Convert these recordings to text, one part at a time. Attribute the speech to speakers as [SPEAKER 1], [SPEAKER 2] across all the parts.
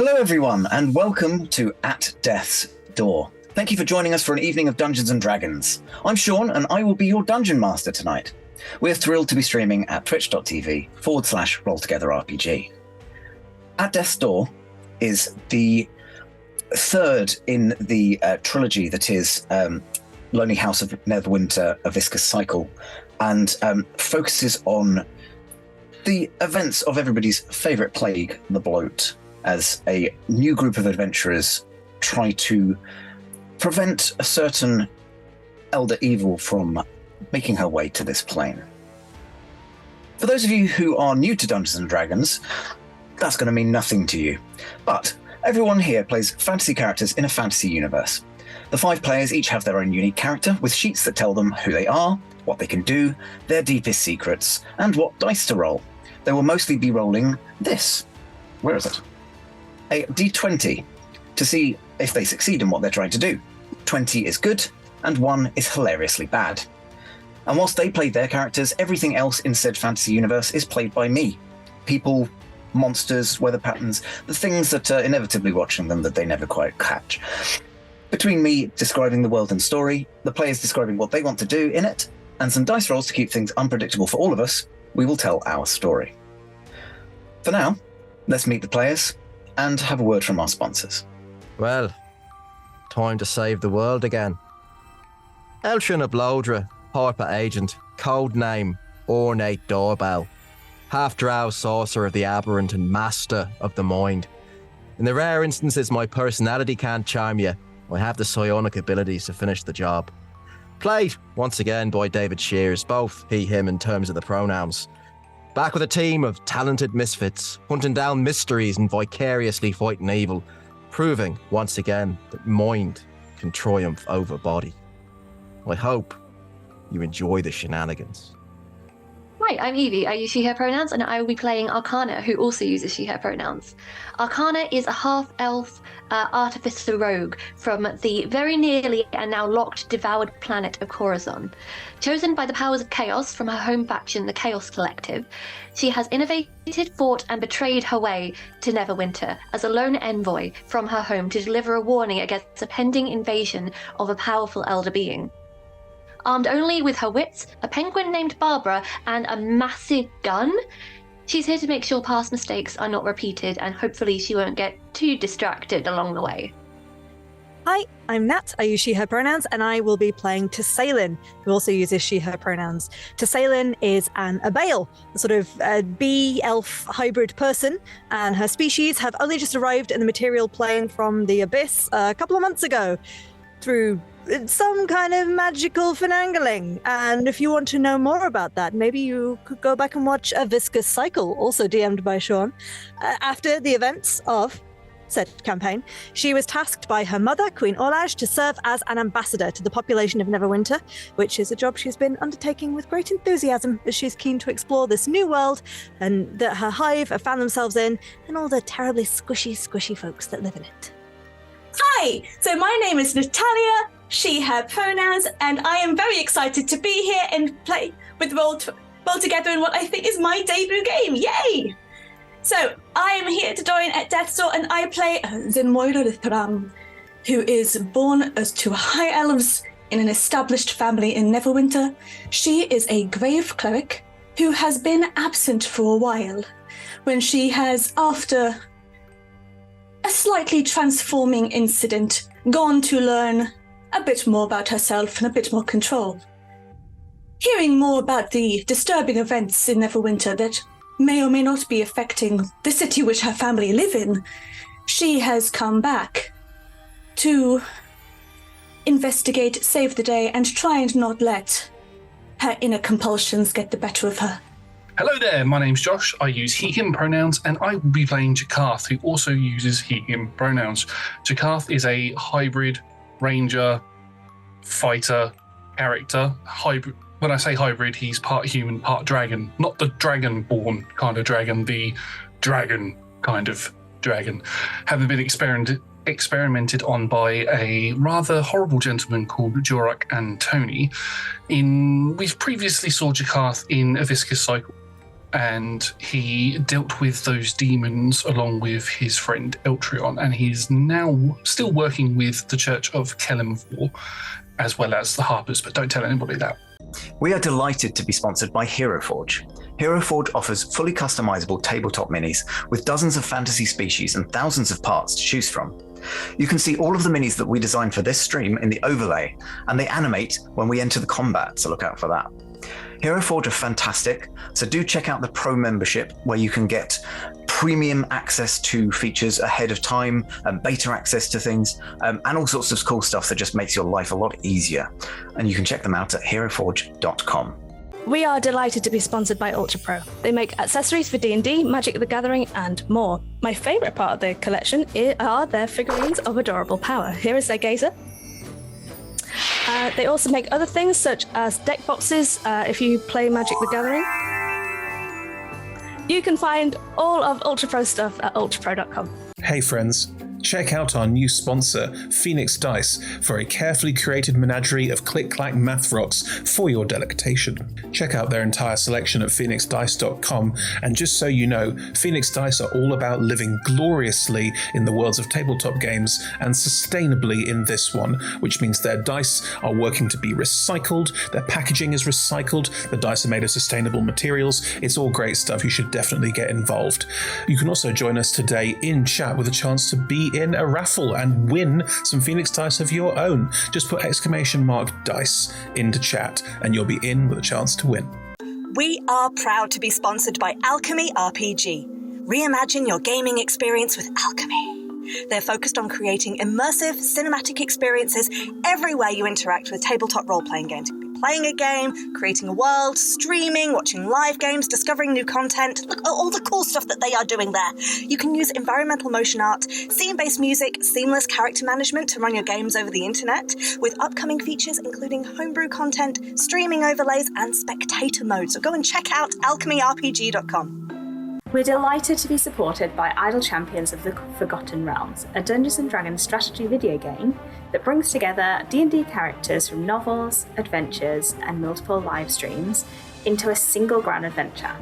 [SPEAKER 1] Hello everyone, and welcome to At Death's Door. Thank you for joining us for an evening of Dungeons & Dragons. I'm Shaun, and I will be your Dungeon Master tonight. We're thrilled to be streaming at twitch.tv/rolltogetherrpg. At Death's Door is the third in the trilogy that is Lonely House of Neverwinter, A Viscous Cycle, and focuses on the events of everybody's favourite plague, the bloat, as a new group of adventurers try to prevent a certain elder evil from making her way to this plane. For those of you who are new to Dungeons & Dragons, that's going to mean nothing to you. But everyone here plays fantasy characters in a fantasy universe. The 5 players each have their own unique character, with sheets that tell them who they are, what they can do, their deepest secrets, and what dice to roll. They will mostly be rolling this. Where is it? A d20 to see if they succeed in what they're trying to do. 20 is good, and 1 is hilariously bad. And whilst they play their characters, everything else in said fantasy universe is played by me. People, monsters, weather patterns, the things that are inevitably watching them that they never quite catch. Between me describing the world and story, the players describing what they want to do in it, and some dice rolls to keep things unpredictable for all of us, we will tell our story. For now, let's meet the players and have a word from our sponsors.
[SPEAKER 2] Well, time to save the world again. Eltrin Ablodra, Harper Agent, code name Ornate Doorbell, half-drow sorcerer of the aberrant and master of the mind. In the rare instances my personality can't charm you, I have the psionic abilities to finish the job. Played, once again, by David Shears, both he, him in terms of the pronouns. Back with a team of talented misfits, hunting down mysteries and vicariously fighting evil, proving, once again, that mind can triumph over body. I hope you enjoy the shenanigans.
[SPEAKER 3] Hi, I'm Evie. I use she, her pronouns, and I will be playing Arcana, who also uses she, her pronouns. Arcana is a half-elf artificer rogue from the very nearly and now locked, devoured planet of Corazon. Chosen by the powers of chaos from her home faction, the Chaos Collective, she has innovated, fought, and betrayed her way to Neverwinter as a lone envoy from her home to deliver a warning against a pending invasion of a powerful elder being. Armed only with her wits, a penguin named Barbara, and a massive gun, she's here to make sure past mistakes are not repeated, and hopefully she won't get too distracted along the way.
[SPEAKER 4] Hi, I'm Nat. I use she, her pronouns, and I will be playing Tessalin, who also uses she, her pronouns. Tessalin is an Abael, a sort of bee elf hybrid person, and her species have only just arrived in the material plane from the Abyss a couple of months ago through some kind of magical finagling. And if you want to know more about that, maybe you could go back and watch A Viscous Cycle, also DM'd by Shaun. After the events of said campaign, she was tasked by her mother, Queen Orlaj, to serve as an ambassador to the population of Neverwinter, which is a job she's been undertaking with great enthusiasm, as she's keen to explore this new world and that her hive have found themselves in, and all the terribly squishy folks that live in it.
[SPEAKER 5] Hi, so my name is Natalia, she, her pronouns, and I am very excited to be here and play with Roll Together in what I think is my debut game. Yay! So, I am here to join at Death's Door, and I play Zinmoira Lithram, who is born as to high elves in an established family in Neverwinter. She is a grave cleric who has been absent for a while, when she has, after a slightly transforming incident, gone to learn a bit more about herself and a bit more control. Hearing more about the disturbing events in Neverwinter that may or may not be affecting the city which her family live in, she has come back to investigate, save the day, and try and not let her inner compulsions get the better of her.
[SPEAKER 6] Hello there, my name's Josh. I use he, him pronouns, and I will be playing Jakarth, who also uses he, him pronouns. Jakarth is a hybrid ranger, fighter character. Hybrid. When I say hybrid, he's part human, part dragon. Not the dragon-born kind of dragon, the dragon kind of dragon. Having been experimented on by a rather horrible gentleman called Jorak Antoni. We've previously saw Jakarth in A Viscous Cycle, and he dealt with those demons along with his friend Eltrion, and he's now still working with the Church of Kelemvor as well as the Harpers, but don't tell anybody that.
[SPEAKER 1] We are delighted to be sponsored by Hero Forge. Hero Forge offers fully customizable tabletop minis with dozens of fantasy species and thousands of parts to choose from. You can see all of the minis that we designed for this stream in the overlay, and they animate when we enter the combat, so look out for that. Hero Forge are fantastic, so do check out the Pro membership where you can get premium access to features ahead of time, and beta access to things, and all sorts of cool stuff that just makes your life a lot easier. And you can check them out at heroforge.com.
[SPEAKER 7] We are delighted to be sponsored by Ultra Pro. They make accessories for D&D, Magic the Gathering, and more. My favourite part of the collection are their figurines of adorable power. Here is their gazer. They also make other things such as deck boxes if you play Magic the Gathering. You can find all of Ultra Pro stuff at ultrapro.com.
[SPEAKER 8] Hey friends, check out our new sponsor, Phoenix Dice, for a carefully curated menagerie of click-clack math rocks for your delectation. Check out their entire selection at phoenixdice.com, and just so you know, Phoenix Dice are all about living gloriously in the worlds of tabletop games and sustainably in this one, which means their dice are working to be recycled, their packaging is recycled, the dice are made of sustainable materials. It's all great stuff. You should definitely get involved. You can also join us today in chat with a chance to be in a raffle and win some Phoenix Dice of your own. Just put !dice into chat and you'll be in with a chance to win.
[SPEAKER 9] We are proud to be sponsored by Alchemy RPG. Reimagine your gaming experience with Alchemy. They're focused on creating immersive cinematic experiences everywhere you interact with tabletop role-playing games. Playing a game, creating a world, streaming, watching live games, discovering new content. Look at all the cool stuff that they are doing there. You can use environmental motion art, scene-based music, seamless character management to run your games over the internet, with upcoming features including homebrew content, streaming overlays, and spectator mode. So go and check out alchemyrpg.com.
[SPEAKER 10] We're delighted to be supported by Idle Champions of the Forgotten Realms, a Dungeons & Dragons strategy video game that brings together D&D characters from novels, adventures, and multiple live streams into a single grand adventure.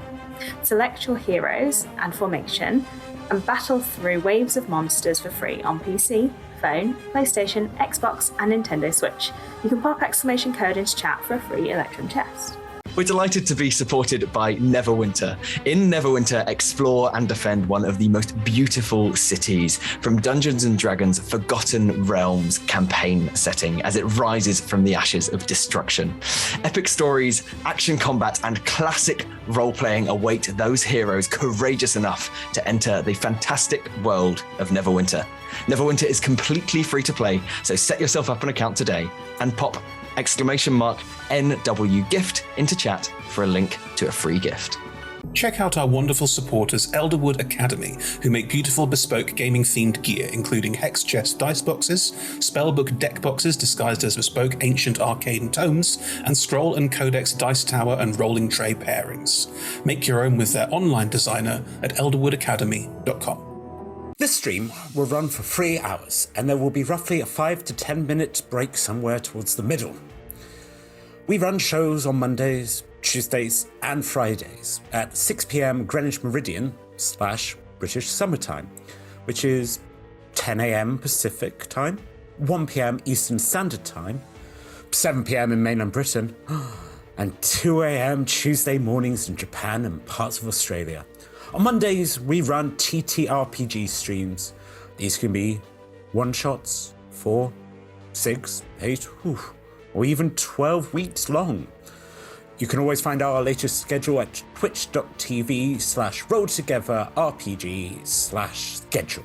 [SPEAKER 10] Select your heroes and formation and battle through waves of monsters for free on PC, phone, PlayStation, Xbox, and Nintendo Switch. You can pop exclamation code into chat for a free Electrum chest.
[SPEAKER 11] We're delighted to be supported by Neverwinter. In Neverwinter, explore and defend one of the most beautiful cities from Dungeons & Dragons' Forgotten Realms campaign setting as it rises from the ashes of destruction. Epic stories, action combat, and classic role-playing await those heroes courageous enough to enter the fantastic world of Neverwinter. Neverwinter is completely free to play, so set yourself up an account today and pop !NW gift into chat for a link to a free gift.
[SPEAKER 8] Check out our wonderful supporters, Elderwood Academy, who make beautiful bespoke gaming-themed gear, including hex chest dice boxes, spellbook deck boxes disguised as bespoke ancient arcane tomes, and scroll and codex dice tower and rolling tray pairings. Make your own with their online designer at elderwoodacademy.com.
[SPEAKER 12] This stream will run for 3 hours, and there will be roughly a 5 to 10 minute break somewhere towards the middle. We run shows on Mondays, Tuesdays, and Fridays at 6 p.m. Greenwich Meridian / British Summertime, which is 10 a.m. Pacific Time, 1 p.m. Eastern Standard Time, 7 p.m. in mainland Britain, and 2 a.m. Tuesday mornings in Japan and parts of Australia. On Mondays, we run TTRPG streams. These can be one-shots, 4, 6, 8, or even 12 weeks long. You can always find our latest schedule at twitch.tv/rolltogetherrpg/schedule.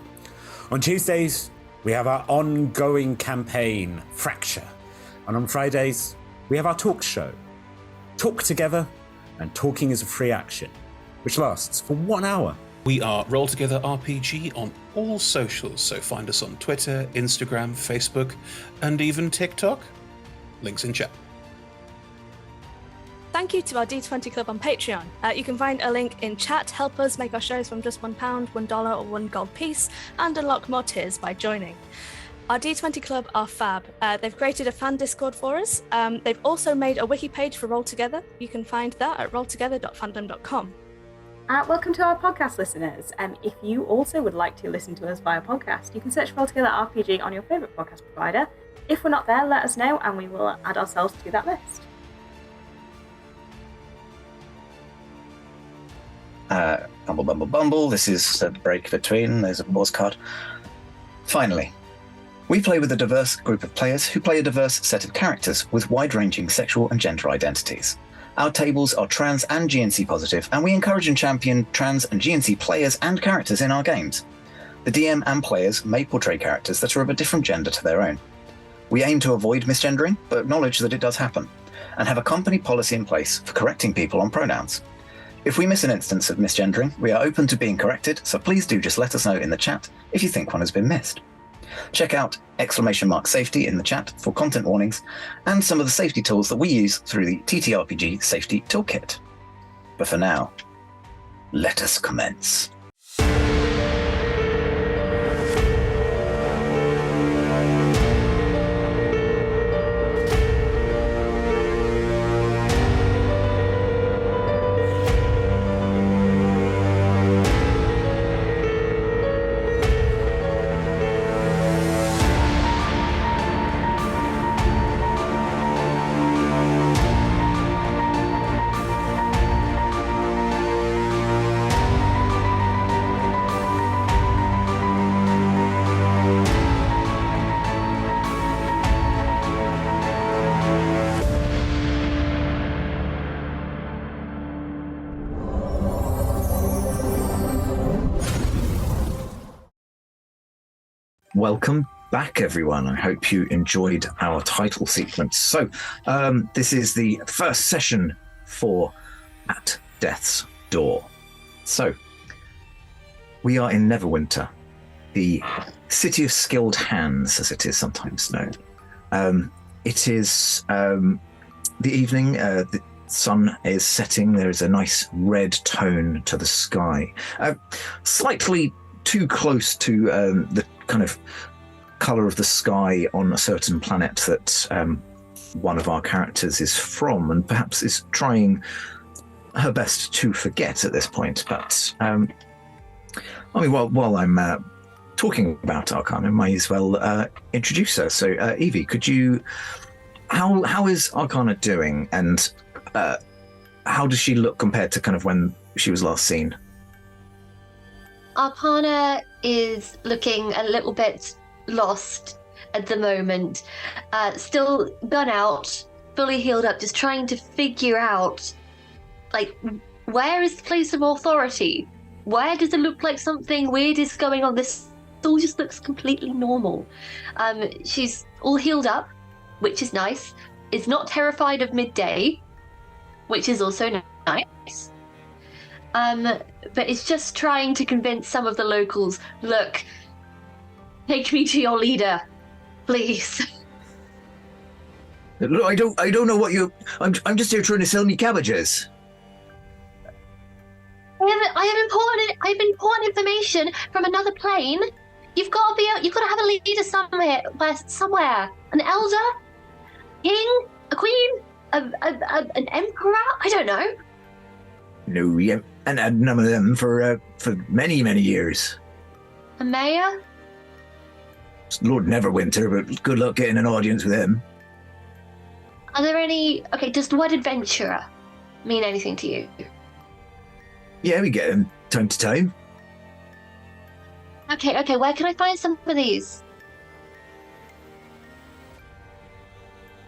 [SPEAKER 12] On Tuesdays, we have our ongoing campaign, Fracture. And on Fridays, we have our talk show, Talk Together, and Talking is a Free Action, which lasts for 1 hour.
[SPEAKER 8] We are Roll Together RPG on all socials, so find us on Twitter, Instagram, Facebook, and even TikTok. Links in chat.
[SPEAKER 7] Thank you to our D20 Club on Patreon. You can find a link in chat. Help us make our shows from just £1, $1, or £1 gold piece, and unlock more tiers by joining. Our D20 Club are fab. They've created a fan Discord for us. They've also made a wiki page for Roll Together. You can find that at rolltogether.fandom.com.
[SPEAKER 10] Welcome to our podcast listeners. If you also would like to listen to us via podcast, you can search for Altogether RPG on your favourite podcast provider. If we're not there, let us know and we will add ourselves to that list.
[SPEAKER 1] Bumble. This is the break between. There's a pause card. Finally, we play with a diverse group of players who play a diverse set of characters with wide-ranging sexual and gender identities. Our tables are trans and GNC positive, and we encourage and champion trans and GNC players and characters in our games. The DM and players may portray characters that are of a different gender to their own. We aim to avoid misgendering, but acknowledge that it does happen, and have a company policy in place for correcting people on pronouns. If we miss an instance of misgendering, we are open to being corrected, so please do just let us know in the chat if you think one has been missed. Check out !safety in the chat for content warnings and some of the safety tools that we use through the TTRPG Safety Toolkit. But for now, let us commence. Welcome back, everyone. I hope you enjoyed our title sequence. So, this is the first session for At Death's Door. So, we are in Neverwinter, the city of skilled hands, as it is sometimes known. It is the evening. The sun is setting. There is a nice red tone to the sky. Slightly too close to the kind of color of the sky on a certain planet that one of our characters is from, and perhaps is trying her best to forget at this point. But I mean, while I'm talking about Arcana, I might as well introduce her. So, Evie, could you? How is Arcana doing, and how does she look compared to kind of when she was last seen?
[SPEAKER 3] Arcana is looking a little bit lost at the moment. Still gun out, fully healed up, just trying to figure out, like, where is the place of authority? Where does it look like something weird is going on? This all just looks completely normal. She's all healed up, which is nice. Is not terrified of midday, which is also nice. But it's just trying to convince some of the locals, look, take me to your leader, please.
[SPEAKER 1] Look, I don't know what you. I'm just here trying to sell me cabbages.
[SPEAKER 3] I have important information from another plane. You've got to have a leader somewhere. An elder, king, a queen, an emperor. I don't know.
[SPEAKER 1] No, yeah, and had none of them for many, many years.
[SPEAKER 3] A mayor?
[SPEAKER 1] It's Lord Neverwinter, but good luck getting an audience with him.
[SPEAKER 3] Are there any... Okay, does the word adventurer mean anything to you?
[SPEAKER 1] Yeah, we get them time to time.
[SPEAKER 3] Okay, where can I find some of these?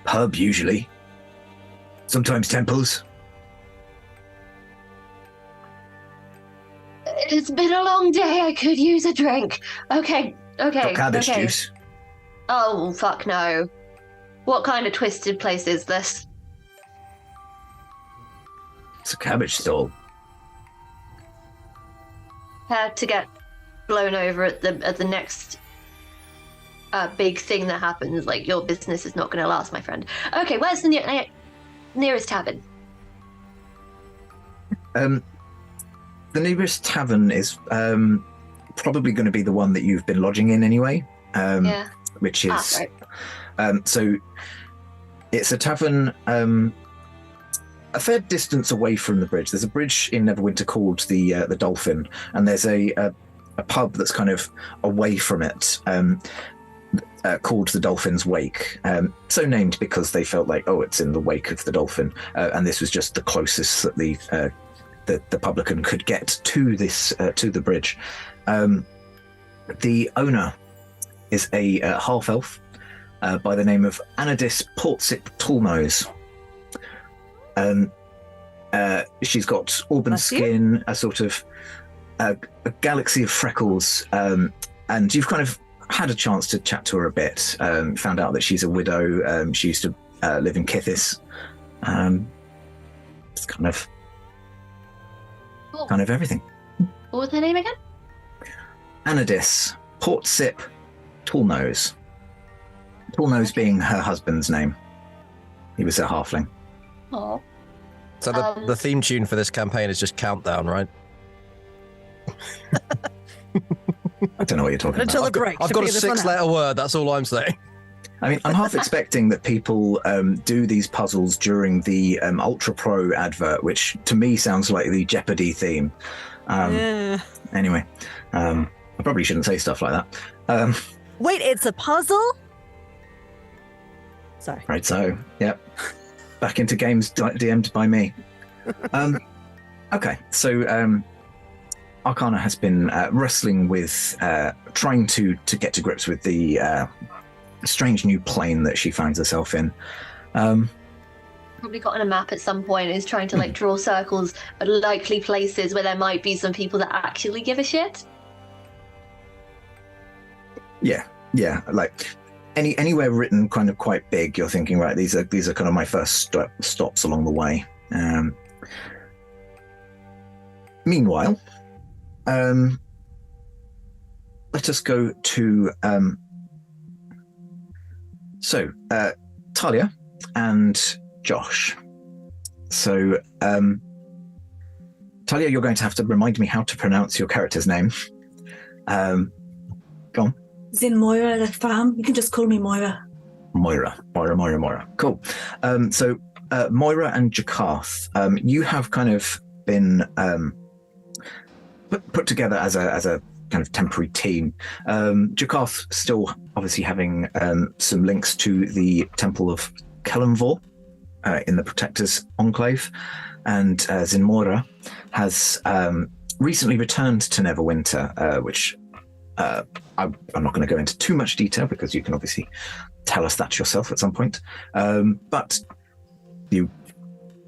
[SPEAKER 1] Pub, usually. Sometimes temples.
[SPEAKER 3] It's been a long day. I could use a drink. Okay.
[SPEAKER 1] Got cabbage juice.
[SPEAKER 3] Oh, fuck no. What kind of twisted place is this?
[SPEAKER 1] It's a cabbage stall.
[SPEAKER 3] Prepare to get blown over at the next big thing that happens. Like, your business is not going to last, my friend. Okay, where's the nearest tavern?
[SPEAKER 1] The nearest tavern is probably going to be the one that you've been lodging in anyway.
[SPEAKER 3] Yeah.
[SPEAKER 1] Which is
[SPEAKER 3] right.
[SPEAKER 1] So it's a tavern a fair distance away from the bridge. There's a bridge in Neverwinter called the Dolphin, and there's a pub that's kind of away from it, called the Dolphin's Wake. So named because they felt like, oh, it's in the wake of the dolphin, and this was just the closest that the publican could get to this to the bridge. The owner is a half elf by the name of Anadis Portsip Tallnose. She's got auburn skin, a sort of a galaxy of freckles, and you've kind of had a chance to chat to her a bit. Found out that she's a widow. She used to live in Kithis. It's kind of everything.
[SPEAKER 3] What was her name again?
[SPEAKER 1] Anadis Portsip Tallnose. Tallnose being her husband's name. He was a halfling.
[SPEAKER 3] Oh.
[SPEAKER 2] So the theme tune for this campaign is just Countdown, right?
[SPEAKER 1] I don't know what you're talking
[SPEAKER 4] Until
[SPEAKER 1] about.
[SPEAKER 4] the break.
[SPEAKER 2] I've got a 6-letter word, that's all I'm saying.
[SPEAKER 1] I mean, I'm half expecting that people do these puzzles during the Ultra Pro advert, which to me sounds like the Jeopardy theme. Anyway, I probably shouldn't say stuff like that.
[SPEAKER 4] Wait, it's a puzzle? Sorry.
[SPEAKER 1] Right, so, yep. Back into games DM'd by me. Okay, so Arcana has been wrestling with trying to get to grips with the strange new plane that she finds herself in.
[SPEAKER 3] Probably got on a map at some point, is trying to like draw circles at likely places where there might be some people that actually give a shit.
[SPEAKER 1] Yeah, like anywhere written kind of quite big, you're thinking, right, these are kind of my first stops along the way. Meanwhile, let us go to Talia and Josh. So Talia, you're going to have to remind me how to pronounce your character's name. Go on.
[SPEAKER 5] Zin Moira the Fam. You can just call me Moira.
[SPEAKER 1] Moira. Cool. So Moira and Jakarth, you have kind of been put together as a kind of temporary team. Jakarth still obviously having some links to the Temple of Kelemvor in the Protector's Enclave, and Zinmora has recently returned to Neverwinter, which I'm not going to go into too much detail because you can obviously tell us that yourself at some point. But you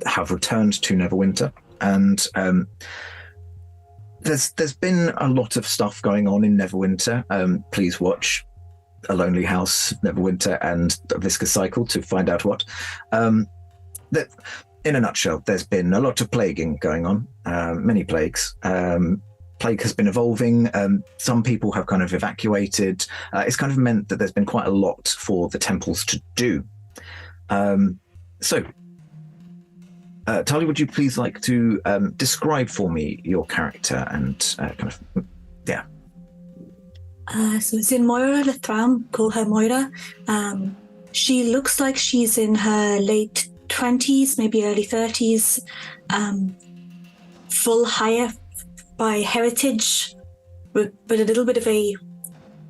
[SPEAKER 1] have returned to Neverwinter, and there's been a lot of stuff going on in Neverwinter. Please watch A Lonely House, Neverwinter, and A Viscous Cycle to find out what. That, in a nutshell, there's been a lot of plaguing going on, many plagues. Plague has been evolving. Some people have kind of evacuated. It's kind of meant that there's been quite a lot for the temples to do. Talia, would you please like to describe for me your character and yeah.
[SPEAKER 5] So it's in Moira the Thram, call her Moira. She looks like she's in her late 20s, maybe early 30s. Full higher by heritage, but a little bit of a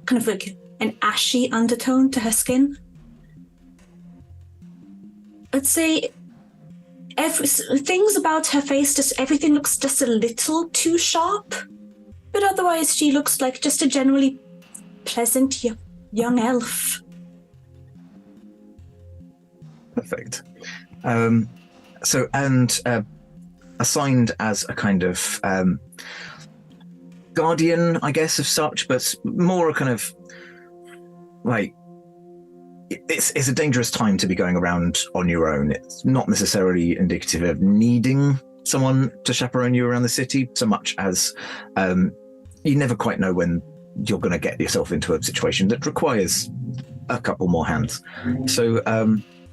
[SPEAKER 5] kind of like an ashy undertone to her skin. I'd say things about her face, everything looks just a little too sharp, but otherwise she looks like just a generally pleasant young elf.
[SPEAKER 1] Perfect. Assigned as a kind of guardian, I guess, of such, but more a kind of like it's a dangerous time to be going around on your own. It's not necessarily indicative of needing someone to chaperone you around the city so much as you never quite know when you're going to get yourself into a situation that requires a couple more hands. So,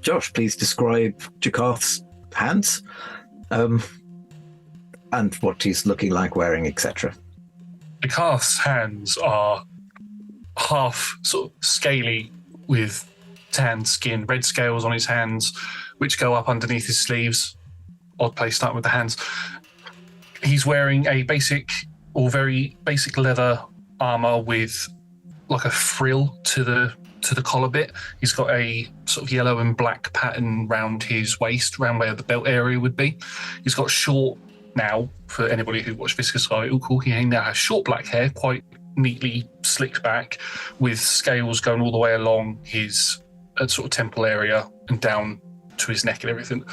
[SPEAKER 1] Josh, please describe Jakarth's hands and what he's looking like, wearing, etc.
[SPEAKER 6] Jakarth's hands are half sort of scaly with tanned skin, red scales on his hands, which go up underneath his sleeves. odd place, starting with the hands. He's wearing a basic or very basic leather armor with like a frill to the collar bit. He's got a sort of yellow and black pattern round his waist, around where the belt area would be. He's got short, now for anybody who watched Viscous Cool, he now has short black hair, quite neatly slicked back, with scales going all the way along his sort of temple area and down to his neck and everything.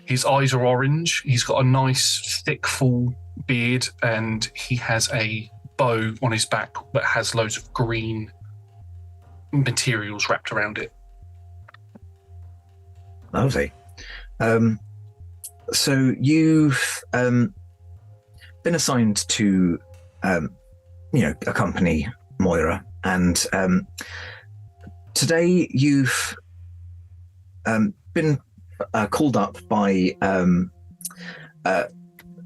[SPEAKER 6] His eyes are orange. He's got a nice thick full beard, and he has a bow on his back that has loads of green materials wrapped around it.
[SPEAKER 1] Lovely. So you've been assigned to, accompany Moira, and today you've been called up by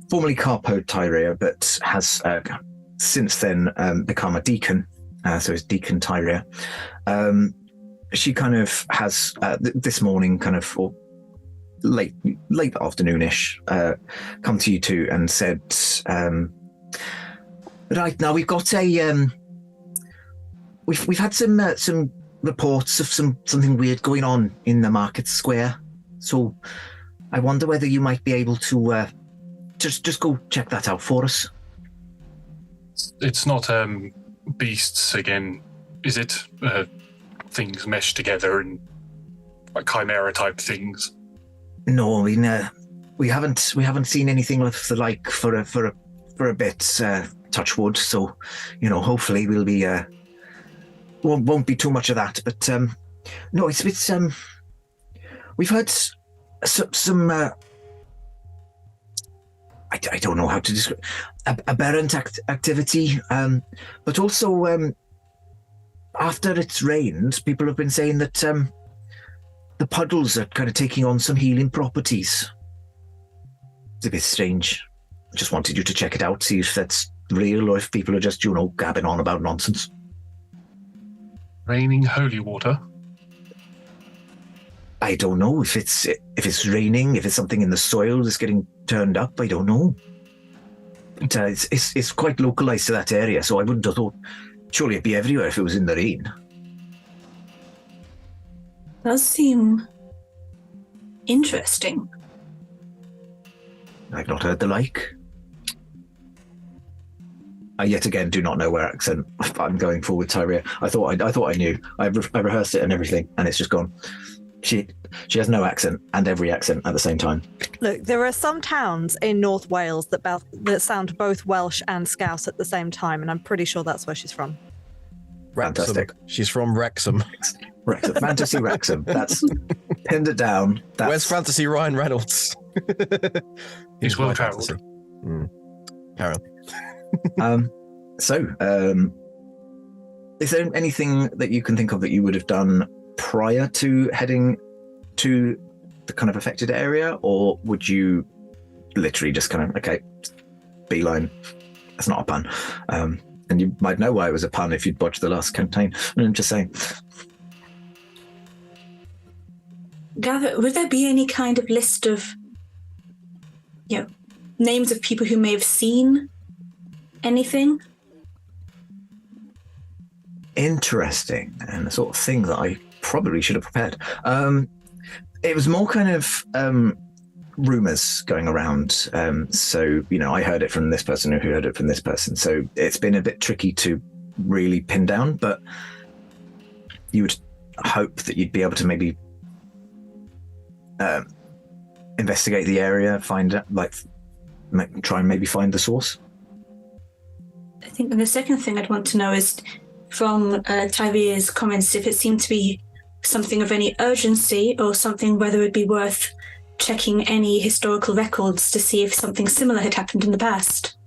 [SPEAKER 1] formerly Carpo Tyria, but has since then become a deacon. So it's Deacon Tyria. She kind of has this morning, kind of or late afternoonish, come to you two and said, "Right now we've got a we've had some reports of something weird going on in the market square. So I wonder whether you might be able to just go check that out for us."
[SPEAKER 6] It's not beasts again, is it? Things meshed together and like chimera type things.
[SPEAKER 1] No, I mean we haven't seen anything of the like for a bit. Touch wood. So hopefully we'll be won't be too much of that. But no, it's we've heard some I don't know how to describe aberrant activity, but also after it's rained, people have been saying that the puddles are kind of taking on some healing properties. It's a bit strange. I just wanted you to check it out, see if that's real or if people are just gabbing on about nonsense.
[SPEAKER 6] Raining holy water?
[SPEAKER 1] I don't know if it's raining, if it's something in the soil that's getting turned up. I don't know. But, it's quite localized to that area, so I wouldn't have thought. Surely it'd be everywhere if it was in the rain.
[SPEAKER 5] Does seem interesting.
[SPEAKER 1] I've not heard the like. I yet again do not know where accent I'm going for with Tyria. I thought I knew. I rehearsed it and everything, and it's just gone. She has no accent and every accent at the same time.
[SPEAKER 4] Look, there are some towns in North Wales that sound both Welsh and Scouse at the same time, and I'm pretty sure that's where she's from.
[SPEAKER 1] Fantastic.
[SPEAKER 2] She's from Wrexham.
[SPEAKER 1] Wrexham. Fantasy Wrexham. That's pinned it down.
[SPEAKER 2] Where's Fantasy Ryan Reynolds?
[SPEAKER 6] He's well travelled.
[SPEAKER 2] Karen.
[SPEAKER 1] Is there anything that you can think of that you would have done prior to heading to the kind of affected area, or would you literally just kind of beeline? That's not a pun, and you might know why it was a pun if you'd watched the last campaign. I'm just saying.
[SPEAKER 5] Gather, would there be any kind of list of names of people who may have seen anything?
[SPEAKER 1] Interesting, and the sort of thing that I probably should have prepared. It was more kind of rumors going around. So, I heard it from this person who heard it from this person. So it's been a bit tricky to really pin down, but you would hope that you'd be able to maybe investigate the area, find out, try and maybe find the source.
[SPEAKER 5] I think the second thing I'd want to know is from Tyria's comments, if it seemed to be something of any urgency or something, whether it'd be worth checking any historical records to see if something similar had happened in the past.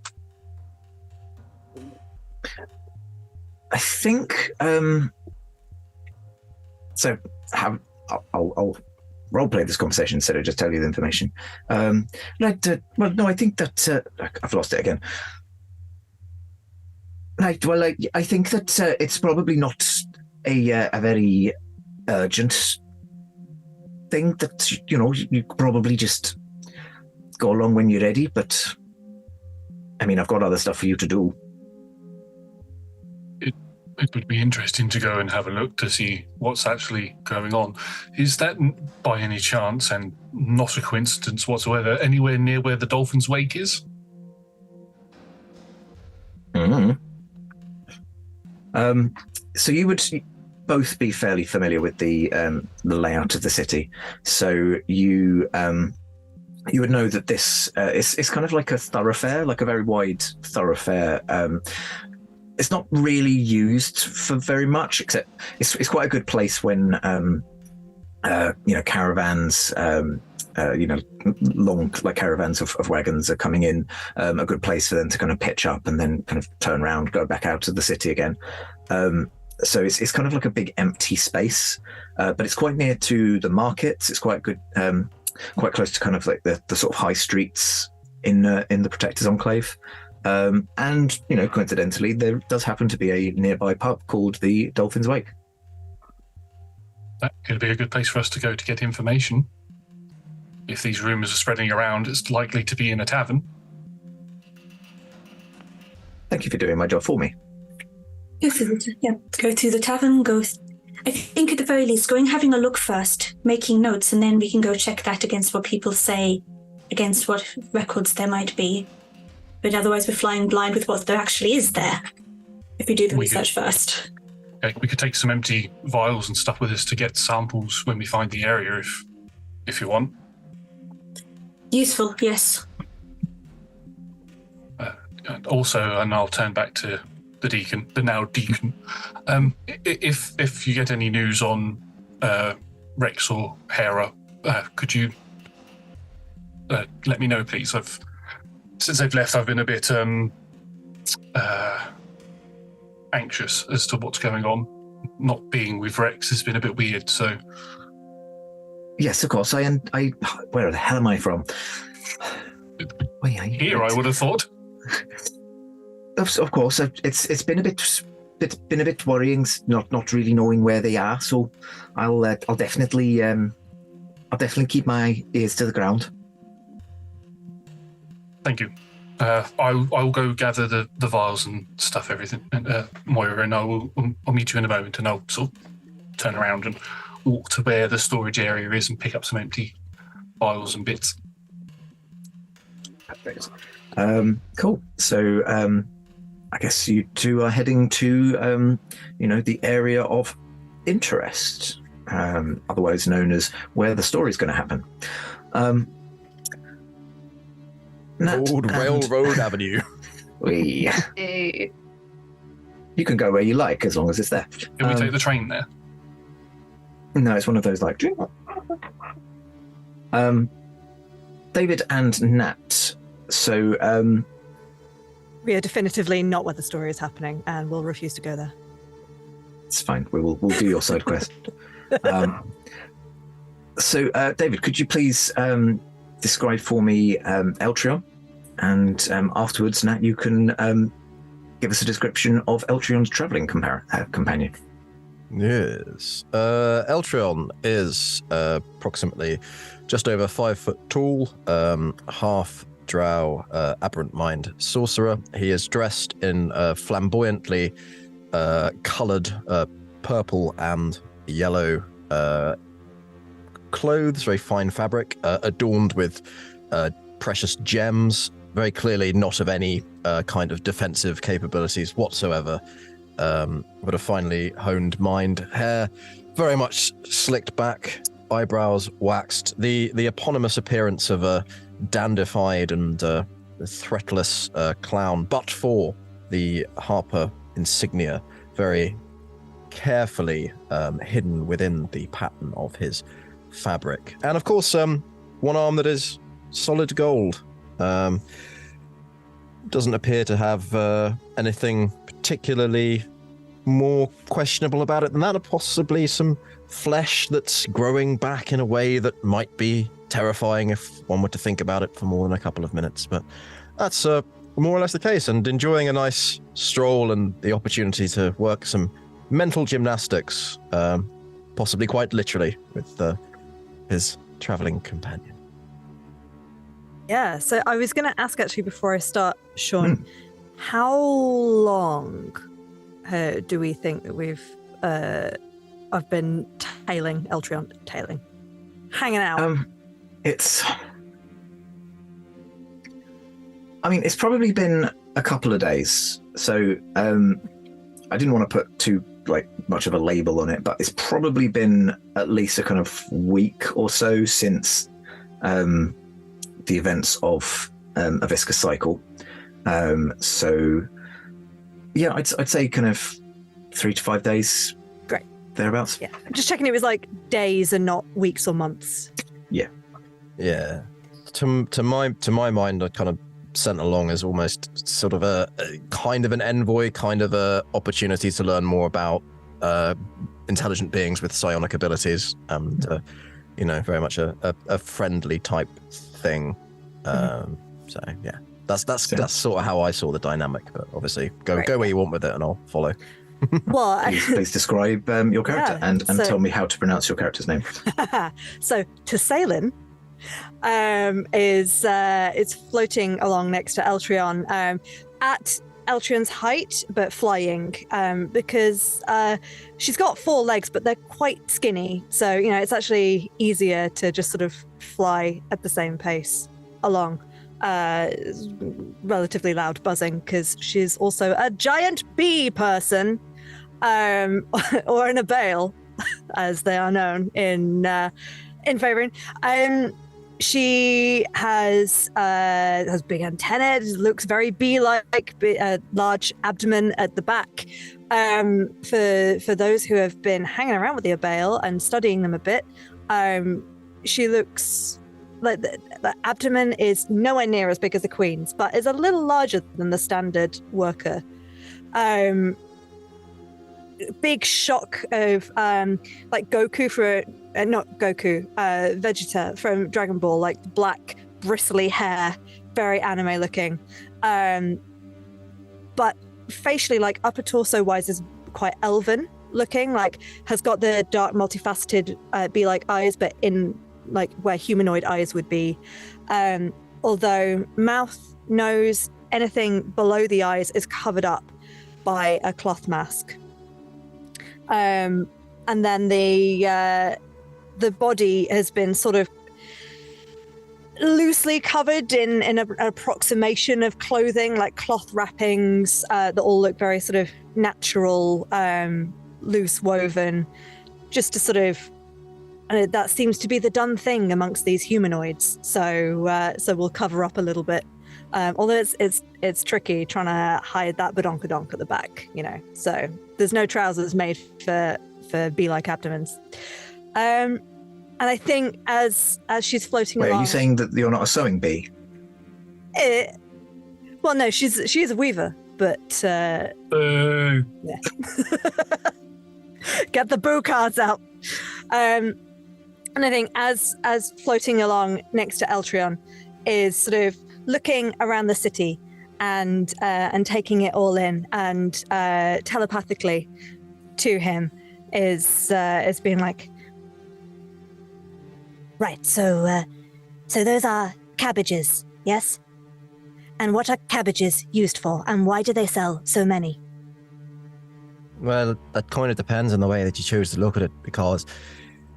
[SPEAKER 1] I think I'll roleplay this conversation instead of just tell you the information. I think that I've lost it again. I think that it's probably not a very urgent thing. That you probably just go along when you're ready, but I mean, I've got other stuff for you to do.
[SPEAKER 6] It would be interesting to go and have a look to see what's actually going on. Is that, by any chance, and not a coincidence whatsoever, anywhere near where the Dolphin's Wake is?
[SPEAKER 1] Mm-hmm. So you would both be fairly familiar with the layout of the city. So you would know that this is kind of like a thoroughfare, like a very wide thoroughfare. It's not really used for very much, except it's quite a good place when caravans, long like caravans of wagons are coming in. A good place for them to kind of pitch up and then kind of turn around, go back out to the city again. So it's kind of like a big empty space, but it's quite near to the markets. It's quite good, quite close to kind of like the sort of high streets in the Protectors Enclave. And, coincidentally, there does happen to be a nearby pub called the Dolphin's Wake.
[SPEAKER 6] That could be a good place for us to go to get information. If these rumours are spreading around, it's likely to be in a tavern.
[SPEAKER 1] Thank you for doing my job for me.
[SPEAKER 5] Go to the tavern, I think at the very least, going having a look first, making notes, and then we can go check that against what people say, against what records there might be. But otherwise, we're flying blind with what there actually is there, if we do the research first.
[SPEAKER 6] Okay, we could take some empty vials and stuff with us to get samples when we find the area, if you want.
[SPEAKER 5] Useful, yes.
[SPEAKER 6] And I'll turn back to the deacon, the now deacon. If you get any news on Rex or Hera, could you let me know, please? Since they've left, I've been a bit anxious as to what's going on. Not being with Rex has been a bit weird, so...
[SPEAKER 1] Yes, of course. I where the hell am I from?
[SPEAKER 6] Here, I would have thought.
[SPEAKER 1] Of course, it's been a bit worrying, not really knowing where they are. So I'll definitely keep my ears to the ground.
[SPEAKER 6] Thank you. I'll go gather the vials and stuff, everything. And Moira and I'll meet you in a moment, and I'll sort of turn around and walk to where the storage area is and pick up some empty vials and bits.
[SPEAKER 1] Perfect. Cool. So I guess you two are heading to the area of interest, otherwise known as where the story's going to happen.
[SPEAKER 2] Old Railroad Avenue.
[SPEAKER 1] You can go where you like as long as it's there.
[SPEAKER 6] Can we take the train there?
[SPEAKER 1] No, it's one of those like. David and Nat. So
[SPEAKER 4] we are definitively not where the story is happening, and we'll refuse to go there.
[SPEAKER 1] It's fine. We'll do your side quest. So, David, could you please describe for me Eltrion, and afterwards, Nat, you can give us a description of Eltrion's traveling companion.
[SPEAKER 2] Yes. Eltrion is approximately just over 5 foot tall, half drow, aberrant mind sorcerer. He is dressed in flamboyantly coloured purple and yellow clothes, very fine fabric, adorned with precious gems, very clearly not of any kind of defensive capabilities whatsoever, but a finely honed mind. Hair very much slicked back, eyebrows waxed, the eponymous appearance of a dandified and threatless clown, but for the Harper insignia very carefully hidden within the pattern of his fabric. And of course, one arm that is solid gold. Doesn't appear to have anything particularly more questionable about it than that, or possibly some flesh that's growing back in a way that might be terrifying if one were to think about it for more than a couple of minutes. But that's more or less the case, and enjoying a nice stroll and the opportunity to work some mental gymnastics, possibly quite literally, with his traveling companion.
[SPEAKER 4] Yeah, so I was going to ask actually before I start, Shaun, how long do we think that I've been tailing Eltrion, hanging out?
[SPEAKER 1] It's probably been a couple of days. So I didn't want to put too much of a label on it, but it's probably been at least a kind of week or so since the events of a viscous cycle. So yeah, I'd say kind of 3 to 5 days.
[SPEAKER 4] Great.
[SPEAKER 1] Thereabouts.
[SPEAKER 4] Yeah. I'm just checking it was like days and not weeks or months.
[SPEAKER 1] Yeah.
[SPEAKER 2] Yeah. To my mind, I kind of sent along as almost sort of a kind of an envoy, kind of a opportunity to learn more about intelligent beings with psionic abilities, and very much a friendly type thing. So yeah, that's sort of how I saw the dynamic. But obviously, go where you want with it, and I'll follow.
[SPEAKER 4] Well,
[SPEAKER 1] please describe your character and tell me how to pronounce your character's name.
[SPEAKER 4] So Tsaelin is floating along next to Eltrion at Eltrion's height, but flying because she's got 4 legs, but they're quite skinny. So, it's actually easier to just sort of fly at the same pace along. Relatively loud buzzing because she's also a giant bee person, or an abale, as they are known in Faerun. She has big antennae, looks very bee-like, large abdomen at the back. For those who have been hanging around with the abale and studying them a bit, she looks like the abdomen is nowhere near as big as the queen's, but is a little larger than the standard worker. Big shock of like Goku for not Goku, Vegeta from Dragon Ball, like black bristly hair, very anime looking, but facially, like upper torso wise, is quite elven looking, like has got the dark multifaceted bee-like eyes, but in like where humanoid eyes would be, although mouth, nose, anything below the eyes is covered up by a cloth mask. And then the body has been sort of loosely covered in an approximation of clothing, like cloth wrappings that all look very sort of natural, loose woven, just to sort of, that seems to be the done thing amongst these humanoids. So we'll cover up a little bit. Although it's tricky trying to hide that badonkadonk at the back, So there's no trousers made for bee-like abdomens. And I think as she's floating along,
[SPEAKER 1] are you saying that you're not a sewing bee?
[SPEAKER 4] Well, no, she's a weaver, but yeah. Get the boo cards out. And I think as floating along next to Eltrion is sort of looking around the city and taking it all in, and telepathically to him is being like, right, so those are cabbages, yes? And what are cabbages used for, and why do they sell so many?
[SPEAKER 2] Well, that kind of depends on the way that you choose to look at it, because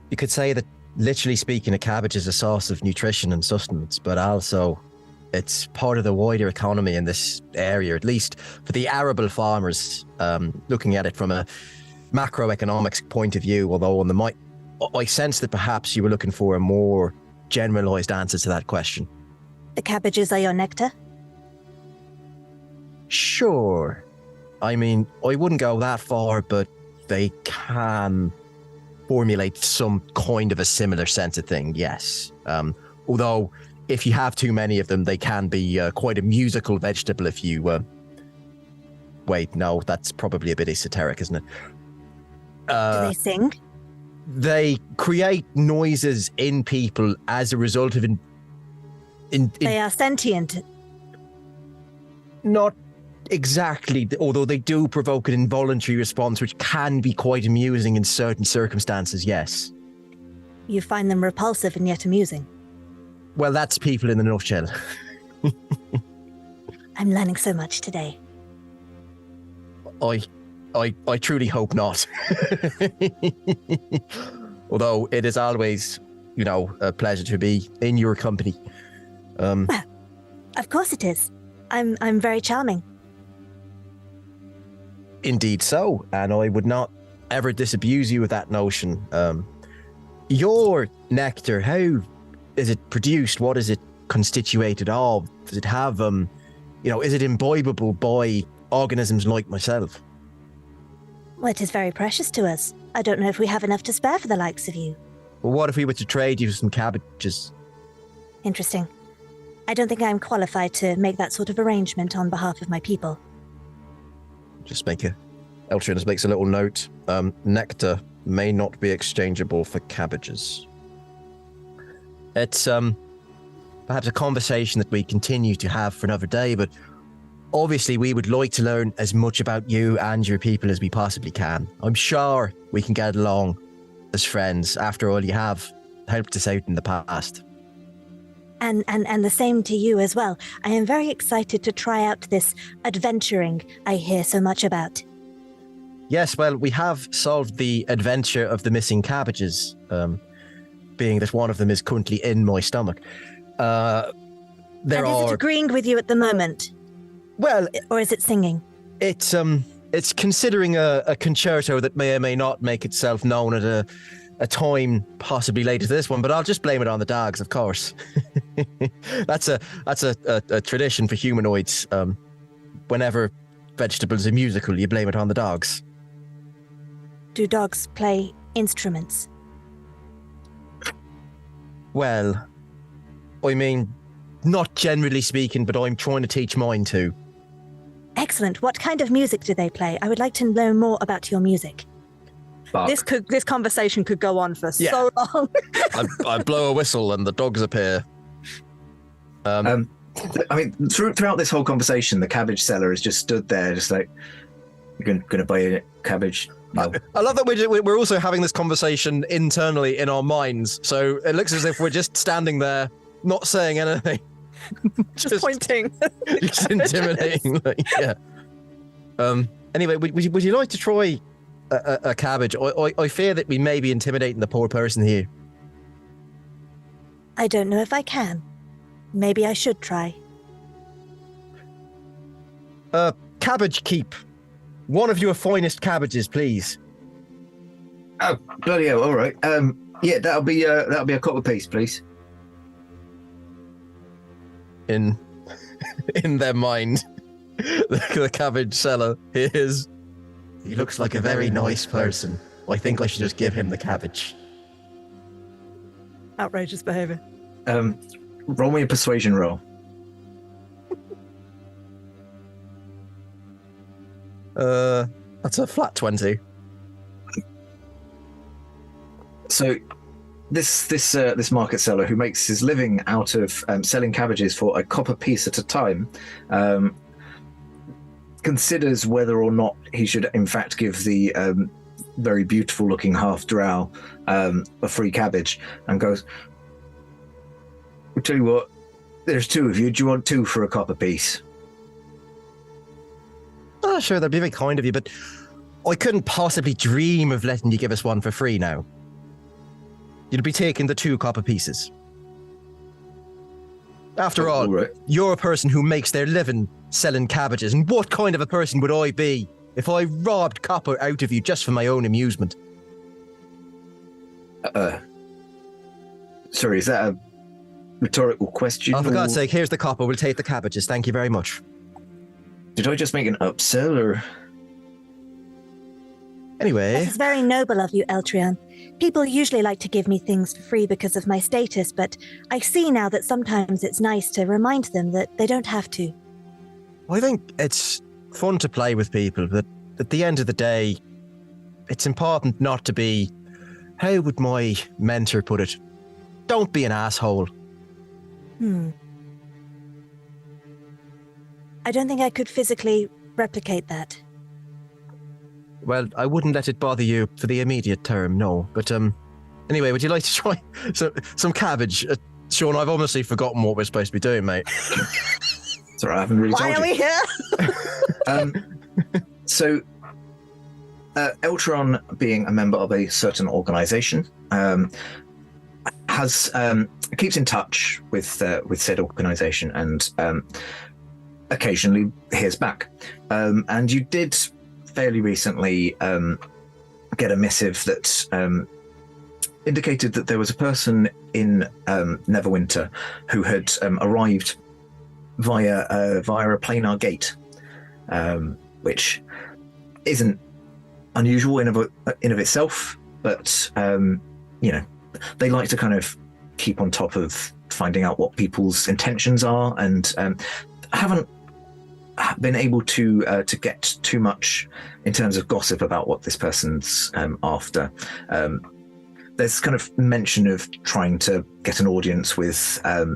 [SPEAKER 2] you could say that, literally speaking, a cabbage is a source of nutrition and sustenance, but also it's part of the wider economy in this area, at least for the arable farmers, looking at it from a macroeconomics point of view, although I sense that perhaps you were looking for a more generalized answer to that question.
[SPEAKER 4] The cabbages are your nectar?
[SPEAKER 2] Sure. I mean, I wouldn't go that far, but they can formulate some kind of a similar sense of thing, yes. Although, if you have too many of them, they can be quite a musical vegetable if you... Wait, no, that's probably a bit esoteric, isn't it?
[SPEAKER 4] Do they sing?
[SPEAKER 2] They create noises in people as a result of...
[SPEAKER 4] They are sentient?
[SPEAKER 2] Not exactly, although they do provoke an involuntary response, which can be quite amusing in certain circumstances, yes.
[SPEAKER 4] You find them repulsive and yet amusing?
[SPEAKER 2] Well, that's people in a nutshell.
[SPEAKER 4] I'm learning so much today.
[SPEAKER 2] I truly hope not. Although it is always, a pleasure to be in your company.
[SPEAKER 4] Well, of course it is. I'm very charming.
[SPEAKER 2] Indeed so, and I would not ever disabuse you of that notion. Your nectar, how is it produced? What is it constituted of? Does it have, is it imbibable by organisms like myself?
[SPEAKER 4] Well, it is very precious to us. I don't know if we have enough to spare for the likes of you.
[SPEAKER 2] Well, what if we were to trade you some cabbages?
[SPEAKER 4] Interesting. I don't think I'm qualified to make that sort of arrangement on behalf of my people.
[SPEAKER 2] Eltrin just makes a little note. Nectar may not be exchangeable for cabbages. It's perhaps a conversation that we continue to have for another day, but obviously we would like to learn as much about you and your people as we possibly can. I'm sure we can get along as friends. After all, you have helped us out in the past.
[SPEAKER 4] And the same to you as well. I am very excited to try out this adventuring I hear so much about.
[SPEAKER 2] Yes, well, we have solved the adventure of the missing cabbages, being that one of them is currently in my stomach. Is it agreeing with you at the moment?
[SPEAKER 4] Well, or is it singing?
[SPEAKER 2] It's considering a concerto that may or may not make itself known at a time possibly later to this one, but I'll just blame it on the dogs, of course. That's a tradition for humanoids. Whenever vegetables are musical, you blame it on the dogs.
[SPEAKER 4] Do dogs play instruments?
[SPEAKER 2] Well, I mean, not generally speaking, but I'm trying to teach mine too.
[SPEAKER 4] Excellent. What kind of music do they play? I would like to know more about your music.
[SPEAKER 13] This conversation could go on for so long.
[SPEAKER 2] I blow a whistle and the dogs appear.
[SPEAKER 1] Throughout this whole conversation, the cabbage seller has just stood there, just like, "You're going to buy a cabbage?" No.
[SPEAKER 2] I love that we're also having this conversation internally in our minds. So it looks as if we're just standing there, not saying anything,
[SPEAKER 13] just pointing,
[SPEAKER 2] just intimidating. Anyway, would you like to try a cabbage? I fear that we may be intimidating the poor person here.
[SPEAKER 4] I don't know if I can. Maybe I should try.
[SPEAKER 2] Cabbage keep. One of your finest cabbages, please.
[SPEAKER 1] Oh, bloody hell! All right. That'll be a copper piece, please.
[SPEAKER 2] In their mind, the cabbage seller is. He looks like a very nice person. I think I should just give him the cabbage.
[SPEAKER 13] Outrageous behavior.
[SPEAKER 1] Roll me a persuasion roll.
[SPEAKER 2] That's a flat 20.
[SPEAKER 1] So, this market seller who makes his living out of selling cabbages for a copper piece at a time, considers whether or not he should in fact give the very beautiful looking half drow a free cabbage, and goes, "I'll tell you what, there's two of you. Do you want two for a copper piece?"
[SPEAKER 2] Oh, sure, that'd be very kind of you, but I couldn't possibly dream of letting you give us one for free now. You'd be taking the 2 copper pieces. After all,
[SPEAKER 1] right.
[SPEAKER 2] You're a person who makes their living selling cabbages, and what kind of a person would I be if I robbed copper out of you just for my own amusement?
[SPEAKER 1] Sorry, is that a rhetorical question?
[SPEAKER 2] Oh, for God's sake, here's the copper. We'll take the cabbages. Thank you very much.
[SPEAKER 1] Did I just make an upsell, or...?
[SPEAKER 2] Anyway...
[SPEAKER 4] This is very noble of you, Eltrion. People usually like to give me things for free because of my status, but I see now that sometimes it's nice to remind them that they don't have to.
[SPEAKER 2] I think it's fun to play with people, but at the end of the day, it's important not to be... How would my mentor put it? Don't be an asshole.
[SPEAKER 4] I don't think I could physically replicate that.
[SPEAKER 2] Well, I wouldn't let it bother you for the immediate term, no. But anyway, would you like to try some cabbage? Sean, I've obviously forgotten what we're supposed to be doing, mate.
[SPEAKER 1] Sorry, I haven't really
[SPEAKER 4] Why
[SPEAKER 1] told
[SPEAKER 4] are
[SPEAKER 1] you.
[SPEAKER 4] we here?
[SPEAKER 1] So, Eltron, being a member of a certain organization, has keeps in touch with said organization and occasionally hears back. And you did fairly recently get a missive that indicated that there was a person in Neverwinter who had arrived via a planar gate, which isn't unusual in of itself, but they like to kind of keep on top of finding out what people's intentions are, and haven't been able to get too much in terms of gossip about what this person's after. There's kind of mention of trying to get an audience with Lord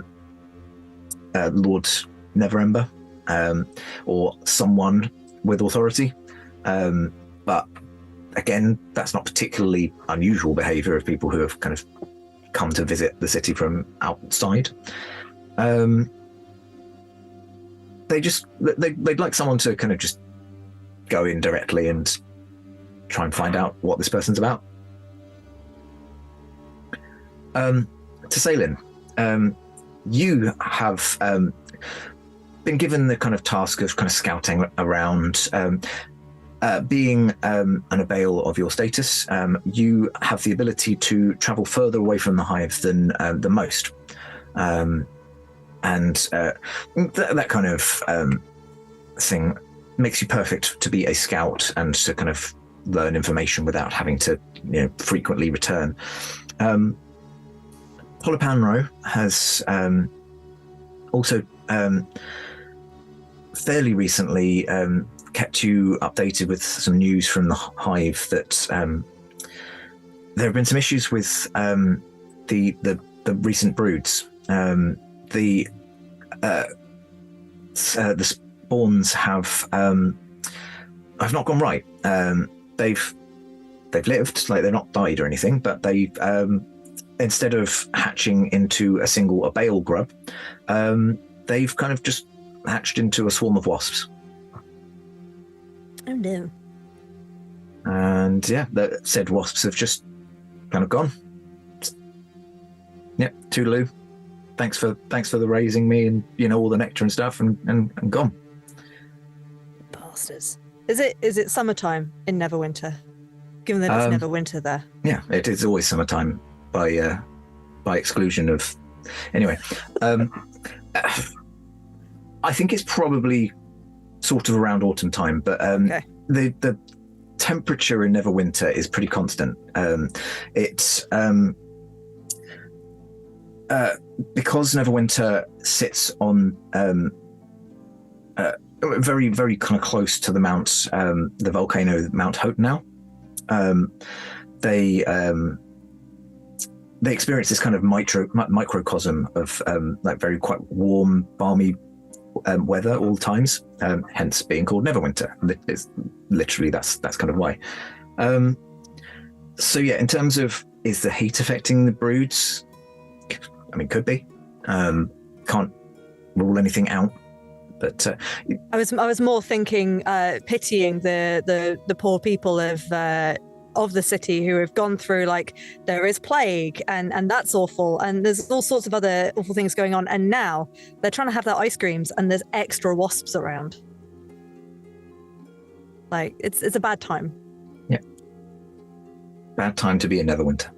[SPEAKER 1] Neverember, or someone with authority, but again, that's not particularly unusual behavior of people who have kind of come to visit the city from outside. They'd like someone to kind of just go in directly and try and find out what this person's about. To Salin, you have been given the kind of task of kind of scouting around. Being an Abail of your status, you have the ability to travel further away from the hive than most. And that kind of thing makes you perfect to be a scout and to kind of learn information without having to frequently return. Holopanro has also fairly recently kept you updated with some news from the hive that there have been some issues with the recent broods. The spawns have not gone right. They've lived, like they're not died or anything, but they instead of hatching into a single Abail grub, they've kind of just hatched into a swarm of wasps.
[SPEAKER 4] Oh no.
[SPEAKER 1] And yeah, the said wasps have just kind of gone. Yep, toodaloo. Thanks for the raising me and all the nectar and stuff and gone.
[SPEAKER 4] Bastards. Is it summertime in Neverwinter? Given that it's Neverwinter there.
[SPEAKER 1] Yeah, it is always summertime by exclusion of. Anyway, I think it's probably sort of around autumn time, but
[SPEAKER 4] okay.
[SPEAKER 1] The temperature in Neverwinter is pretty constant. It's because Neverwinter sits on very, very kind of close to the mount, the volcano Mount Hotenau. They experience this kind of microcosm of like very quite warm, balmy weather all times, hence being called Neverwinter. It's literally that's kind of why. So yeah, in terms of is the heat affecting the broods? I mean, could be. Can't rule anything out. But
[SPEAKER 4] I was more thinking, pitying the poor people of the city who have gone through, like, there is plague and that's awful, and there's all sorts of other awful things going on, and now they're trying to have their ice creams and there's extra wasps around. Like, it's a bad time.
[SPEAKER 1] Yeah, bad time to be in Neverwinter.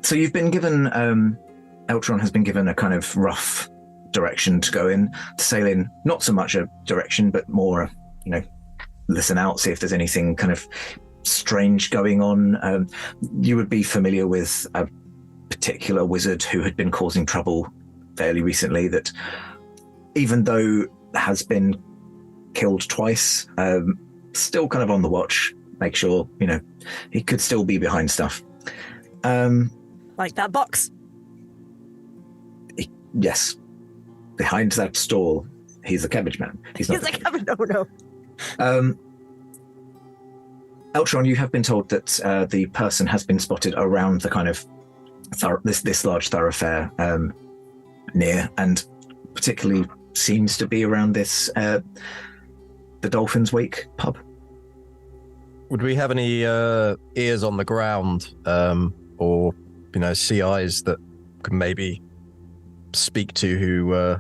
[SPEAKER 1] So you've been given Eltron has been given a kind of rough direction to go in. To sail in, not so much a direction, but more, listen out, see if there's anything kind of strange going on. You would be familiar with a particular wizard who had been causing trouble fairly recently, that even though has been killed twice, still kind of on the watch, make sure, he could still be behind stuff.
[SPEAKER 4] Like that box?
[SPEAKER 1] Yes. Behind that stall, he's a cabbage man. He's not.
[SPEAKER 4] He's a cabbage. No.
[SPEAKER 1] Eltron, you have been told that the person has been spotted around the kind of this large thoroughfare near, and particularly seems to be around this the Dolphin's Wake pub.
[SPEAKER 2] Would we have any ears on the ground, or sea eyes that could maybe speak to who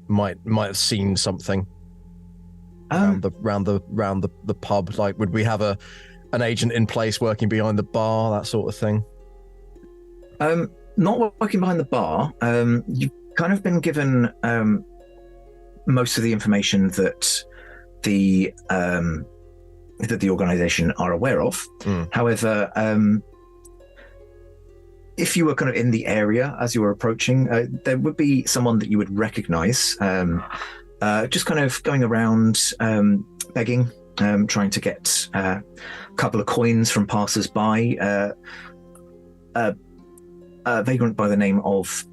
[SPEAKER 2] might have seen something around the pub? Like, would we have an agent in place working behind the bar, that sort of thing?
[SPEAKER 1] Not working behind the bar. You've kind of been given most of the information that the organization are aware of. However, if you were kind of in the area as you were approaching, there would be someone that you would recognize, just kind of going around begging, trying to get a couple of coins from passers-by. A vagrant by the name of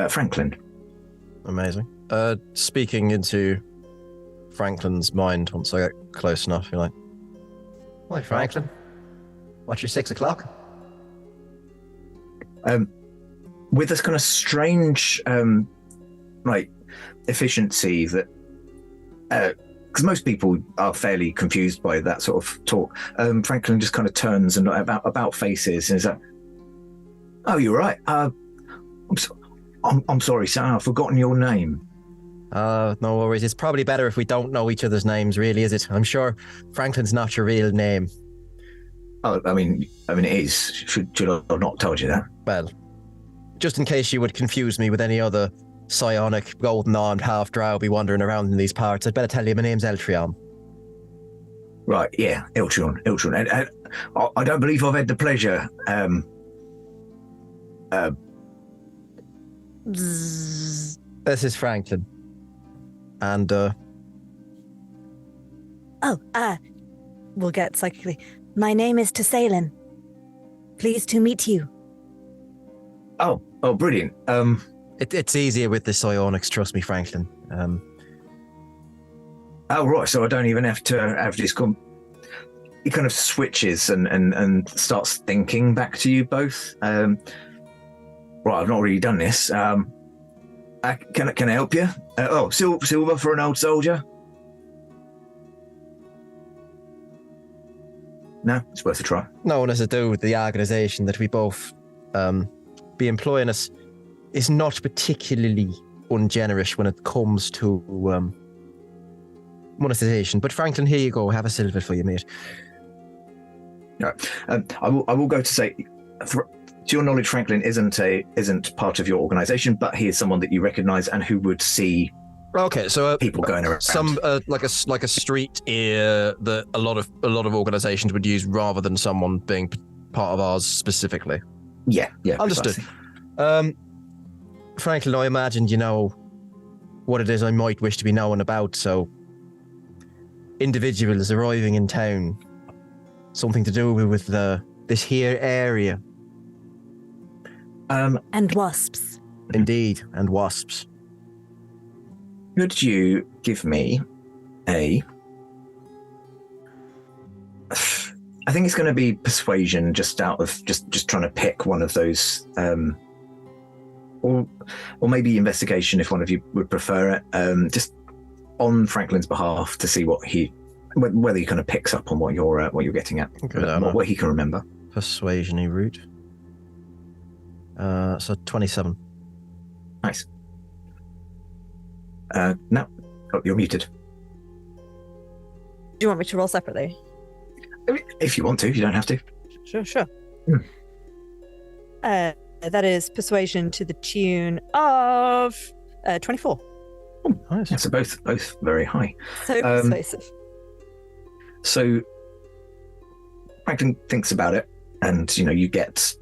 [SPEAKER 1] Franklin.
[SPEAKER 2] Amazing. Speaking into Franklin's mind, once I get close enough, you're like, "Why, Franklin? What's your 6 o'clock?"
[SPEAKER 1] With this kind of strange, efficiency that, because most people are fairly confused by that sort of talk. Franklin just kind of turns and about faces and is like, "Oh, you're right. I'm sorry, sir. I've forgotten your name."
[SPEAKER 2] No worries. It's probably better if we don't know each other's names, really, is it? I'm sure Franklin's not your real name.
[SPEAKER 1] Oh, I mean, it is. Should I have not told you that?
[SPEAKER 2] Well, just in case you would confuse me with any other psionic, golden-armed half-drow be wandering around in these parts, I'd better tell you my name's Eltrion.
[SPEAKER 1] Right, yeah, Eltrion. And, I don't believe I've had the pleasure.
[SPEAKER 2] This is Franklin. And,
[SPEAKER 4] we'll get psychically. My name is Tsaelin. Pleased to meet you.
[SPEAKER 1] Oh, brilliant.
[SPEAKER 2] It's easier with the psionics, trust me, Franklin.
[SPEAKER 1] Oh, right, so I don't even have to have this... He kind of switches and starts thinking back to you both. Right, I've not really done this. Can I help you? Silver for an old soldier? No, it's worth a try.
[SPEAKER 2] No one has to do with the organisation that we both be employing us is not particularly ungenerous when it comes to monetization. But Franklin, here you go. Have a silver for you, mate.
[SPEAKER 1] Right. I will go to say, to your knowledge, Franklin isn't part of your organisation, but he is someone that you recognise and who would see.
[SPEAKER 2] Okay, so
[SPEAKER 1] people going around.
[SPEAKER 2] Some like a street ear that a lot of organisations would use rather than someone being part of ours specifically.
[SPEAKER 1] Yeah,
[SPEAKER 2] understood. Franklin, I imagined you know what it is I might wish to be known about. So, individuals arriving in town, something to do with this here area.
[SPEAKER 4] And wasps.
[SPEAKER 2] Indeed, and wasps.
[SPEAKER 1] Could you give me I think it's going to be persuasion, just out of just trying to pick one of those, or maybe investigation if one of you would prefer it. Just on Franklin's behalf to see whether he kind of picks up on what you're getting at, what he can remember.
[SPEAKER 2] Persuasion-y route. So 27.
[SPEAKER 1] Nice. No. Oh, you're muted.
[SPEAKER 4] Do you want me to roll separately?
[SPEAKER 1] If you want to, you don't have to.
[SPEAKER 4] Sure. That is persuasion to the tune of 24.
[SPEAKER 1] Oh, nice. Yeah, so both very high.
[SPEAKER 4] So persuasive.
[SPEAKER 1] So Franklin thinks about it, and you get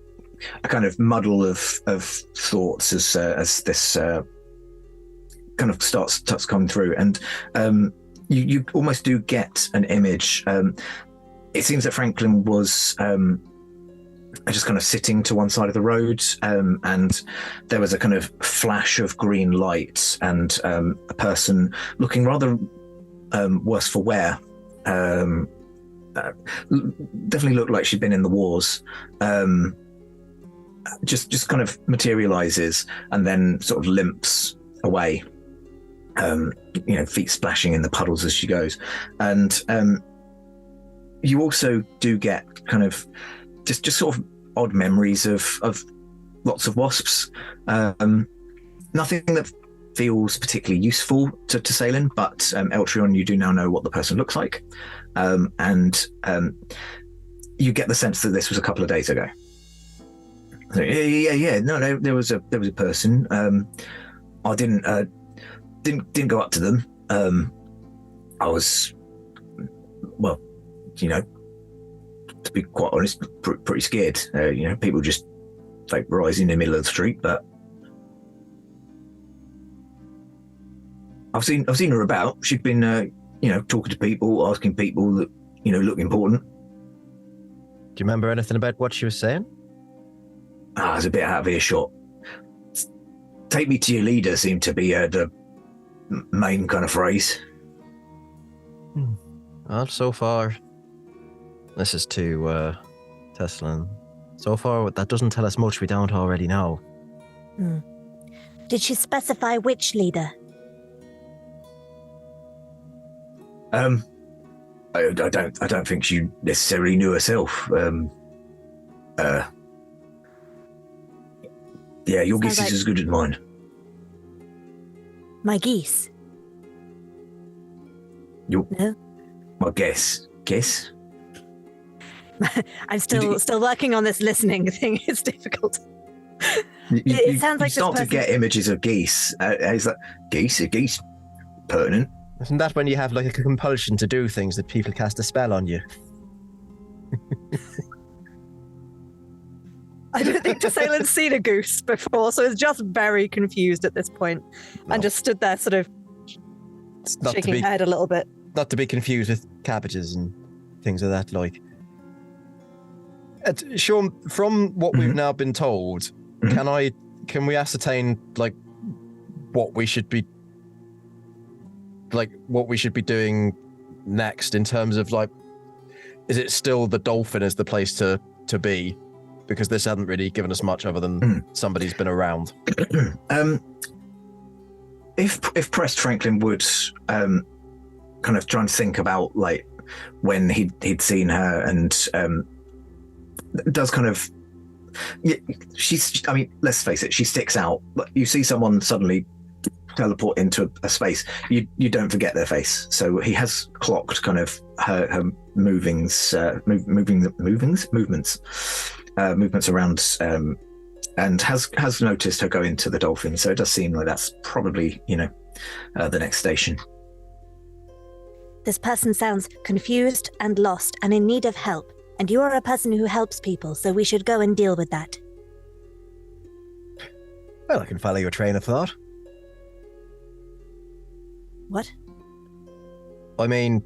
[SPEAKER 1] a kind of muddle of thoughts as this kind of starts coming through, and you almost do get an image. It seems that Franklin was just kind of sitting to one side of the road, and there was a kind of flash of green light, and a person looking rather worse for wear. Definitely looked like she'd been in the wars. just kind of materializes and then sort of limps away. Feet splashing in the puddles as she goes, and you also do get kind of just sort of odd memories of lots of wasps. Nothing that feels particularly useful to Salin, but Eltrion, you do now know what the person looks like, and you get the sense that this was a couple of days ago. So, no, there was a person. I didn't go up to them. I was, well, to be quite honest, pretty scared. People just rise in the middle of the street, but I've seen her about. She'd been, talking to people, asking people that, look important.
[SPEAKER 2] Do you remember anything about what she was saying?
[SPEAKER 1] I was a bit out of earshot. Take me to your leader seemed to be the main kind of phrase.
[SPEAKER 2] Well, so far, this is to Teslin. So far, that doesn't tell us much we don't already know.
[SPEAKER 14] Did she specify which leader?
[SPEAKER 1] I don't think she necessarily knew herself. Your guess is as good as mine.
[SPEAKER 14] My geese?
[SPEAKER 1] No? My guess.
[SPEAKER 4] I'm still working on this listening thing. It's difficult.
[SPEAKER 1] It
[SPEAKER 4] sounds like
[SPEAKER 1] you start to get images of geese. Is that geese pertinent?
[SPEAKER 2] Isn't that when you have a compulsion to do things that people cast a spell on you?
[SPEAKER 4] I don't think Salin's seen a goose before, so it's just very confused at this point, and just stood there sort of shaking her head a little bit.
[SPEAKER 2] Not to be confused with cabbages and things of that like. Shaun, from what we've now been told, can we ascertain what we should be doing next in terms of is it still the Dolphin is the place to be? Because this hasn't really given us much other than somebody's been around.
[SPEAKER 1] If pressed, Franklin would kind of try and think about when he'd seen her, and does kind of. Let's face it, she sticks out. You see someone suddenly teleport into a space, you don't forget their face. So he has clocked kind of her movements around, and has noticed her go into the Dolphin. So it does seem like that's probably the next station.
[SPEAKER 14] This person sounds confused and lost and in need of help, and you are a person who helps people, so we should go and deal with that.
[SPEAKER 2] Well, I can follow your train of thought.
[SPEAKER 14] What?
[SPEAKER 2] I mean,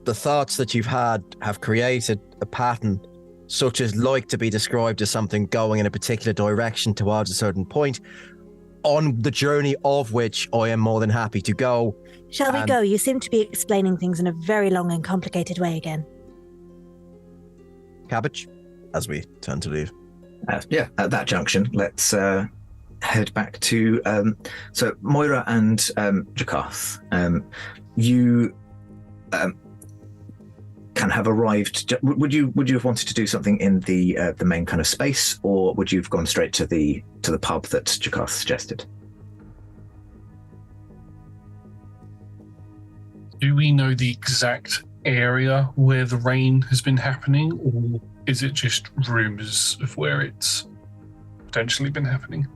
[SPEAKER 2] the thoughts that you've had have created a pattern such as to be described as something going in a particular direction towards a certain point, on the journey of which I am more than happy to go.
[SPEAKER 14] Shall we go? You seem to be explaining things in a very long and complicated way again.
[SPEAKER 2] Cabbage, as we turn to leave.
[SPEAKER 1] At that junction, let's head back to so Moira and Jakarth. You can have arrived. Would you have wanted to do something in the main kind of space, or would you have gone straight to the pub that Jakarth suggested?
[SPEAKER 6] Do we know the exact area where the rain has been happening, or is it just rumours of where it's potentially been happening?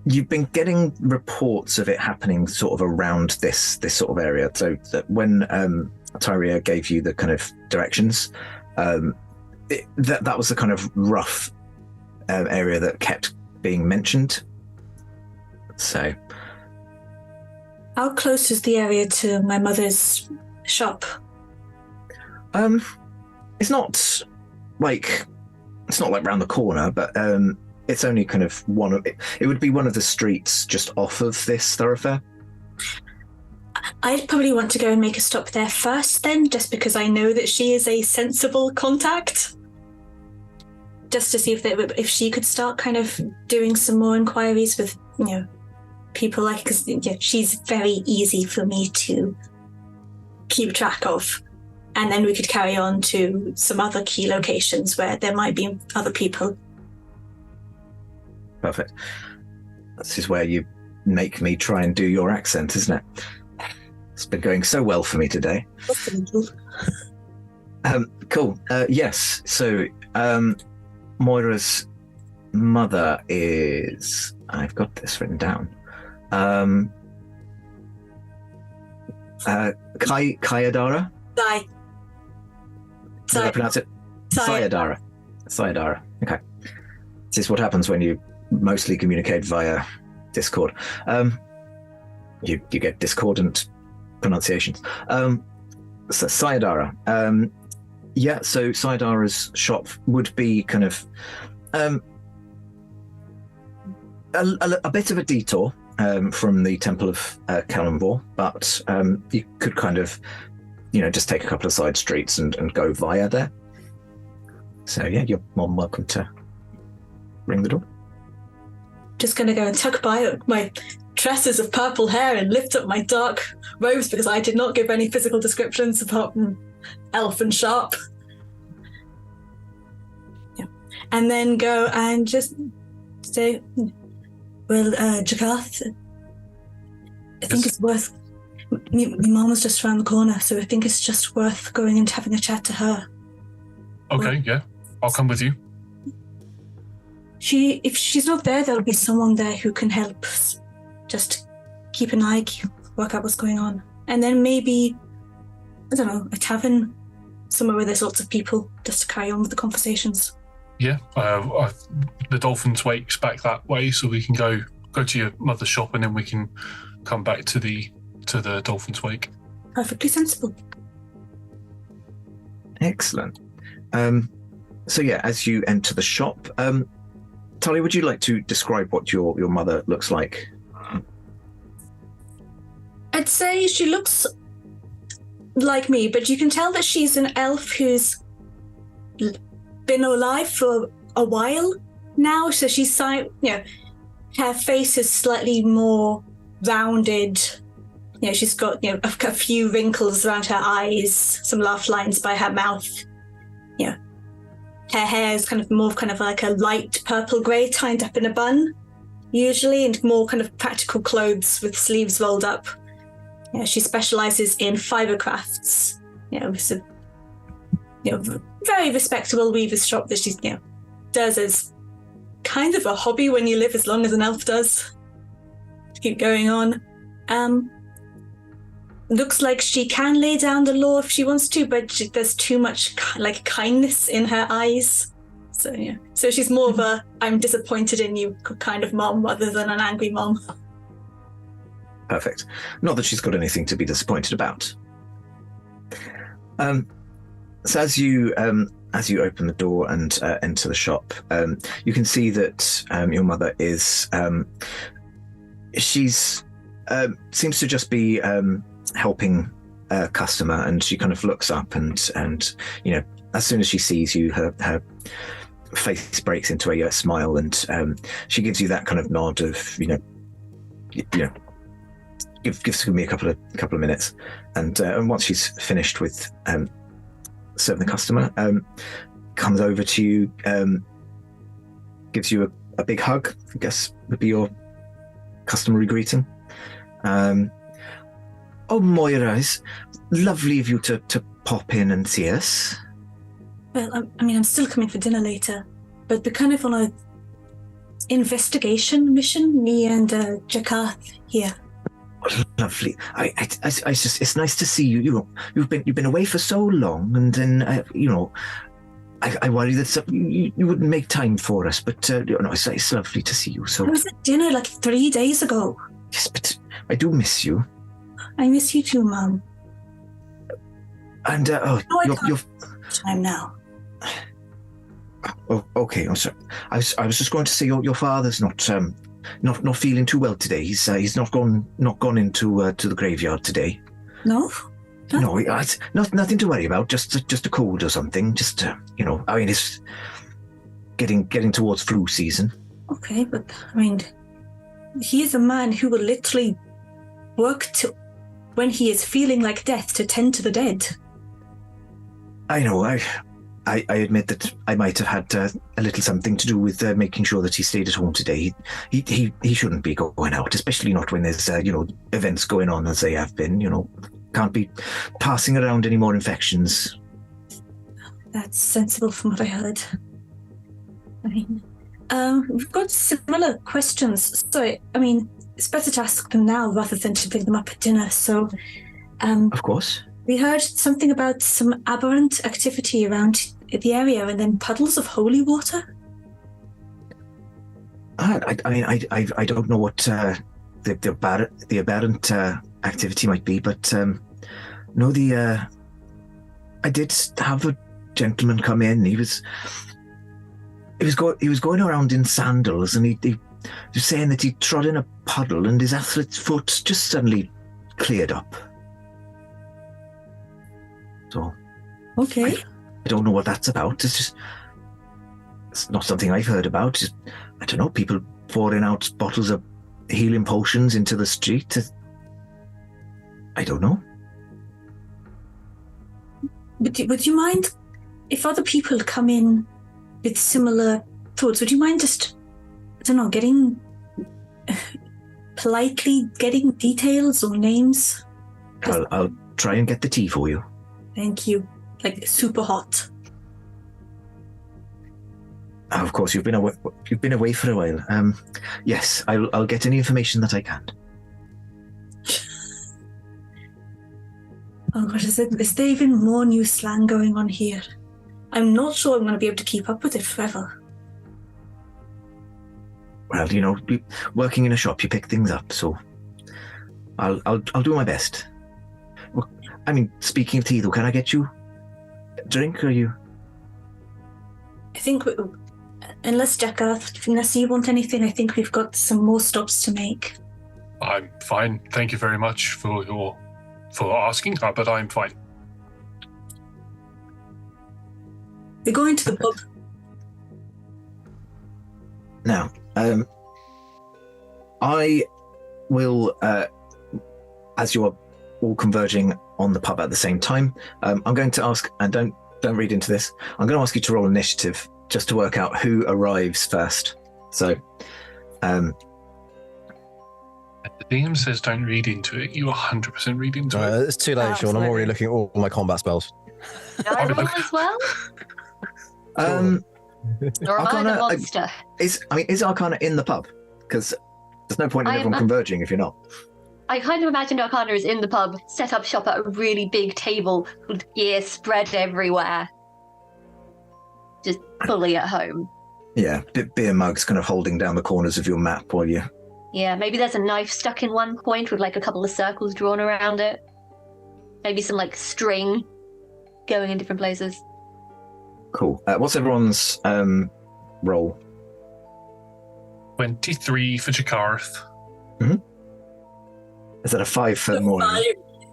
[SPEAKER 1] You've been getting reports of it happening sort of around this sort of area. So that when Tyria gave you the kind of directions, that was the kind of rough area that kept being mentioned. So,
[SPEAKER 5] how close is the area to my mother's shop?
[SPEAKER 1] It's not like round the corner, but it's only kind of it would be one of the streets just off of this thoroughfare.
[SPEAKER 5] I'd probably want to go and make a stop there first then, just because I know that she is a sensible contact. just to see if she could start kind of doing some more inquiries with, people like, because she's very easy for me to keep track of. And then we could carry on to some other key locations where there might be other people.
[SPEAKER 1] Perfect. This is where you make me try and do your accent, isn't it? It's been going so well for me today. Cool. Yes. So, Moira's mother is... I've got this written down. Kayadara? Did I pronounce it? Sayadara. Sayadara. Okay. This is what happens when you mostly communicate via Discord. You get discordant pronunciations. So Sayadara. Yeah, so Sayadara's shop would be kind of a bit of a detour from the Temple of Kalimdor, but you could kind of, just take a couple of side streets and go via there. So yeah, you're more than welcome to ring the door.
[SPEAKER 5] Just going to go and tuck by my tresses of purple hair and lift up my dark robes because I did not give any physical descriptions apart from elf and sharp. Yeah. And then go and just say, well, Jakarth, I think it's worth... My mom was just around the corner, so I think it's just worth going and having a chat to her.
[SPEAKER 6] Okay, yeah. I'll come with you.
[SPEAKER 5] If she's not there, there'll be someone there who can help. Just keep an eye, work out what's going on. And then maybe, I don't know, a tavern, somewhere where there's lots of people, just to carry on with the conversations.
[SPEAKER 6] Yeah, the Dolphin's Wake's back that way, so we can go to your mother's shop and then we can come back to the Dolphin's Wake.
[SPEAKER 5] Perfectly sensible.
[SPEAKER 1] Excellent. So yeah, as you enter the shop, Tully, would you like to describe what your mother looks like?
[SPEAKER 5] I'd say she looks like me, but you can tell that she's an elf who's been alive for a while now. So she's, her face is slightly more rounded. She's got a few wrinkles around her eyes, some laugh lines by her mouth. Her hair is kind of like a light purple grey, tied up in a bun, usually, and more kind of practical clothes with sleeves rolled up. She specialises in fibre crafts. It's a very respectable weaver's shop that she does as kind of a hobby when you live as long as an elf does. To keep going on. Looks like she can lay down the law if she wants to, but there's too much kindness in her eyes. So so she's more of a I'm disappointed in you kind of mom rather than an angry mom.
[SPEAKER 1] Perfect. Not that she's got anything to be disappointed about. So as you open the door and enter the shop, you can see that your mother is she's seems to just be helping a customer, and she kind of looks up and as soon as she sees you, her face breaks into a smile, and she gives you that kind of nod of give me a couple of minutes, and once she's finished with serving the customer, comes over to you, gives you a big hug, I guess would be your customary greeting. Oh, Moira, it's lovely of you to pop in and see us.
[SPEAKER 5] Well, I'm still coming for dinner later, but we're kind of on a investigation mission, me and Jakarth here.
[SPEAKER 1] Oh, lovely. I just, it's nice to see you. You've been away for so long, and then I worry that you wouldn't make time for us, but it's lovely to see you. So
[SPEAKER 5] I was at dinner like 3 days ago.
[SPEAKER 1] Yes, but I do miss you.
[SPEAKER 5] I miss you too, Mum.
[SPEAKER 1] And you're
[SPEAKER 5] time now.
[SPEAKER 1] Oh, okay. I'm sorry. I was just going to say your father's not feeling too well today. He's not gone into to the graveyard today.
[SPEAKER 5] No.
[SPEAKER 1] No, it's nothing to worry about. Just a cold or something. Just it's getting towards flu season.
[SPEAKER 5] Okay, but I mean, he is a man who will literally work when he is feeling like death to tend to the dead.
[SPEAKER 1] I know. I admit that I might have had a little something to do with making sure that he stayed at home today. He shouldn't be going out, especially not when there's events going on as they have been. Can't be passing around any more infections.
[SPEAKER 5] That's sensible from what I heard. I mean, we've got similar questions, so I mean, it's better to ask them now rather than to bring them up at dinner. So,
[SPEAKER 1] of course.
[SPEAKER 5] We heard something about some aberrant activity around the area and then puddles of holy water.
[SPEAKER 1] I don't know what the aberrant activity might be, but no, I did have a gentleman come in. He was going around in sandals, and he was saying that he trod in a puddle and his athlete's foot just suddenly cleared up. So,
[SPEAKER 5] okay.
[SPEAKER 1] I don't know what that's about. It's not something I've heard about. I don't know, people pouring out bottles of healing potions into the street. I don't know.
[SPEAKER 5] Would you mind if other people come in with similar thoughts? Would you mind just, I don't know, politely getting details or names?
[SPEAKER 1] I'll try and get the tea for you.
[SPEAKER 5] Thank you. Like super hot.
[SPEAKER 1] Of course, you've been away for a while. Yes, I'll get any information that I can.
[SPEAKER 5] Oh gosh, is there even more new slang going on here? I'm not sure I'm going to be able to keep up with it forever.
[SPEAKER 1] Well, working in a shop, you pick things up, so I'll do my best. Well, I mean, speaking of tea, though, can I get you a drink, or you?
[SPEAKER 5] I think, unless you want anything, I think we've got some more stops to make.
[SPEAKER 6] I'm fine. Thank you very much for asking, but I'm fine.
[SPEAKER 5] We're going to the pub.
[SPEAKER 1] Now, I will, as you are all converging on the pub at the same time, I'm going to ask, and don't read into this, I'm going to ask you to roll initiative just to work out who arrives first. So,
[SPEAKER 6] the DM says don't read into it. You 100% read into it.
[SPEAKER 2] It's too late, Sean. I'm already looking at all my combat spells.
[SPEAKER 3] Do I roll as well? Or am I the monster?
[SPEAKER 1] Is Arcana in the pub? Because there's no point in everyone converging if you're not.
[SPEAKER 3] I kind of imagine Arcana is in the pub, set up shop at a really big table with gear spread everywhere. Just fully at home.
[SPEAKER 1] Yeah, beer mugs kind of holding down the corners of your map while you...
[SPEAKER 3] Yeah, maybe there's a knife stuck in one point with like a couple of circles drawn around it. Maybe some like string going in different places.
[SPEAKER 1] Cool. What's everyone's roll?
[SPEAKER 6] 23 for Jakarth.
[SPEAKER 1] Mm-hmm. Is that a 5 for Moira?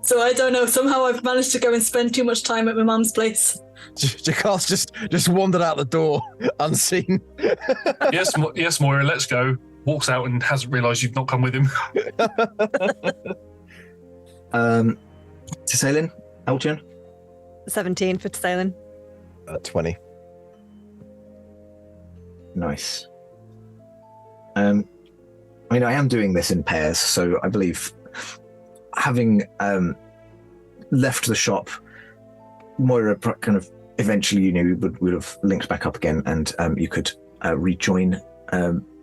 [SPEAKER 5] So I don't know. Somehow I've managed to go and spend too much time at my mum's place.
[SPEAKER 2] Jakarth just wandered out the door unseen.
[SPEAKER 6] Yes, Moira, let's go. Walks out and hasn't realised you've not come with him.
[SPEAKER 1] Tsaelin, Elgin?
[SPEAKER 4] 17 for Tsaelin.
[SPEAKER 2] 20.
[SPEAKER 1] Nice. I am doing this in pairs, so I believe having left the shop, Moira kind of eventually would have linked back up again, and you could rejoin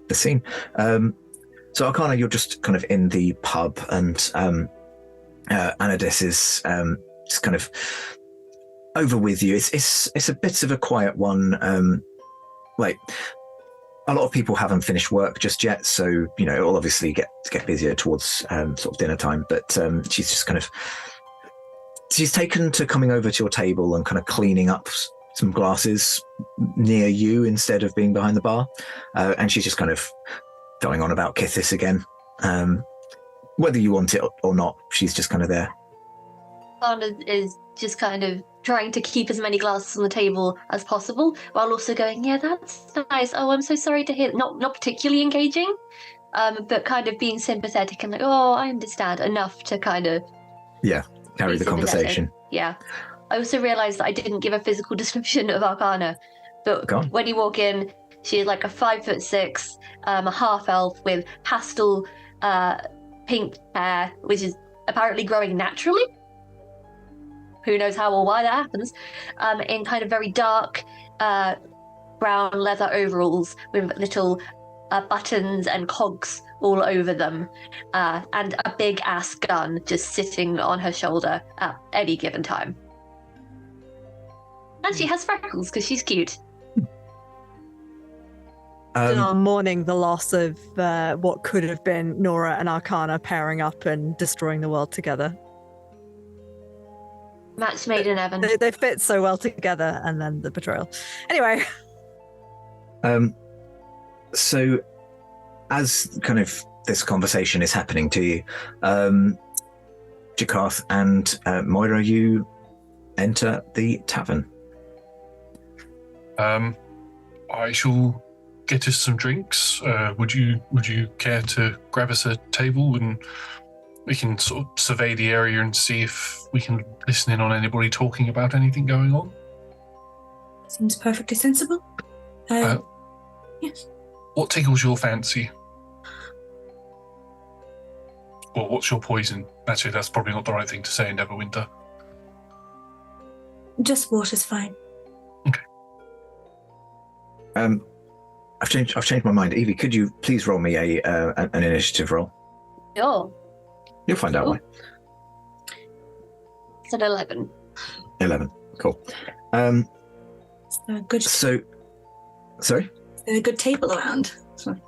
[SPEAKER 1] the scene. So Arcana, you're just kind of in the pub, and Anadis is just kind of over with you. It's a bit of a quiet one. Like a lot of people haven't finished work just yet, so it'll obviously get busier towards sort of dinner time. But she's just kind of taken to coming over to your table and kind of cleaning up some glasses near you instead of being behind the bar, and she's just kind of going on about Kithis again. Whether you want it or not, she's just kind of there.
[SPEAKER 3] Arcana is just kind of trying to keep as many glasses on the table as possible, while also going, yeah, that's nice. Oh, I'm so sorry to hear. Not particularly engaging, but kind of being sympathetic and like, oh, I understand enough to kind of
[SPEAKER 1] carry the conversation.
[SPEAKER 3] Yeah. I also realised that I didn't give a physical description of Arcana, but when you walk in, she is like a 5'6", a half elf with pastel pink hair, which is apparently growing naturally. Who knows how or why that happens? In kind of very dark brown leather overalls with little buttons and cogs all over them, and a big ass gun just sitting on her shoulder at any given time. And she has freckles because she's cute.
[SPEAKER 4] Mourning the loss of what could have been Nora and Arcana pairing up and destroying the world together.
[SPEAKER 3] Match made in heaven.
[SPEAKER 4] They fit so well together, and then the betrayal. Anyway.
[SPEAKER 1] So, as kind of this conversation is happening to you, Jakarth and Moira, you enter the tavern.
[SPEAKER 6] I shall get us some drinks. Would you care to grab us a table and we can sort of survey the area and see if we can listen in on anybody talking about anything going on?
[SPEAKER 5] Seems perfectly sensible. Yes.
[SPEAKER 6] What tickles your fancy? Well, what's your poison? Actually, that's probably not the right thing to say in Neverwinter.
[SPEAKER 5] Just water's fine.
[SPEAKER 6] Okay.
[SPEAKER 1] I've changed my mind. Evie, could you please roll me an initiative roll?
[SPEAKER 3] Sure.
[SPEAKER 1] You'll find out why.
[SPEAKER 3] It's an 11.
[SPEAKER 1] 11. Cool.
[SPEAKER 5] Good.
[SPEAKER 1] So, sorry?
[SPEAKER 5] Is there a good table around? Sorry.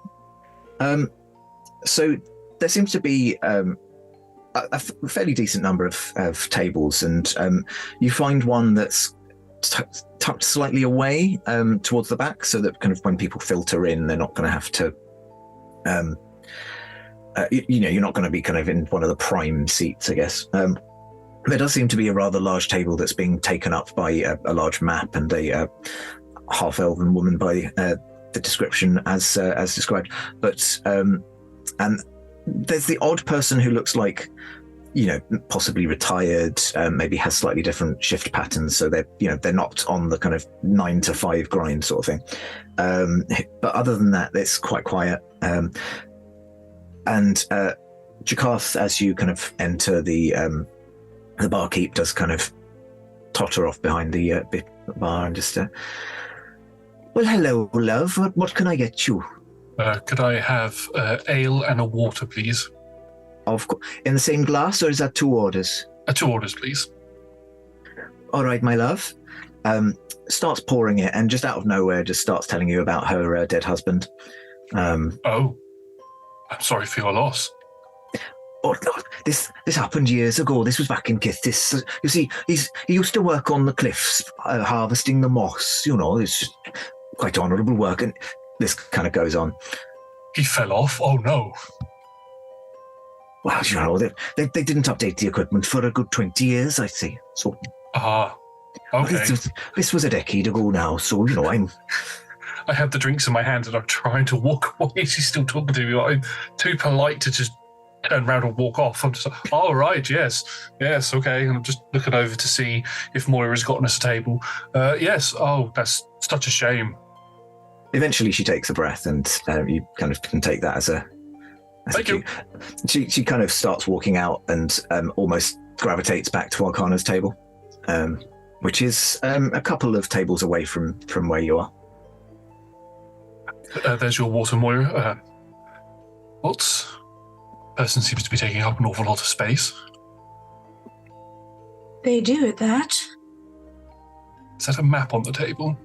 [SPEAKER 1] So there seems to be a fairly decent number of tables, and you find one that's tucked slightly away towards the back, so that kind of when people filter in, they're not going to have to you're not going to be kind of in one of the prime seats, I guess. There does seem to be a rather large table that's being taken up by a large map and a half-elven woman by the description as described. But and there's the odd person who looks like, possibly retired, maybe has slightly different shift patterns, so they're not on the kind of 9 to 5 grind sort of thing. But other than that, it's quite quiet. And Jakarth, as you kind of enter the barkeep does kind of totter off behind the bar and just, well, hello, love. What can I get you?
[SPEAKER 6] Could I have ale and a water, please?
[SPEAKER 1] Of course. In the same glass, or is that 2 orders?
[SPEAKER 6] 2 orders, please.
[SPEAKER 1] All right, my love. Starts pouring it, and just out of nowhere, just starts telling you about her dead husband.
[SPEAKER 6] Oh. I'm sorry for your loss.
[SPEAKER 1] Oh, this happened years ago. This was back in Kithis. You see, he used to work on the cliffs, harvesting the moss. It's just quite honourable work. And this kind of goes on.
[SPEAKER 6] He fell off? Oh, no.
[SPEAKER 1] Well, they didn't update the equipment for a good 20 years, I'd say. So.
[SPEAKER 6] Okay.
[SPEAKER 1] This was a decade ago now, so,
[SPEAKER 6] I have the drinks in my hand and I'm trying to walk away. She's still talking to me. I'm too polite to just turn around and walk off. I'm just like, oh, right, yes, okay. And I'm just looking over to see if Moira's gotten us a table. Yes, that's such a shame.
[SPEAKER 1] Eventually she takes a breath, and you kind of can take that as a
[SPEAKER 6] Thank you.
[SPEAKER 1] She kind of starts walking out and almost gravitates back to Arcana's table, which is a couple of tables away from where you are.
[SPEAKER 6] There's your water, Moira. Person seems to be taking up an awful lot of space.
[SPEAKER 5] They do at that.
[SPEAKER 6] Is that a map on the table?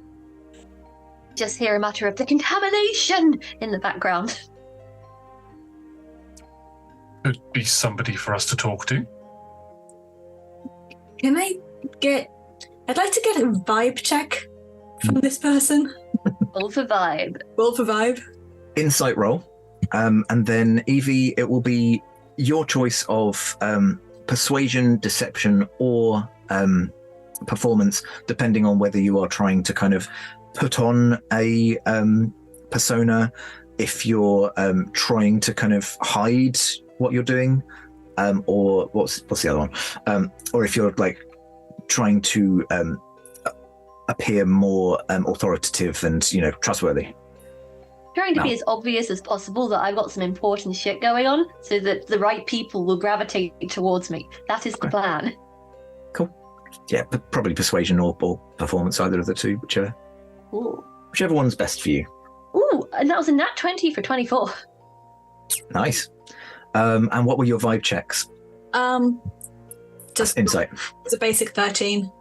[SPEAKER 3] Just hear a mutter of the contamination in the background.
[SPEAKER 6] Could be somebody for us to talk to.
[SPEAKER 5] I'd like to get a vibe check from this person.
[SPEAKER 3] Roll for vibe.
[SPEAKER 1] Insight roll. And then, Evie, it will be your choice of persuasion, deception, or performance, depending on whether you are trying to kind of put on a persona, if you're trying to kind of hide what you're doing, or what's the other one, or if you're like trying to appear more authoritative and trustworthy.
[SPEAKER 3] Trying to be as obvious as possible that I've got some important shit going on, so that the right people will gravitate towards me. That is the plan.
[SPEAKER 1] Cool. Yeah, but probably persuasion or performance, either of the two, whichever one's best for you.
[SPEAKER 3] Ooh, and that was a nat 20 for 24.
[SPEAKER 1] Nice. And what were your vibe checks?
[SPEAKER 5] Just
[SPEAKER 1] insight.
[SPEAKER 5] It's a basic 13.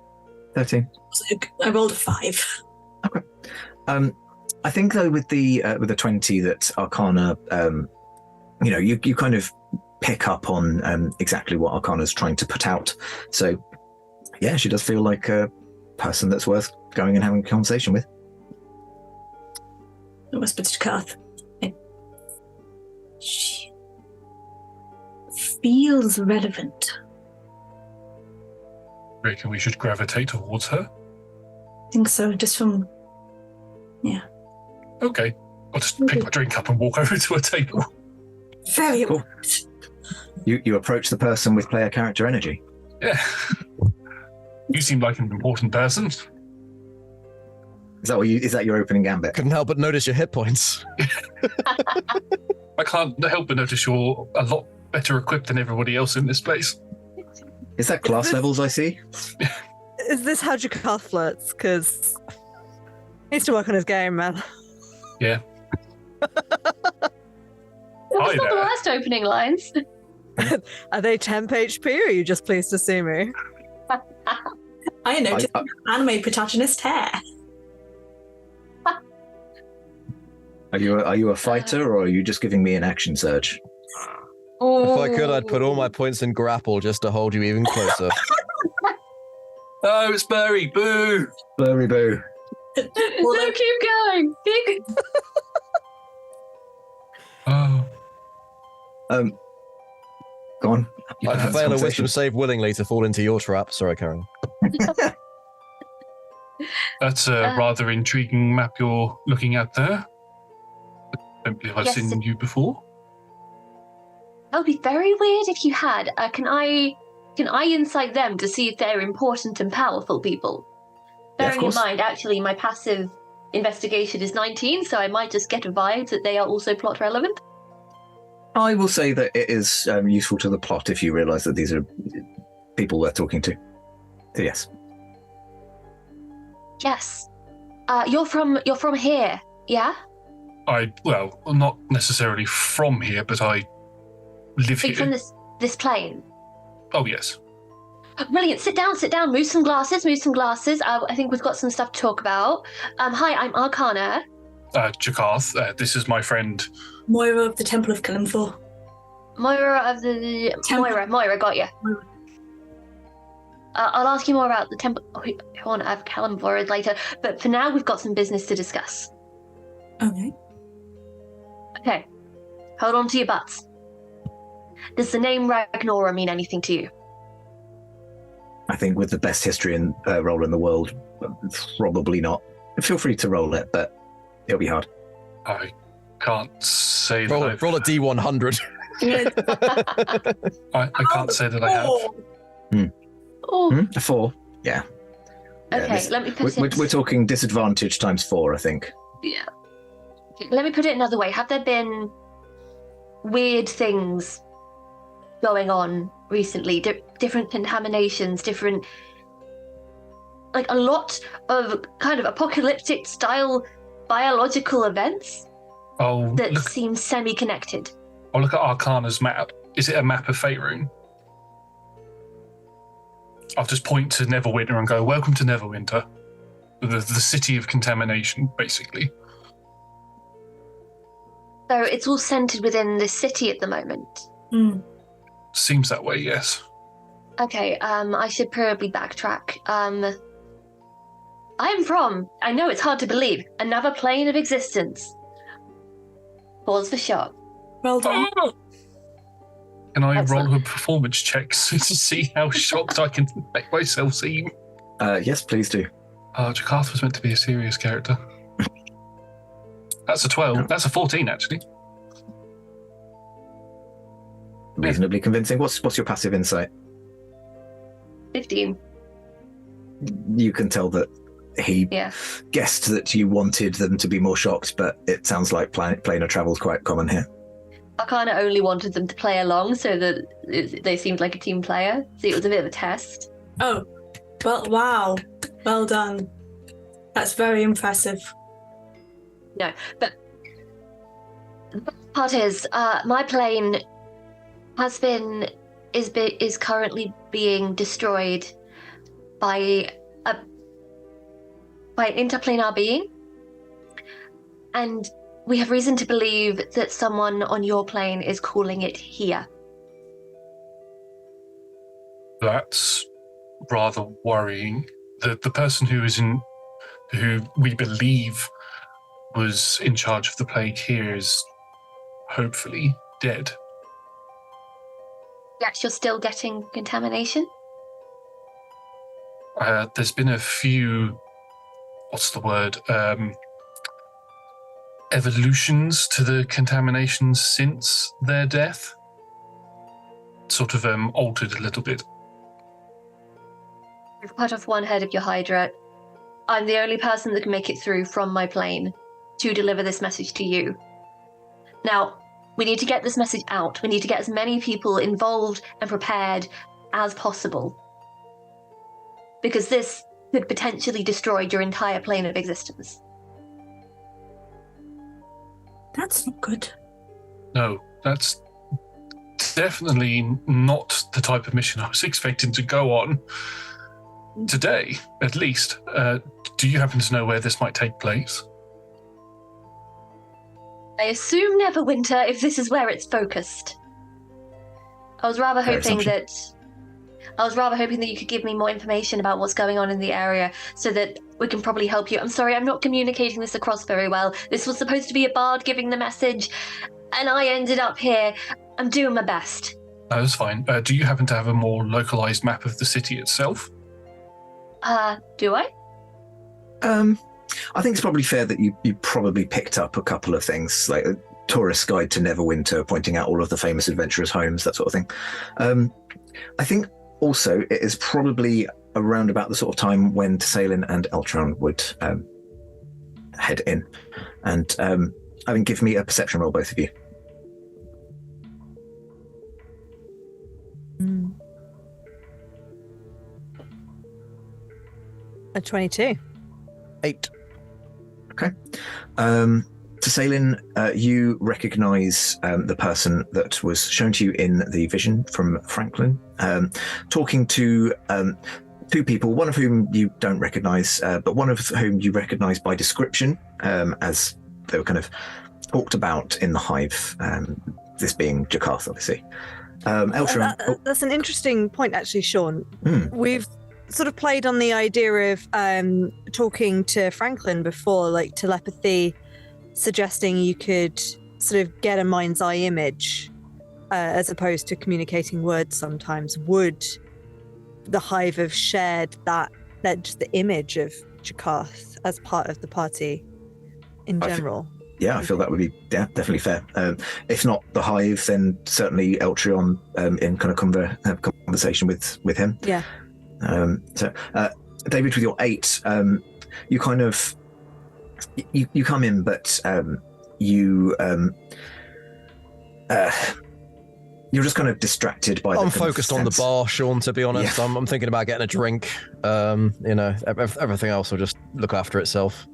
[SPEAKER 1] 13.
[SPEAKER 5] So I rolled a 5.
[SPEAKER 1] Okay. I think though with the 20 that Arcana, you kind of pick up on exactly what Arcana's trying to put out. So yeah, she does feel like a person that's worth going and having a conversation with.
[SPEAKER 5] I whispered to Karth. She feels relevant.
[SPEAKER 6] Reckon we should gravitate towards her?
[SPEAKER 5] I think so, just from... Yeah.
[SPEAKER 6] Okay. I'll just pick my drink up and walk over to a table.
[SPEAKER 5] Very
[SPEAKER 1] cool. You approach the person with player character energy.
[SPEAKER 6] Yeah. You seem like an important person.
[SPEAKER 1] Is that your opening gambit?
[SPEAKER 2] Couldn't help but notice your hit points.
[SPEAKER 6] I can't help but notice you're a lot better equipped than everybody else in this place.
[SPEAKER 1] Is that class levels I see?
[SPEAKER 4] Is this how Jakarth flirts? Because he needs to work on his game, man.
[SPEAKER 6] Yeah.
[SPEAKER 3] That's not the worst opening lines.
[SPEAKER 4] Are they temp HP or are you just pleased to see me?
[SPEAKER 5] I noticed anime protagonist hair.
[SPEAKER 1] Are you a fighter or are you just giving me an action surge?
[SPEAKER 2] If I could, I'd put all my points in grapple just to hold you even closer.
[SPEAKER 6] Oh, it's Burry. Boo.
[SPEAKER 1] Burry boo.
[SPEAKER 3] No, keep going.
[SPEAKER 1] Go on.
[SPEAKER 2] I fail a wisdom save willingly to fall into your trap. Sorry, Karen.
[SPEAKER 6] That's a rather intriguing map you're looking at there. I don't believe I've seen you before.
[SPEAKER 3] That would be very weird if you had. Can I insight them to see if they're important and powerful people? Bearing in mind, actually, my passive investigation is 19, so I might just get a vibe that they are also plot relevant.
[SPEAKER 1] I will say that it is useful to the plot if you realise that these are people worth talking to. So yes.
[SPEAKER 3] Yes. You're from here, yeah?
[SPEAKER 6] Well, not necessarily from here, but I live here.
[SPEAKER 3] From this plane?
[SPEAKER 6] Oh, yes.
[SPEAKER 3] Brilliant. Sit down. Move some glasses. I think we've got some stuff to talk about. Hi, I'm Arcana.
[SPEAKER 6] Jakarth. This is my friend...
[SPEAKER 5] Moira of the Temple of Kalimthor.
[SPEAKER 3] Moira, got you. I'll ask you more about the Temple of Kalimthor later, but for now we've got some business to discuss. Okay. Hold on to your butts. Does the name Ragnora mean anything to you?
[SPEAKER 1] I think with the best history and roll in the world, probably not. Feel free to roll it, but it'll be hard.
[SPEAKER 6] I can't say
[SPEAKER 2] roll
[SPEAKER 6] that
[SPEAKER 2] roll a D100.
[SPEAKER 6] I can't say that I have.
[SPEAKER 3] A
[SPEAKER 1] 4? Yeah.
[SPEAKER 3] Okay, let me put it...
[SPEAKER 1] We're talking disadvantage times 4, I think.
[SPEAKER 3] Yeah. Okay, let me put it another way. Have there been weird things going on recently? Different contaminations, like a lot of kind of apocalyptic style biological events that seem semi-connected.
[SPEAKER 6] I'll look at Arcana's map. Is it a map of Faerun? I'll just point to Neverwinter and go, welcome to Neverwinter. The city of contamination, basically.
[SPEAKER 3] So it's all centered within this city at the moment?
[SPEAKER 6] Seems that way, yes.
[SPEAKER 3] Okay, I should probably backtrack. I'm from, I know it's hard to believe, another plane of existence. Pause for shock.
[SPEAKER 5] Well done.
[SPEAKER 6] Can I roll a performance check to see how shocked I can make myself seem?
[SPEAKER 1] Yes, please do.
[SPEAKER 6] Jakarth was meant to be a serious character. That's a 12.
[SPEAKER 1] No.
[SPEAKER 6] That's a 14, actually.
[SPEAKER 1] Reasonably convincing. What's your passive insight?
[SPEAKER 3] 15.
[SPEAKER 1] You can tell that he
[SPEAKER 3] Yeah.
[SPEAKER 1] guessed that you wanted them to be more shocked, but it sounds like planar travel is quite common here.
[SPEAKER 3] I kind of only wanted them to play along so that they seemed like a team player. So it was a bit of a test.
[SPEAKER 5] Oh, well, wow. Well done. That's very impressive.
[SPEAKER 3] No, but the part is, my plane is currently being destroyed by an interplanar being, and we have reason to believe that someone on your plane is calling it here.
[SPEAKER 6] That's rather worrying. The person who we believe was in charge of the plague here is hopefully dead.
[SPEAKER 3] Yes, you're still getting contamination?
[SPEAKER 6] There's been a few, evolutions to the contaminations since their death. Sort of altered a little bit.
[SPEAKER 3] You've cut off one head of your Hydra. I'm the only person that can make it through from my plane to deliver this message to you. Now, we need to get this message out. We need to get as many people involved and prepared as possible. Because this could potentially destroy your entire plane of existence.
[SPEAKER 5] That's not good.
[SPEAKER 6] No, that's definitely not the type of mission I was expecting to go on. Today, at least. Do you happen to know where this might take place?
[SPEAKER 3] I assume Neverwinter, if this is where it's focused. I was rather hoping that you could give me more information about what's going on in the area so that we can probably help you. I'm sorry, I'm not communicating this across very well. This was supposed to be a bard giving the message, and I ended up here. I'm doing my best.
[SPEAKER 6] No, that's fine. Do you happen to have a more localized map of the city itself?
[SPEAKER 3] Do I?
[SPEAKER 1] I think it's probably fair that you probably picked up a couple of things, like a tourist guide to Neverwinter, pointing out all of the famous adventurers' homes, that sort of thing. I think also it is probably around about the sort of time when Tsalin and Eltron would head in. And I mean, give me a perception roll, both of you.
[SPEAKER 4] A 22.
[SPEAKER 2] 8.
[SPEAKER 1] Okay. Tsalin, you recognise the person that was shown to you in the vision from Franklin, talking to two people, one of whom you don't recognise, but one of whom you recognise by description, as they were kind of talked about in the hive, this being Jakarth, obviously. Eltron,
[SPEAKER 4] that's an interesting point, actually, Shaun. We've sort of played on the idea of talking to Franklin before, like telepathy, suggesting you could sort of get a mind's eye image as opposed to communicating words sometimes. Would the hive have shared that just the image of Jakarth as part of the party in general?
[SPEAKER 1] I feel that would be definitely fair. If not the hive, then certainly Eltron in kind of conversation with him.
[SPEAKER 4] Yeah.
[SPEAKER 1] So, David, with your 8, you kind of you come in, but you're just kind of distracted by.
[SPEAKER 2] I'm focused on the bar, Shaun. To be honest,
[SPEAKER 1] Yeah.
[SPEAKER 2] I'm thinking about getting a drink. Everything else will just look after itself.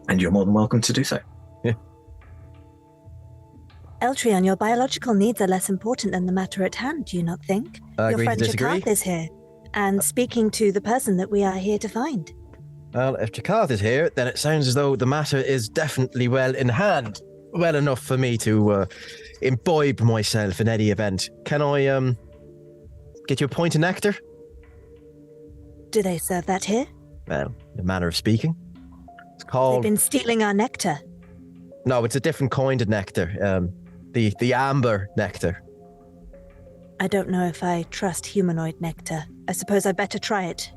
[SPEAKER 1] And you're more than welcome to do so.
[SPEAKER 2] Yeah.
[SPEAKER 14] Eltrion, your biological needs are less important than the matter at hand, do you not think? Your
[SPEAKER 2] Agree to
[SPEAKER 14] friend
[SPEAKER 2] disagree.
[SPEAKER 14] Jakarth is here, and speaking to the person that we are here to find.
[SPEAKER 2] Well, if Jakarth is here, then it sounds as though the matter is definitely well in hand. Well enough for me to imbibe myself in any event. Can I get you a pint of nectar?
[SPEAKER 14] Do they serve that here?
[SPEAKER 2] Well, in a manner of speaking. It's called...
[SPEAKER 14] They've been stealing our nectar.
[SPEAKER 2] No, it's a different kind of nectar. The amber nectar.
[SPEAKER 14] I don't know if I trust humanoid nectar. I suppose I better try it,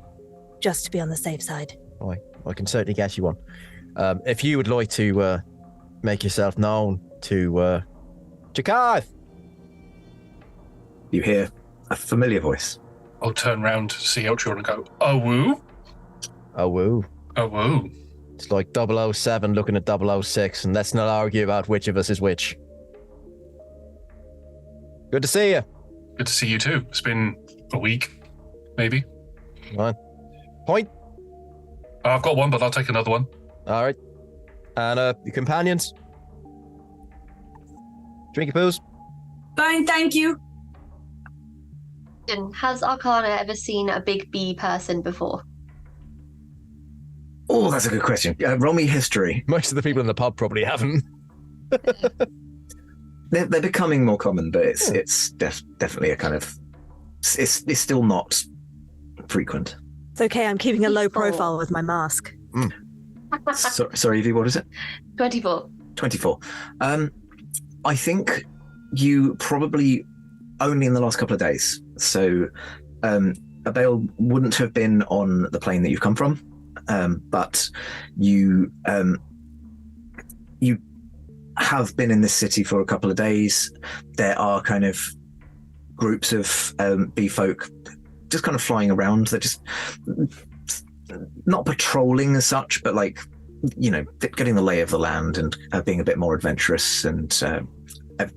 [SPEAKER 14] just to be on the safe side.
[SPEAKER 2] I can certainly get you one. If you would like to make yourself known to Jakarth.
[SPEAKER 1] You hear a familiar voice.
[SPEAKER 6] I'll turn round to see Eltron and go, oh, woo?
[SPEAKER 2] Oh, woo.
[SPEAKER 6] Oh, woo.
[SPEAKER 2] It's like 007 looking at 006, and let's not argue about which of us is which. Good to see you.
[SPEAKER 6] Good to see you too. It's been a week, maybe.
[SPEAKER 2] Fine. Point.
[SPEAKER 6] I've got one, but I'll take another one.
[SPEAKER 2] All right. And your companions? Drink your booze?
[SPEAKER 5] Fine, thank you.
[SPEAKER 3] Has Arcana ever seen a big bee person before?
[SPEAKER 1] Oh, that's a good question. Roll me history.
[SPEAKER 2] Most of the people in the pub probably haven't.
[SPEAKER 1] They're becoming more common, but it's definitely a kind of... It's still not frequent.
[SPEAKER 4] It's okay, I'm keeping a low profile with my mask.
[SPEAKER 1] Sorry, Evie, what is it?
[SPEAKER 3] 24.
[SPEAKER 1] 24. I think you probably only in the last couple of days. So Abel wouldn't have been on the plane that you've come from, but you have been in this city for a couple of days. There are kind of groups of bee folk just kind of flying around. They're just not patrolling as such, but like, getting the lay of the land and being a bit more adventurous, and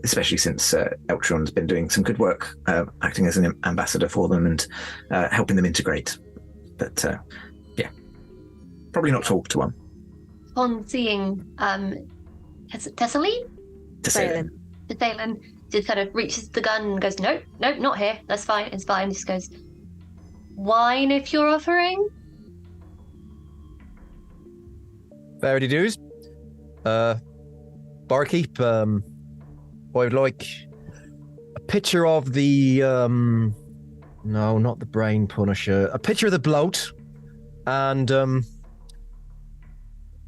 [SPEAKER 1] especially since Eltron's been doing some good work acting as an ambassador for them and helping them integrate. But probably not talk to one.
[SPEAKER 3] On seeing Tessalene?
[SPEAKER 1] Tessalene
[SPEAKER 3] just kind of reaches the gun and goes, nope, not here. That's fine. It's fine. Just goes, wine if you're offering.
[SPEAKER 2] Verity dues. Barkeep, I would like a picture of the no, not the brain punisher. A picture of the bloat, and
[SPEAKER 1] I'm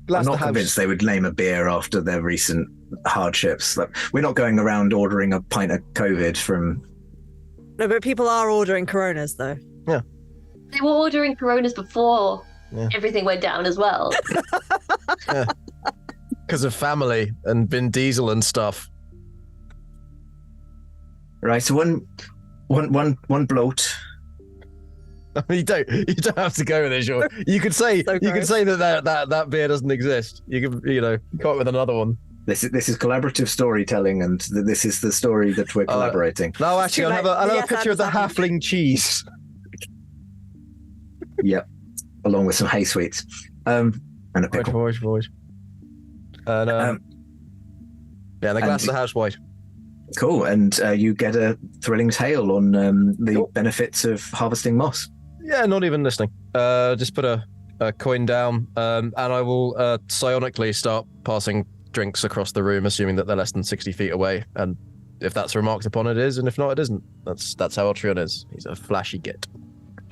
[SPEAKER 1] not convinced they would name a beer after their recent hardships. Like, we're not going around ordering a pint of COVID from...
[SPEAKER 4] No, but people are ordering Coronas, though.
[SPEAKER 2] Yeah.
[SPEAKER 3] They were ordering Coronas before everything went down as well.
[SPEAKER 2] Yeah. Because of family and Vin Diesel and stuff.
[SPEAKER 1] Right, so one bloat.
[SPEAKER 2] You don't have to go with it, sure. You could say that beer doesn't exist. You could come up with another one.
[SPEAKER 1] This is collaborative storytelling, and this is the story that we're collaborating.
[SPEAKER 2] No, actually, I'll have a picture of the halfling cheese.
[SPEAKER 1] Yep, along with some hay sweets, and a pickle.
[SPEAKER 2] Voice. And the glass of the house white.
[SPEAKER 1] Cool, and you get a thrilling tale on the benefits of harvesting moss.
[SPEAKER 2] Yeah, not even listening. Just put a coin down, and I will psionically start passing drinks across the room, assuming that they're less than 60 feet away. And if that's remarked upon, it is, and if not, it isn't. That's how Eltron is. He's a flashy git.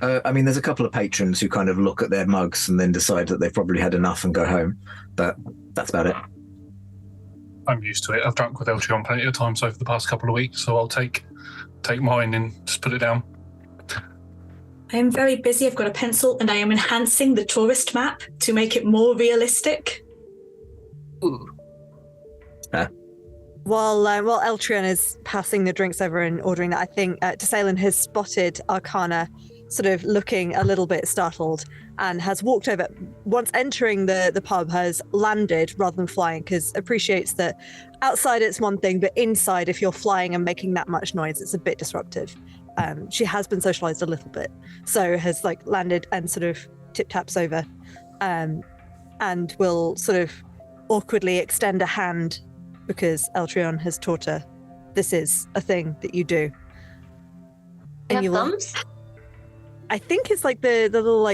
[SPEAKER 1] There's a couple of patrons who kind of look at their mugs and then decide that they've probably had enough and go home, but that's about it.
[SPEAKER 6] I'm used to it. I've drunk with Eltron plenty of times over the past couple of weeks, so I'll take mine and just put it down.
[SPEAKER 5] I am very busy. I've got a pencil and I am enhancing the tourist map to make it more realistic.
[SPEAKER 3] Ooh.
[SPEAKER 4] While Eltron is passing the drinks over and ordering that, I think Tessalene has spotted Arcana sort of looking a little bit startled and has walked over. Once entering the pub, has landed rather than flying, because appreciates that outside it's one thing, but inside, if you're flying and making that much noise, it's a bit disruptive. She has been socialized a little bit, so has landed and sort of tip-taps over, and will sort of awkwardly extend a hand, because Eltron has taught her this is a thing that you do.
[SPEAKER 3] And you have thumbs?
[SPEAKER 4] I think it's like the little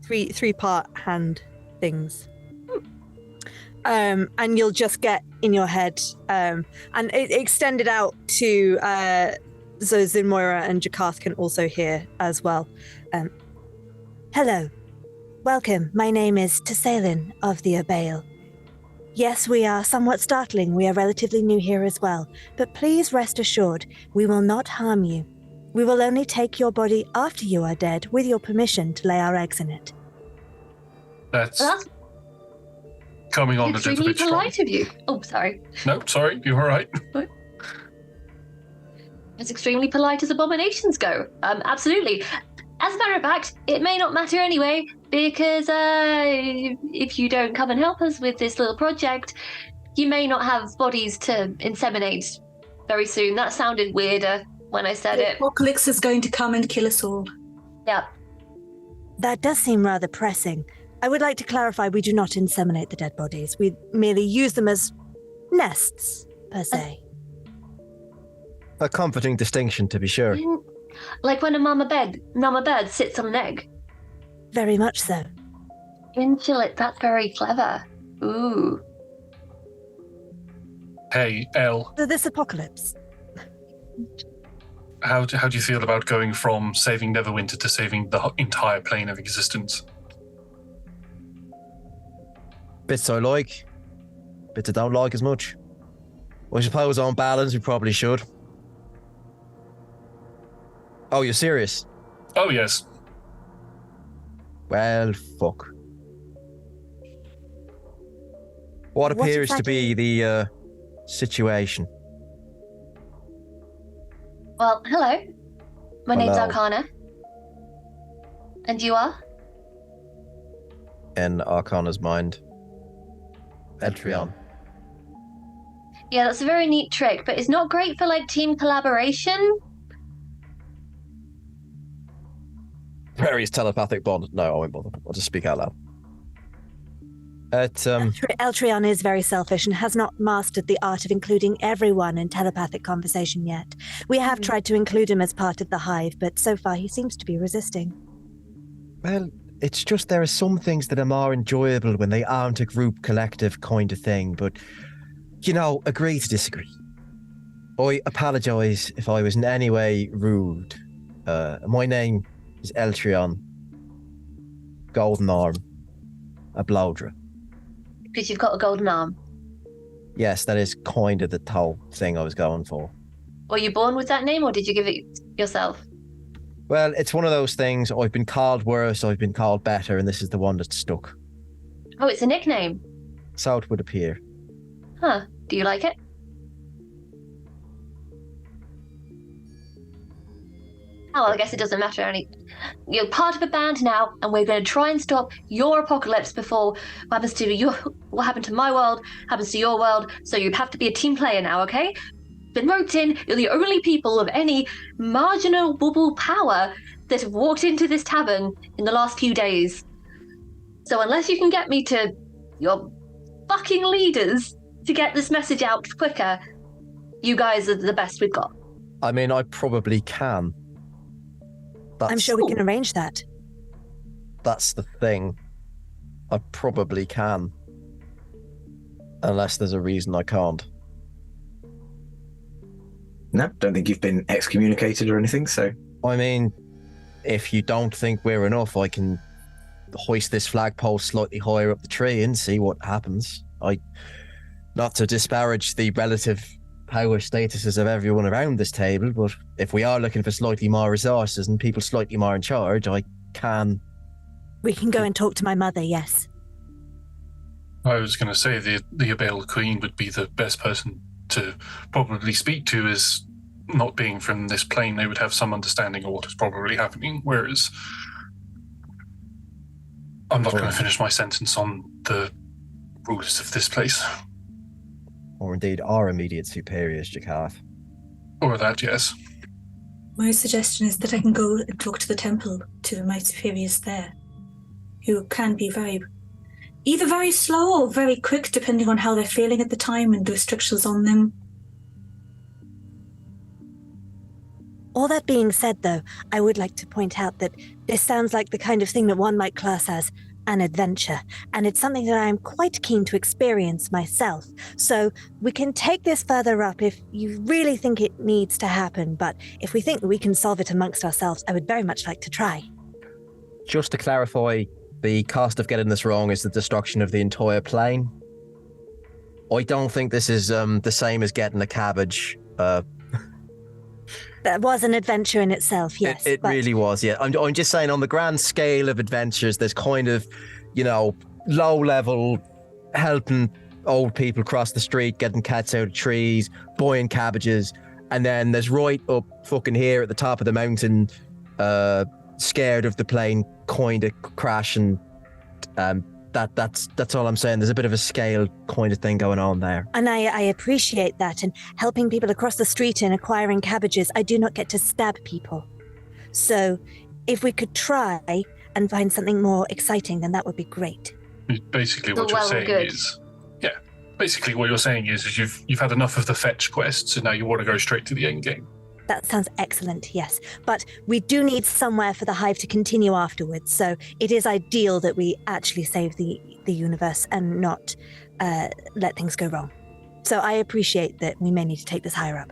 [SPEAKER 4] three-part hand things. And you'll just get in your head, and it extended out to so Zinmoira and Jakarth can also hear as well.
[SPEAKER 14] Hello, welcome. My name is Tessalene of the Abale. Yes, we are somewhat startling. We are relatively new here as well. But please rest assured, we will not harm you. We will only take your body after you are dead with your permission to lay our eggs in it.
[SPEAKER 6] That's coming on a little
[SPEAKER 3] extremely
[SPEAKER 6] bit strong.
[SPEAKER 3] polite of you. Oh, sorry.
[SPEAKER 6] No, sorry, you're all right.
[SPEAKER 3] As extremely polite as abominations go. Absolutely. As a matter of fact, it may not matter anyway, because if you don't come and help us with this little project, you may not have bodies to inseminate very soon. That sounded weirder when I said it.
[SPEAKER 5] Apocalypse is going to come and kill us all.
[SPEAKER 3] Yeah.
[SPEAKER 14] That does seem rather pressing. I would like to clarify we do not inseminate the dead bodies. We merely use them as nests, per se.
[SPEAKER 2] A comforting distinction, to be sure.
[SPEAKER 3] Like when a mama bird sits on an egg.
[SPEAKER 14] Very much so.
[SPEAKER 3] Intellect, that's very clever. Ooh.
[SPEAKER 6] Hey, Elle.
[SPEAKER 14] So this apocalypse.
[SPEAKER 6] How do you feel about going from saving Neverwinter to saving the entire plane of existence?
[SPEAKER 2] Bits I like, bits I don't like as much. I suppose on balance we probably should. Oh, you're serious?
[SPEAKER 6] Oh, yes.
[SPEAKER 2] Well, fuck. What appears to be the situation?
[SPEAKER 3] Well, hello. My name's
[SPEAKER 2] Hello.
[SPEAKER 3] Arcana. And you are?
[SPEAKER 2] In Arcana's mind. Eltrion.
[SPEAKER 3] Yeah, that's a very neat trick, but it's not great for, like, team collaboration.
[SPEAKER 2] Various telepathic bond. No, I won't bother. I'll just speak out loud.
[SPEAKER 14] Eltrion is very selfish and has not mastered the art of including everyone in telepathic conversation yet. We have tried to include him as part of the hive, but so far he seems to be resisting.
[SPEAKER 2] Well, it's just there are some things that are more enjoyable when they aren't a group collective kind of thing, but, you know, agree to disagree. I apologise if I was in any way rude. My name is Eltrion. Golden Arm. A Blowdra.
[SPEAKER 3] Because you've got a golden arm.
[SPEAKER 2] Yes, that is kind of the whole thing I was going for.
[SPEAKER 3] Were you born with that name, or did you give it yourself?
[SPEAKER 2] Well, it's one of those things. I've been called worse, I've been called better, and this is the one that's stuck.
[SPEAKER 3] Oh, it's a nickname.
[SPEAKER 2] So it would appear.
[SPEAKER 3] Huh. Do you like it? Oh, well, I guess it doesn't matter. You're part of a band now, and we're going to try and stop your apocalypse before what happened to my world happens to your world. So you have to be a team player now, okay? Been roped in. You're the only people of any marginal bubble power that have walked into this tavern in the last few days. So unless you can get me to your fucking leaders to get this message out quicker, you guys are the best we've got.
[SPEAKER 2] I mean, I probably can.
[SPEAKER 14] I'm sure we can arrange that.
[SPEAKER 2] That's the thing. I probably can. Unless there's a reason I can't.
[SPEAKER 1] No, don't think you've been excommunicated or anything, so...
[SPEAKER 2] I mean, if you don't think we're enough, I can hoist this flagpole slightly higher up the tree and see what happens. Not to disparage the relative power statuses of everyone around this table, but if we are looking for slightly more resources and people slightly more in charge, I can...
[SPEAKER 14] We can go and talk to my mother, yes.
[SPEAKER 6] I was going to say the Abel Queen would be the best person to probably speak to, as not being from this plane, they would have some understanding of what is probably happening, whereas I'm not going to finish my sentence on the rulers of this place.
[SPEAKER 2] Or indeed our immediate superiors, Jakarth.
[SPEAKER 6] Or that, yes.
[SPEAKER 5] My suggestion is that I can go and talk to the temple, to my superiors there, who can be either very slow or very quick, depending on how they're feeling at the time and the restrictions on them.
[SPEAKER 14] All that being said, though, I would like to point out that this sounds like the kind of thing that one might class as an adventure, and it's something that I am quite keen to experience myself. So we can take this further up if you really think it needs to happen, but if we think we can solve it amongst ourselves, I would very much like to try.
[SPEAKER 2] Just to clarify, the cost of getting this wrong is the destruction of the entire plane? I don't think this is the same as getting a cabbage.
[SPEAKER 14] That was an adventure in itself, yes.
[SPEAKER 2] It really was, yeah. I'm just saying, on the grand scale of adventures, there's kind of, low level helping old people cross the street, getting cats out of trees, buying cabbages, and then there's right up fucking here at the top of the mountain, scared of the plane kind of crashing. That's all I'm saying. There's a bit of a scale kind of thing going on there.
[SPEAKER 14] And I appreciate that. And helping people across the street and acquiring cabbages, I do not get to stab people. So if we could try and find something more exciting, then that would be great.
[SPEAKER 6] Basically, what you're saying is, basically what you're saying is you've had enough of the fetch quests, and now you want to go straight to the end game.
[SPEAKER 14] That sounds excellent, yes. But we do need somewhere for the hive to continue afterwards, so it is ideal that we actually save the universe and not let things go wrong. So I appreciate that we may need to take this higher up.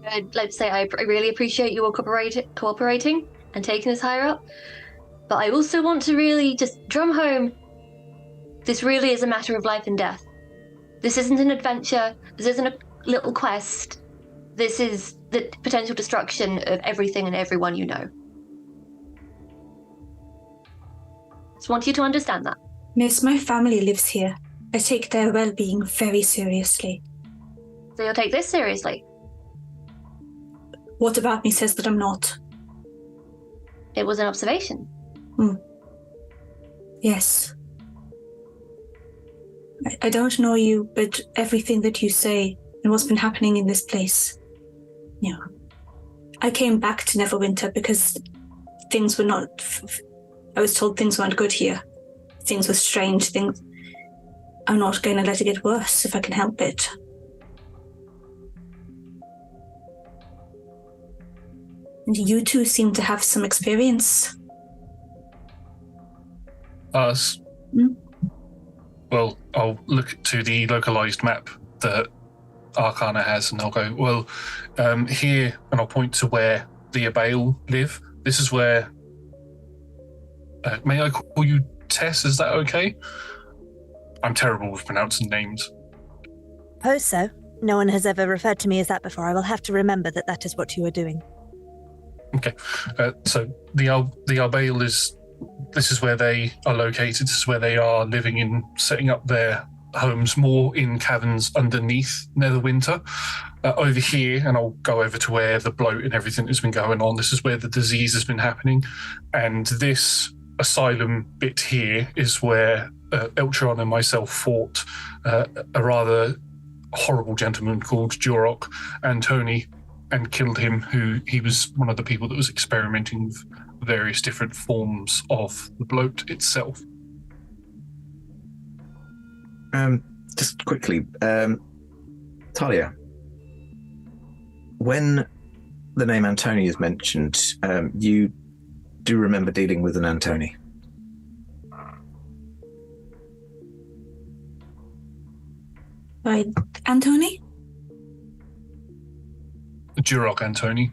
[SPEAKER 3] I'd like to say I really appreciate you all cooperating and taking this higher up. But I also want to really just drum home, this really is a matter of life and death. This isn't an adventure. This isn't a little quest. This is the potential destruction of everything and everyone you know. Just want you to understand that.
[SPEAKER 5] Miss, my family lives here. I take their well-being very seriously.
[SPEAKER 3] So you'll take this seriously?
[SPEAKER 5] What about me says that I'm not?
[SPEAKER 3] It was an observation.
[SPEAKER 5] Yes. I don't know you, but everything that you say and what's been happening in this place, I came back to Neverwinter because things were not... I was told things weren't good here. Things were strange. I'm not going to let it get worse if I can help it. And you two seem to have some experience.
[SPEAKER 6] Us? Well, I'll look to the localized map that Arcana has, and I'll go, here, and I'll point to where the Abale live. This is where... may I call you Tess? Is that okay? I'm terrible with pronouncing names.
[SPEAKER 14] Suppose so. No one has ever referred to me as that before. I will have to remember that is what you are doing.
[SPEAKER 6] Okay. So the Abale is... This is where they are located. This is where they are living in, setting up their homes more in caverns underneath Neverwinter. Over here, and I'll go over to where the bloat and everything has been going on. This is where the disease has been happening. And this asylum bit here is where Eltron and myself fought a rather horrible gentleman called Jorok Antoni and killed him, he was one of the people that was experimenting with various different forms of the bloat itself.
[SPEAKER 1] Just quickly, Talia, when the name Antoni is mentioned, you do remember dealing with an Antoni?
[SPEAKER 5] By Antoni?
[SPEAKER 6] Jorok Antoni.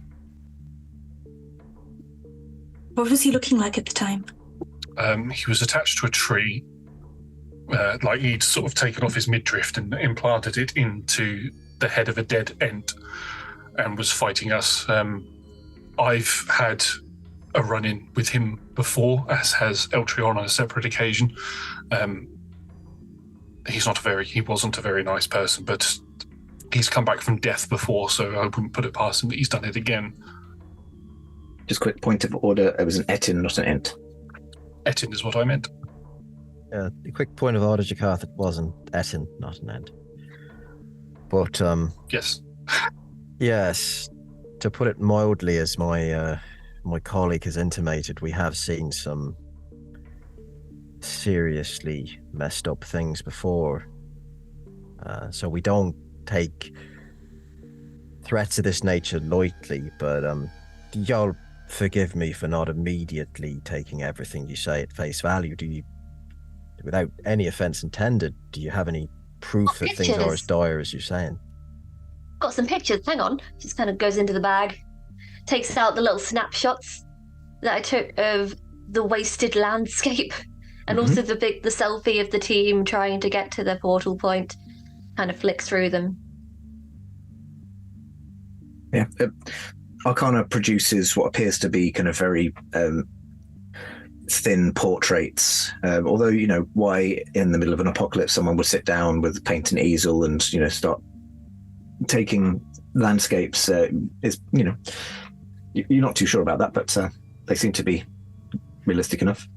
[SPEAKER 5] What was he looking like at the time?
[SPEAKER 6] He was attached to a tree. Like he'd sort of taken off his midriff and implanted it into the head of a dead ent and was fighting us. I've had a run-in with him before, as has Eltrion on a separate occasion. He wasn't a very nice person, but he's come back from death before, so I wouldn't put it past him that he's done it again.
[SPEAKER 1] Just quick point of order, it was an etin, not an ent.
[SPEAKER 6] Etin is what I meant.
[SPEAKER 2] A quick point of order, Jakarth, it was an etin, not an ent. But,
[SPEAKER 6] yes.
[SPEAKER 2] Yes, to put it mildly, as my colleague has intimated, we have seen some seriously messed up things before. So we don't take threats of this nature lightly, but y'all forgive me for not immediately taking everything you say at face value. Do you, without any offense intended, do you have any proof that things are as dire as you're saying?
[SPEAKER 3] Got some pictures, hang on. Just kind of goes into the bag, takes out the little snapshots that I took of the wasted landscape And also the selfie of the team trying to get to the portal point kind of flicks through them.
[SPEAKER 1] Yeah. Arcana produces what appears to be kind of very thin portraits. Although, why in the middle of an apocalypse someone would sit down with paint and easel and, start taking landscapes is, you're not too sure about that, but they seem to be realistic enough.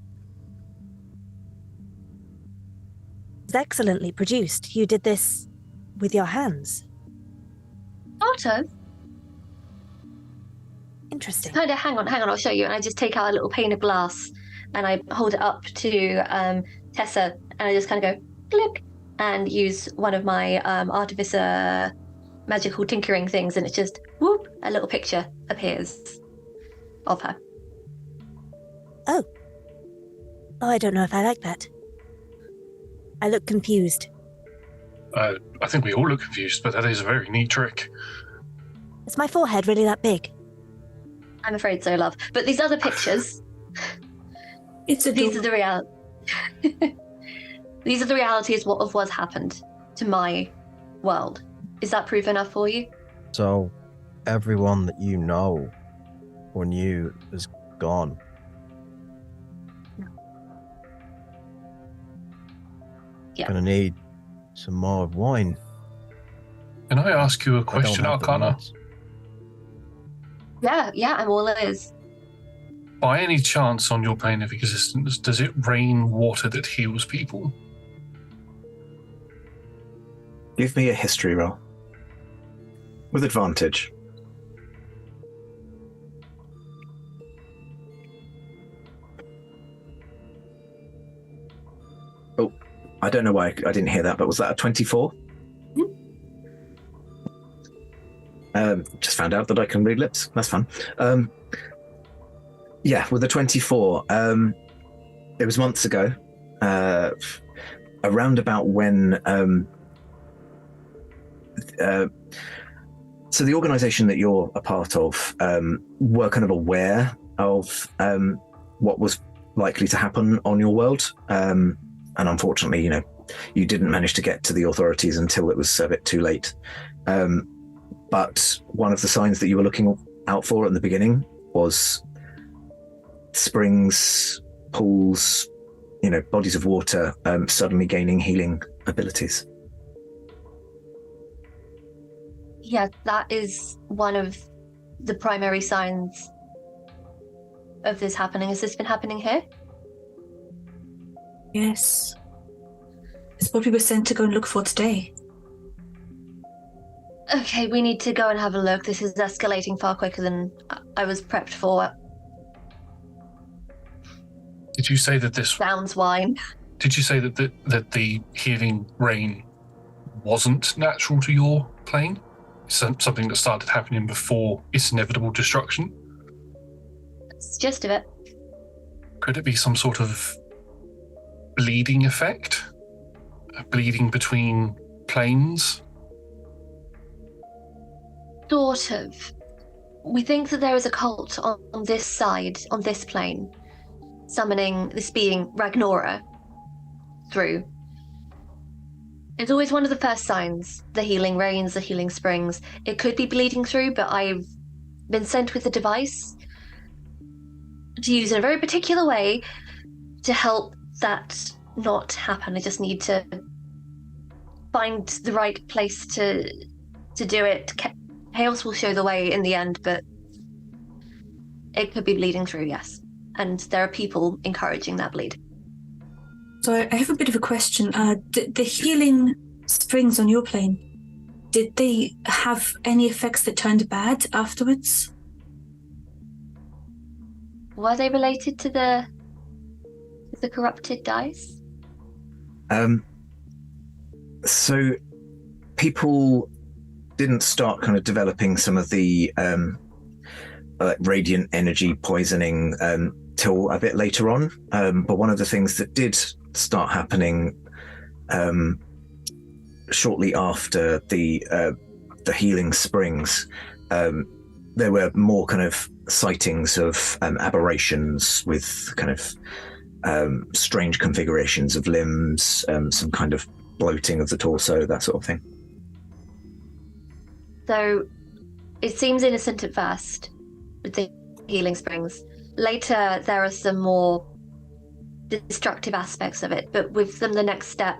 [SPEAKER 14] It's excellently produced. You did this with your hands.
[SPEAKER 3] Sort of.
[SPEAKER 14] Interesting.
[SPEAKER 3] Kind of, hang on, I'll show you. And I just take out a little pane of glass and I hold it up to Tessa and I just kind of go, click, and use one of my artificer magical tinkering things, and it's just, whoop, a little picture appears of her.
[SPEAKER 14] Oh, I don't know if I like that. I look confused.
[SPEAKER 6] I think we all look confused, but that is a very neat trick.
[SPEAKER 14] Is my forehead really that big?
[SPEAKER 3] I'm afraid so, love. But these other pictures, these are the reality. These are the realities of what's happened to my world. Is that proof enough for you?
[SPEAKER 2] So, everyone that you know or knew is gone.
[SPEAKER 3] Yeah.
[SPEAKER 2] Gonna need some more wine.
[SPEAKER 6] Can I ask you a question, Arcana?
[SPEAKER 3] Yeah, I'm all ears.
[SPEAKER 6] By any chance on your plane of existence, does it rain water that heals people?
[SPEAKER 1] Give me a history roll. With advantage. Oh, I don't know why I didn't hear that, but was that a 24? Just found out that I can read lips. That's fun. Yeah, with a 24. It was months ago, around about when... so the organization that you're a part of were kind of aware of what was likely to happen on your world. And unfortunately, you didn't manage to get to the authorities until it was a bit too late. But one of the signs that you were looking out for in the beginning was springs, pools, bodies of water suddenly gaining healing abilities.
[SPEAKER 3] Yeah, that is one of the primary signs of this happening. Has this been happening here?
[SPEAKER 5] Yes. It's what we were sent to go and look for today.
[SPEAKER 3] Okay, we need to go and have a look. This is escalating far quicker than I was prepped for.
[SPEAKER 6] Did you say that this...
[SPEAKER 3] Sounds wine.
[SPEAKER 6] Did you say that the healing rain wasn't natural to your plane? Something that started happening before its inevitable destruction?
[SPEAKER 3] That's the gist of it.
[SPEAKER 6] Could it be some sort of bleeding effect? A bleeding between planes?
[SPEAKER 3] Sort of. We think that there is a cult on this side, on this plane, summoning this being Ragnora through. It's always one of the first signs, the healing rains, the healing springs. It could be bleeding through, but I've been sent with a device to use in a very particular way to help that not happen. I just need to find the right place to do it. Chaos will show the way in the end, but it could be bleeding through, yes. And there are people encouraging that bleed.
[SPEAKER 5] So I have a bit of a question. The healing springs on your plane, did they have any effects that turned bad afterwards?
[SPEAKER 3] Were they related to the corrupted dice?
[SPEAKER 1] So people didn't start kind of developing some of the radiant energy poisoning till a bit later on. But one of the things that did start happening shortly after the healing springs, there were more kind of sightings of aberrations with kind of strange configurations of limbs, some kind of bloating of the torso, that sort of thing.
[SPEAKER 3] So it seems innocent at first with the healing springs. Later, there are some more destructive aspects of it, but with them, the next step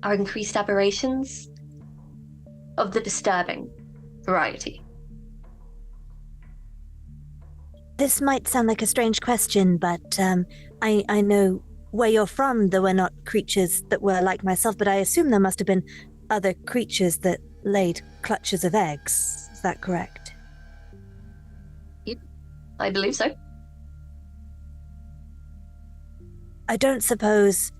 [SPEAKER 3] are increased aberrations of the disturbing variety.
[SPEAKER 14] This might sound like a strange question, but I know where you're from. There were not creatures that were like myself, but I assume there must have been other creatures that laid clutches of eggs. Is that correct?
[SPEAKER 3] Yep, I believe so.
[SPEAKER 14] I don't suppose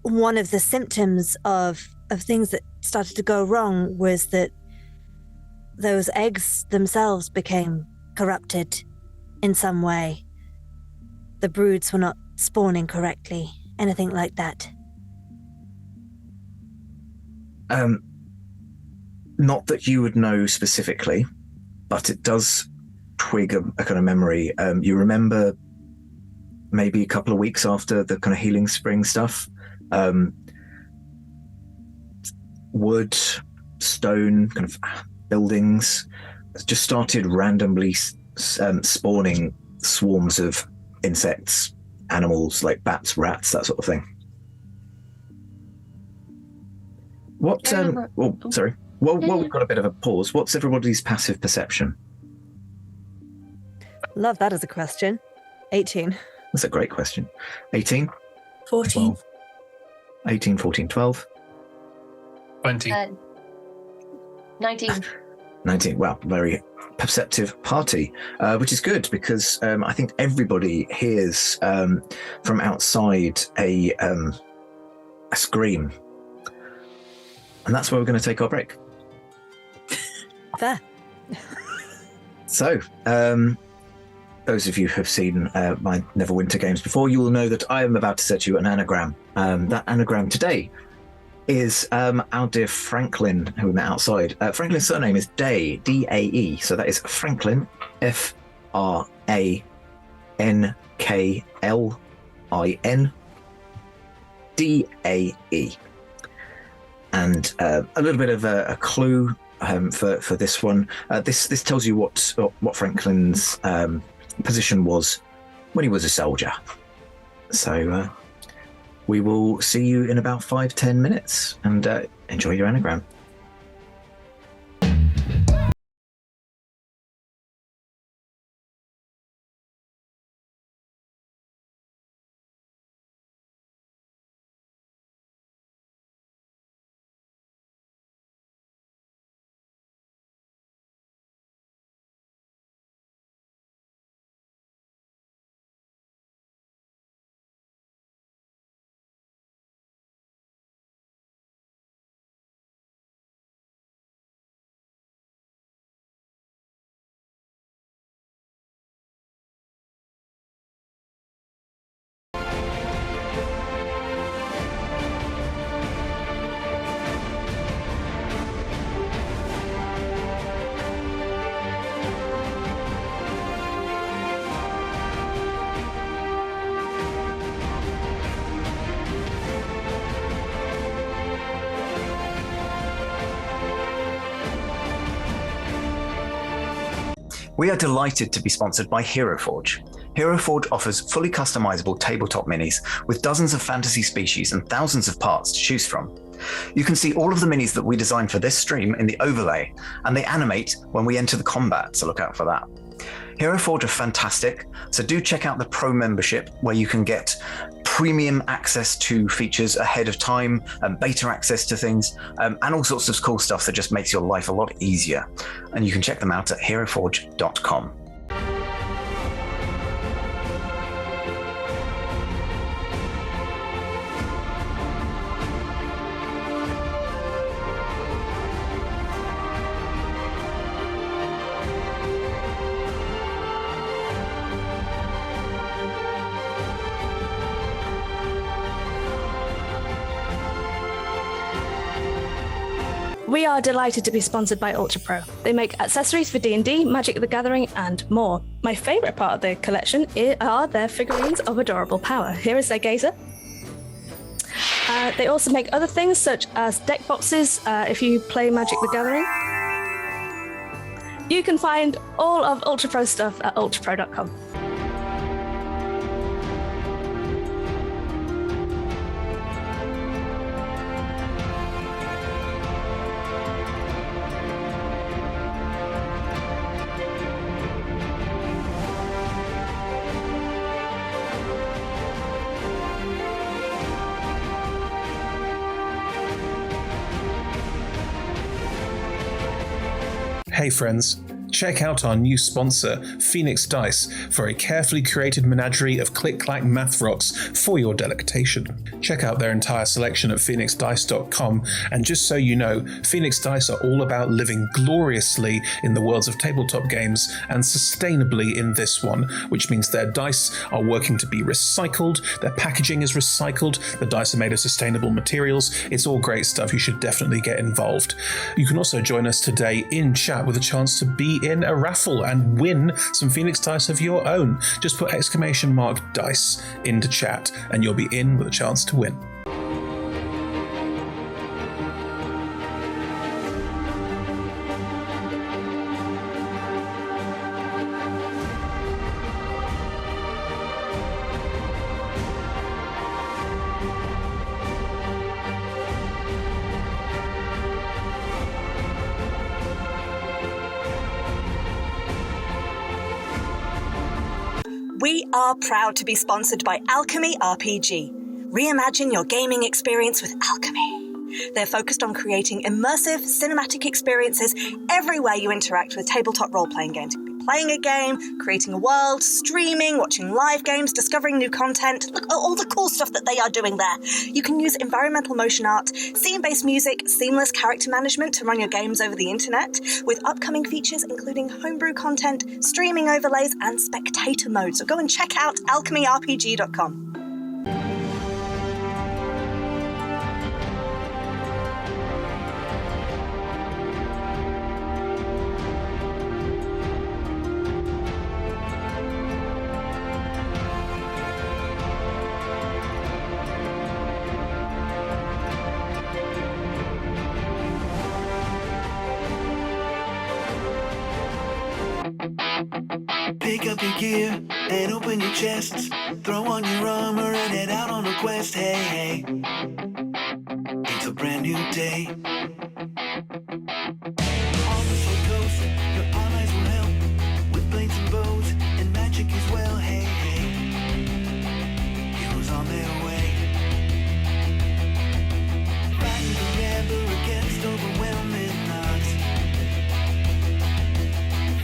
[SPEAKER 14] one of the symptoms of things that started to go wrong was that those eggs themselves became corrupted in some way. The broods were not spawning correctly, anything like that.
[SPEAKER 1] Not that you would know specifically, but it does twig a kind of memory. You remember maybe a couple of weeks after the kind of healing spring stuff, wood, stone, kind of buildings just started randomly spawning swarms of insects, animals like bats, rats, that sort of thing. What? Sorry. Well, we've got a bit of a pause. What's everybody's passive perception?
[SPEAKER 4] Love that as a question. 18.
[SPEAKER 1] That's a great question. 18?
[SPEAKER 5] 14.
[SPEAKER 1] 12. 18, 14, 12.
[SPEAKER 6] 20.
[SPEAKER 3] 19.
[SPEAKER 1] 19. Wow, very perceptive party, which is good because I think everybody hears from outside a scream. And that's where we're going to take our break.
[SPEAKER 4] Fair.
[SPEAKER 1] So, those of you who have seen my Neverwinter games before, you will know that I am about to set you an anagram. That anagram today is our dear Franklin, who we met outside. Franklin's surname is Day, D-A-E. So that is Franklin, F-R-A-N-K-L-I-N, D-A-E. And a little bit of a clue for this one. This tells you what Franklin's position was when he was a soldier. So we will see you in about 5-10 minutes, and enjoy your anagram. We are delighted to be sponsored by HeroForge. HeroForge offers fully customizable tabletop minis with dozens of fantasy species and thousands of parts to choose from. You can see all of the minis that we designed for this stream in the overlay, and they animate when we enter the combat, so look out for that. HeroForge are fantastic, so do check out the Pro membership where you can get premium access to features ahead of time, and beta access to things, and all sorts of cool stuff that just makes your life a lot easier. And you can check them out at heroforge.com.
[SPEAKER 7] We are delighted to be sponsored by Ultra Pro. They make accessories for D&D, Magic the Gathering, and more. My favourite part of their collection are their figurines of adorable power. Here is their gazer. They also make other things such as deck boxes if you play Magic the Gathering. You can find all of Ultra Pro stuff at ultrapro.com.
[SPEAKER 8] Hey friends, check out our new sponsor, Phoenix Dice, for a carefully curated menagerie of click-clack math rocks for your delectation. Check out their entire selection at phoenixdice.com, and just so you know, Phoenix Dice are all about living gloriously in the worlds of tabletop games and sustainably in this one, which means their dice are working to be recycled, their packaging is recycled, the dice are made of sustainable materials. It's all great stuff. You should definitely get involved. You can also join us today in chat with a chance to be in a raffle and win some Phoenix Dice of your own. Just put !dice into chat and you'll be in with a chance to win.
[SPEAKER 9] We are proud to be sponsored by Alchemy RPG. Reimagine your gaming experience with Alchemy. They're focused on creating immersive, cinematic experiences everywhere you interact with tabletop role-playing games. You could be playing a game, creating a world, streaming, watching live games, discovering new content. Look at all the cool stuff that they are doing there. You can use environmental motion art, scene-based music, seamless character management to run your games over the internet, with upcoming features including homebrew content, streaming overlays, and spectator mode. So go and check out alchemyrpg.com.
[SPEAKER 15] Pick up your gear and open your chests. Throw on your armor and head out on a quest. Hey, hey, it's a brand new day. On the Sword Coast, your allies will help with blades and bows and magic as well. Hey, hey, heroes on their way. Fighting together against overwhelming odds.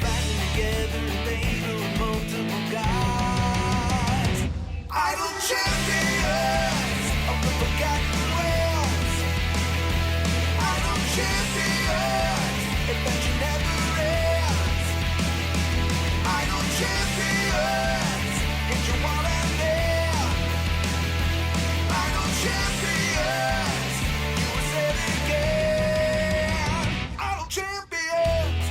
[SPEAKER 15] Fighting together in favor of multiple gods. Idle champions of the forgotten realms. Idle champions, adventure never ends. Idle champions, get your wallet there. Idle champions, you will say it again. Idle champions.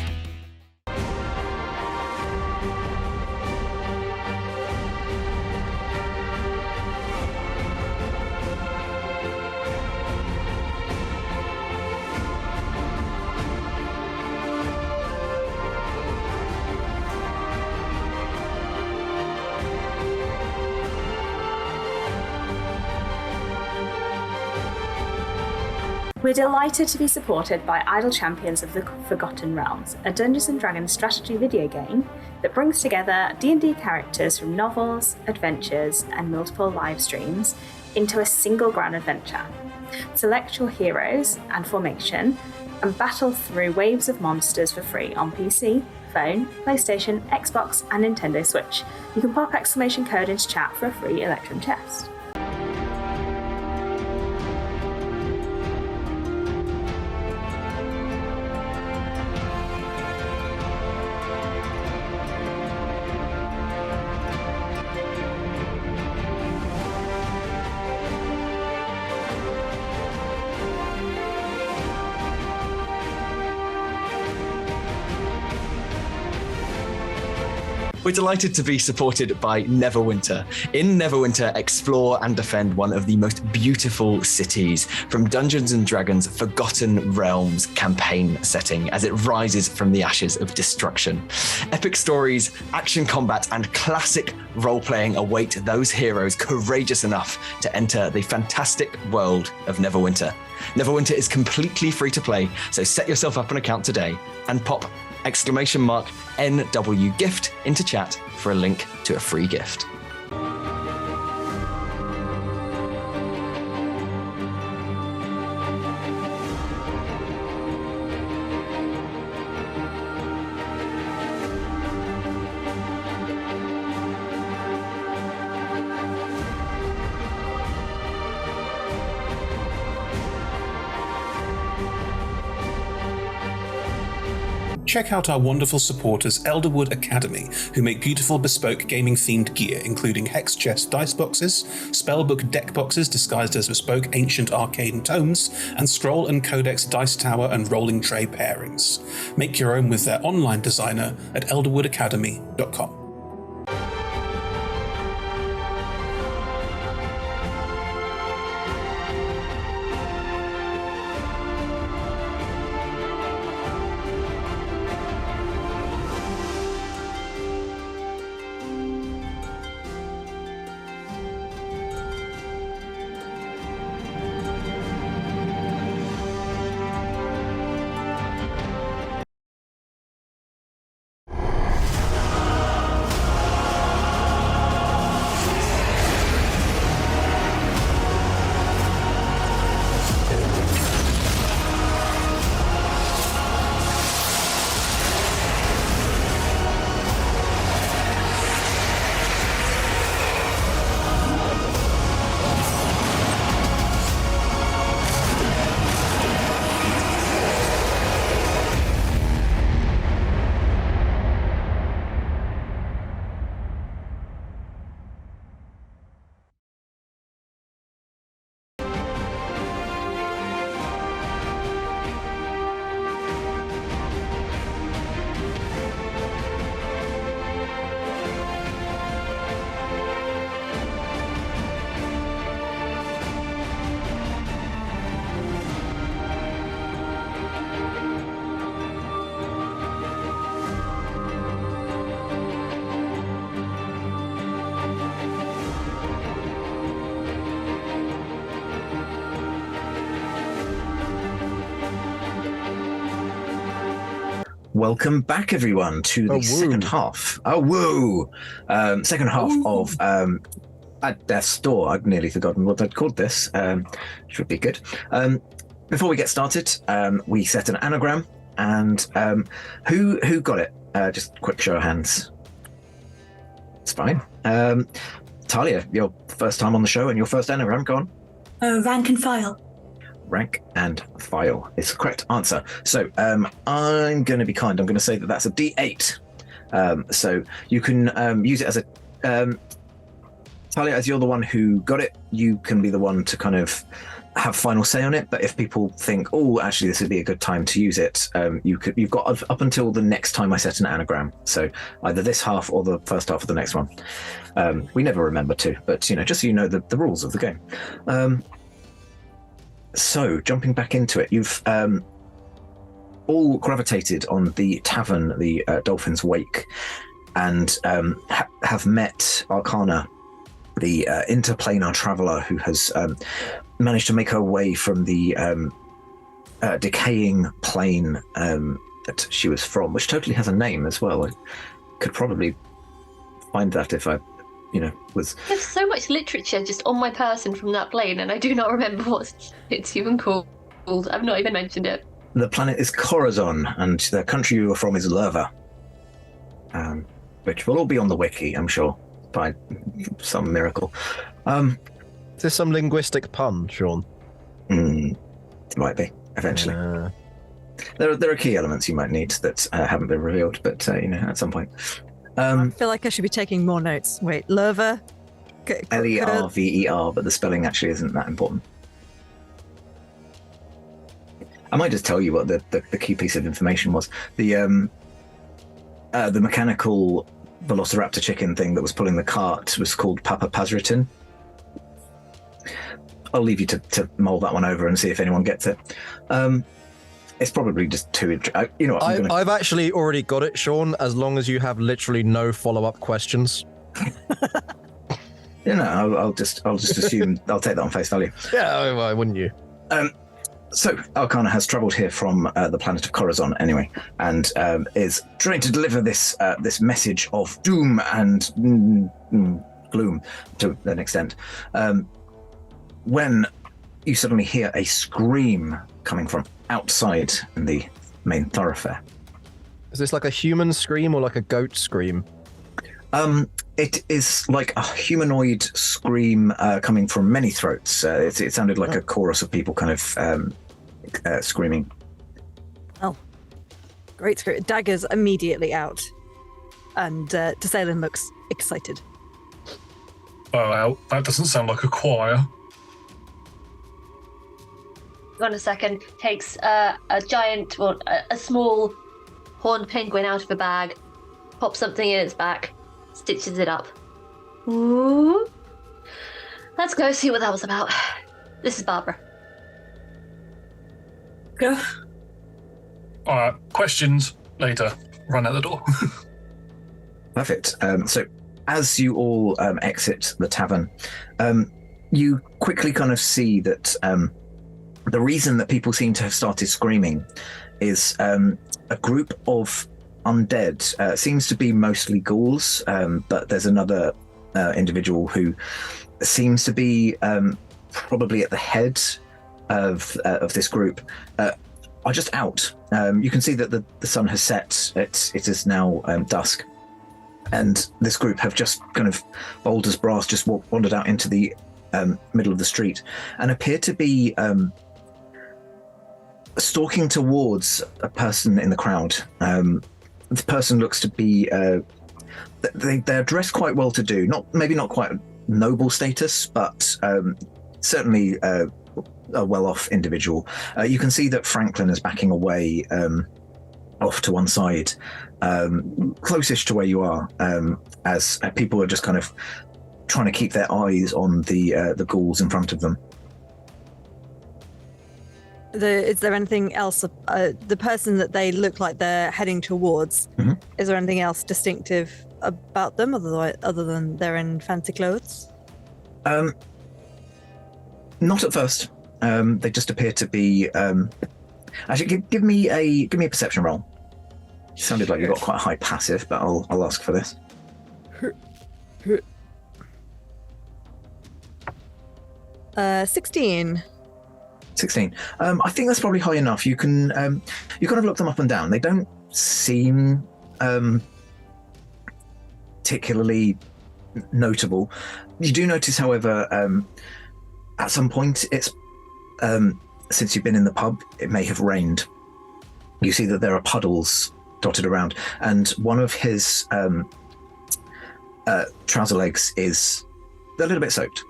[SPEAKER 10] We're delighted to be supported by Idle Champions of the Forgotten Realms, a Dungeons & Dragons strategy video game that brings together D&D characters from novels, adventures, and multiple live streams into a single grand adventure. Select your heroes and formation and battle through waves of monsters for free on PC, phone, PlayStation, Xbox, and Nintendo Switch. You can pop exclamation code into chat for a free Electrum chest.
[SPEAKER 11] We're delighted to be supported by Neverwinter. In Neverwinter, explore and defend one of the most beautiful cities from Dungeons and Dragons' Forgotten Realms campaign setting as it rises from the ashes of destruction. Epic stories, action combat, and classic role-playing await those heroes courageous enough to enter the fantastic world of Neverwinter. Neverwinter is completely free to play, so set yourself up an account today and pop !NW gift into chat for a link to a free gift.
[SPEAKER 8] Check out our wonderful supporters Elderwood Academy, who make beautiful bespoke gaming-themed gear, including hex chest dice boxes, spellbook deck boxes disguised as bespoke ancient arcane tomes, and scroll and codex dice tower and rolling tray pairings. Make your own with their online designer at elderwoodacademy.com.
[SPEAKER 1] Welcome back, everyone, to the second half. Second half of at Death's Door. I'd nearly forgotten what I'd called this. Should be good. Before we get started, we set an anagram, and who got it? Just a quick show of hands. It's fine. Talia, your first time on the show and your first anagram. Go on.
[SPEAKER 5] Rank and file.
[SPEAKER 1] Rank and file is the correct answer. So I'm going to be kind. I'm going to say that that's a D8. So you can use it as a... Talia, as you're the one who got it, you can be the one to kind of have final say on it. But if people think, oh, actually, this would be a good time to use it, you've got up until the next time I set an anagram. So either this half or the first half of the next one. We never remember to, but just so you know the rules of the game. So, jumping back into it, you've all gravitated on the tavern, the Dolphin's Wake, and have met Arcana, the interplanar traveller who has managed to make her way from the decaying plane that she was from, which totally has a name as well. I could probably find that if I... was...
[SPEAKER 3] There's so much literature just on my person from that plane, and I do not remember what it's even called. I've not even mentioned it.
[SPEAKER 1] The planet is Corazon, and the country you are from is Lerva, which will all be on the wiki, I'm sure, by some miracle. Is
[SPEAKER 2] this some linguistic pun, Shaun?
[SPEAKER 1] It might be, eventually. There are key elements you might need that haven't been revealed, but, at some point.
[SPEAKER 4] I feel like I should be taking more notes. Wait, Lerva?
[SPEAKER 1] Lerver, but the spelling actually isn't that important. I might just tell you what the key piece of information was. The mechanical velociraptor chicken thing that was pulling the cart was called Papa Pazritin. I'll leave you to mull that one over and see if anyone gets it. It's probably just too. You know what?
[SPEAKER 2] I've actually already got it, Shaun. As long as you have literally no follow-up questions.
[SPEAKER 1] You know, I'll just assume I'll take that on face value.
[SPEAKER 2] Yeah, why wouldn't you?
[SPEAKER 1] So Arcana has travelled here from the planet of Corazon, anyway, and is trying to deliver this message of doom and gloom to an extent. When you suddenly hear a scream coming from outside in the main thoroughfare.
[SPEAKER 2] Is this like a human scream or like a goat scream?
[SPEAKER 1] It is like a humanoid scream coming from many throats. It sounded like a chorus of people kind of screaming.
[SPEAKER 4] Oh, great scream. Dagger's immediately out. And Tesalin looks excited.
[SPEAKER 6] Oh, that doesn't sound like a choir.
[SPEAKER 3] On a second, takes a giant, well, a small horned penguin out of a bag, pops something in its back, stitches it up. Ooh. Let's go see what that was about. This is Barbara.
[SPEAKER 5] Go.
[SPEAKER 6] Questions later. Run out the door.
[SPEAKER 1] Perfect. So as you all exit the tavern, you quickly kind of see that the reason that people seem to have started screaming is a group of undead. Seems to be mostly ghouls, but there's another individual who seems to be probably at the head of this group. Are just out. You can see that the sun has set. It is now dusk, and this group have just kind of bold as brass just wandered out into the middle of the street and appear to be stalking towards a person in the crowd. The person looks to be they're dressed quite well to do, maybe not quite noble status, but certainly a well-off individual. You can see that Franklin is backing away off to one side, closest to where you are, as people are just kind of trying to keep their eyes on the ghouls in front of them.
[SPEAKER 4] Is there anything else? The person that they look like they're heading towards, is there anything else distinctive about them other than they're in fancy clothes?
[SPEAKER 1] Not at first. They just appear to be. Actually, give me a perception roll. You sounded like you got quite a high passive, but I'll ask for this.
[SPEAKER 4] 16.
[SPEAKER 1] 16. I think that's probably high enough. You can you kind of look them up and down. They don't seem particularly notable. You do notice, however, at some point, it's since you've been in the pub, it may have rained. You see that there are puddles dotted around, and one of his trouser legs is a little bit soaked.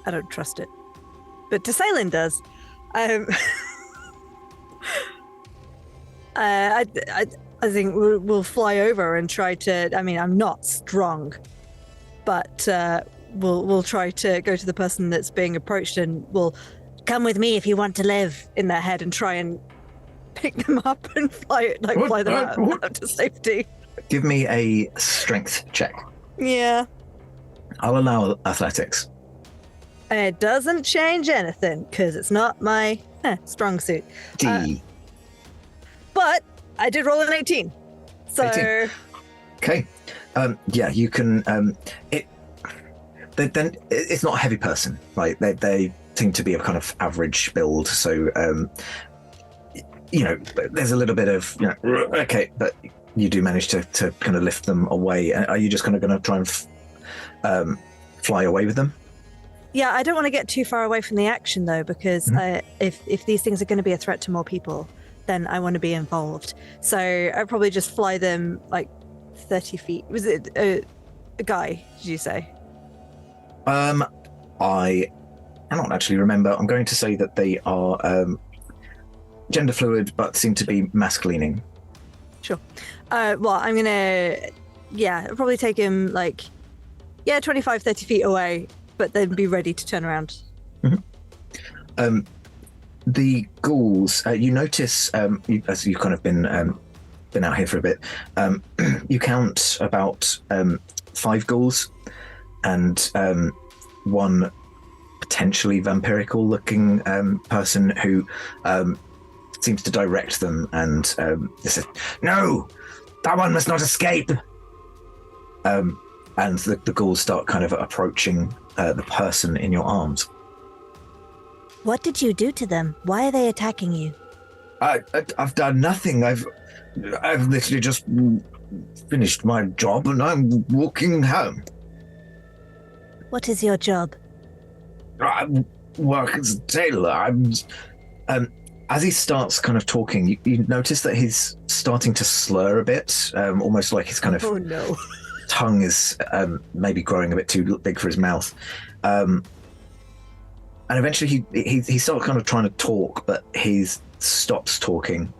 [SPEAKER 4] I don't trust it, but Tesalin does. I think we'll fly over and try to. I mean, I'm not strong, but we'll try to go to the person that's being approached, and we'll come with me if you want to live in their head, and try and pick them up and fly them out to safety.
[SPEAKER 1] Give me a strength check.
[SPEAKER 4] Yeah.
[SPEAKER 1] I'll allow athletics.
[SPEAKER 4] And it doesn't change anything because it's not my strong suit.
[SPEAKER 1] D.
[SPEAKER 4] But I did roll an 18. So
[SPEAKER 1] 18. Okay. Yeah, you can. Then it's not a heavy person, right? They seem to be a kind of average build. So there's a little bit of okay, but you do manage to kind of lift them away. Are you just kind of going to try and fly away with them?
[SPEAKER 4] Yeah, I don't want to get too far away from the action though, because if these things are going to be a threat to more people, then I want to be involved. So I'd probably just fly them like 30 feet. Was it a guy, did you say?
[SPEAKER 1] I cannot actually remember. I'm going to say that they are gender fluid, but seem to be masculining.
[SPEAKER 4] Sure. Well, I'm gonna, probably take him 25, 30 feet away, but then be ready to turn around.
[SPEAKER 1] Mm-hmm. The ghouls, you notice, as you've kind of been out here for a bit, you count about 5 ghouls and one potentially vampirical looking person who seems to direct them, and they said, "No, that one must not escape." And the ghouls start kind of approaching the person in your arms.
[SPEAKER 14] What did you do to them? Why are they attacking you?
[SPEAKER 1] I've done nothing. I've literally just finished my job and I'm walking home.
[SPEAKER 14] What is your job?
[SPEAKER 1] I work as a tailor. As he starts kind of talking, you notice that he's starting to slur a bit, almost like his kind of tongue is maybe growing a bit too big for his mouth. And eventually he starts kind of trying to talk, but he stops talking.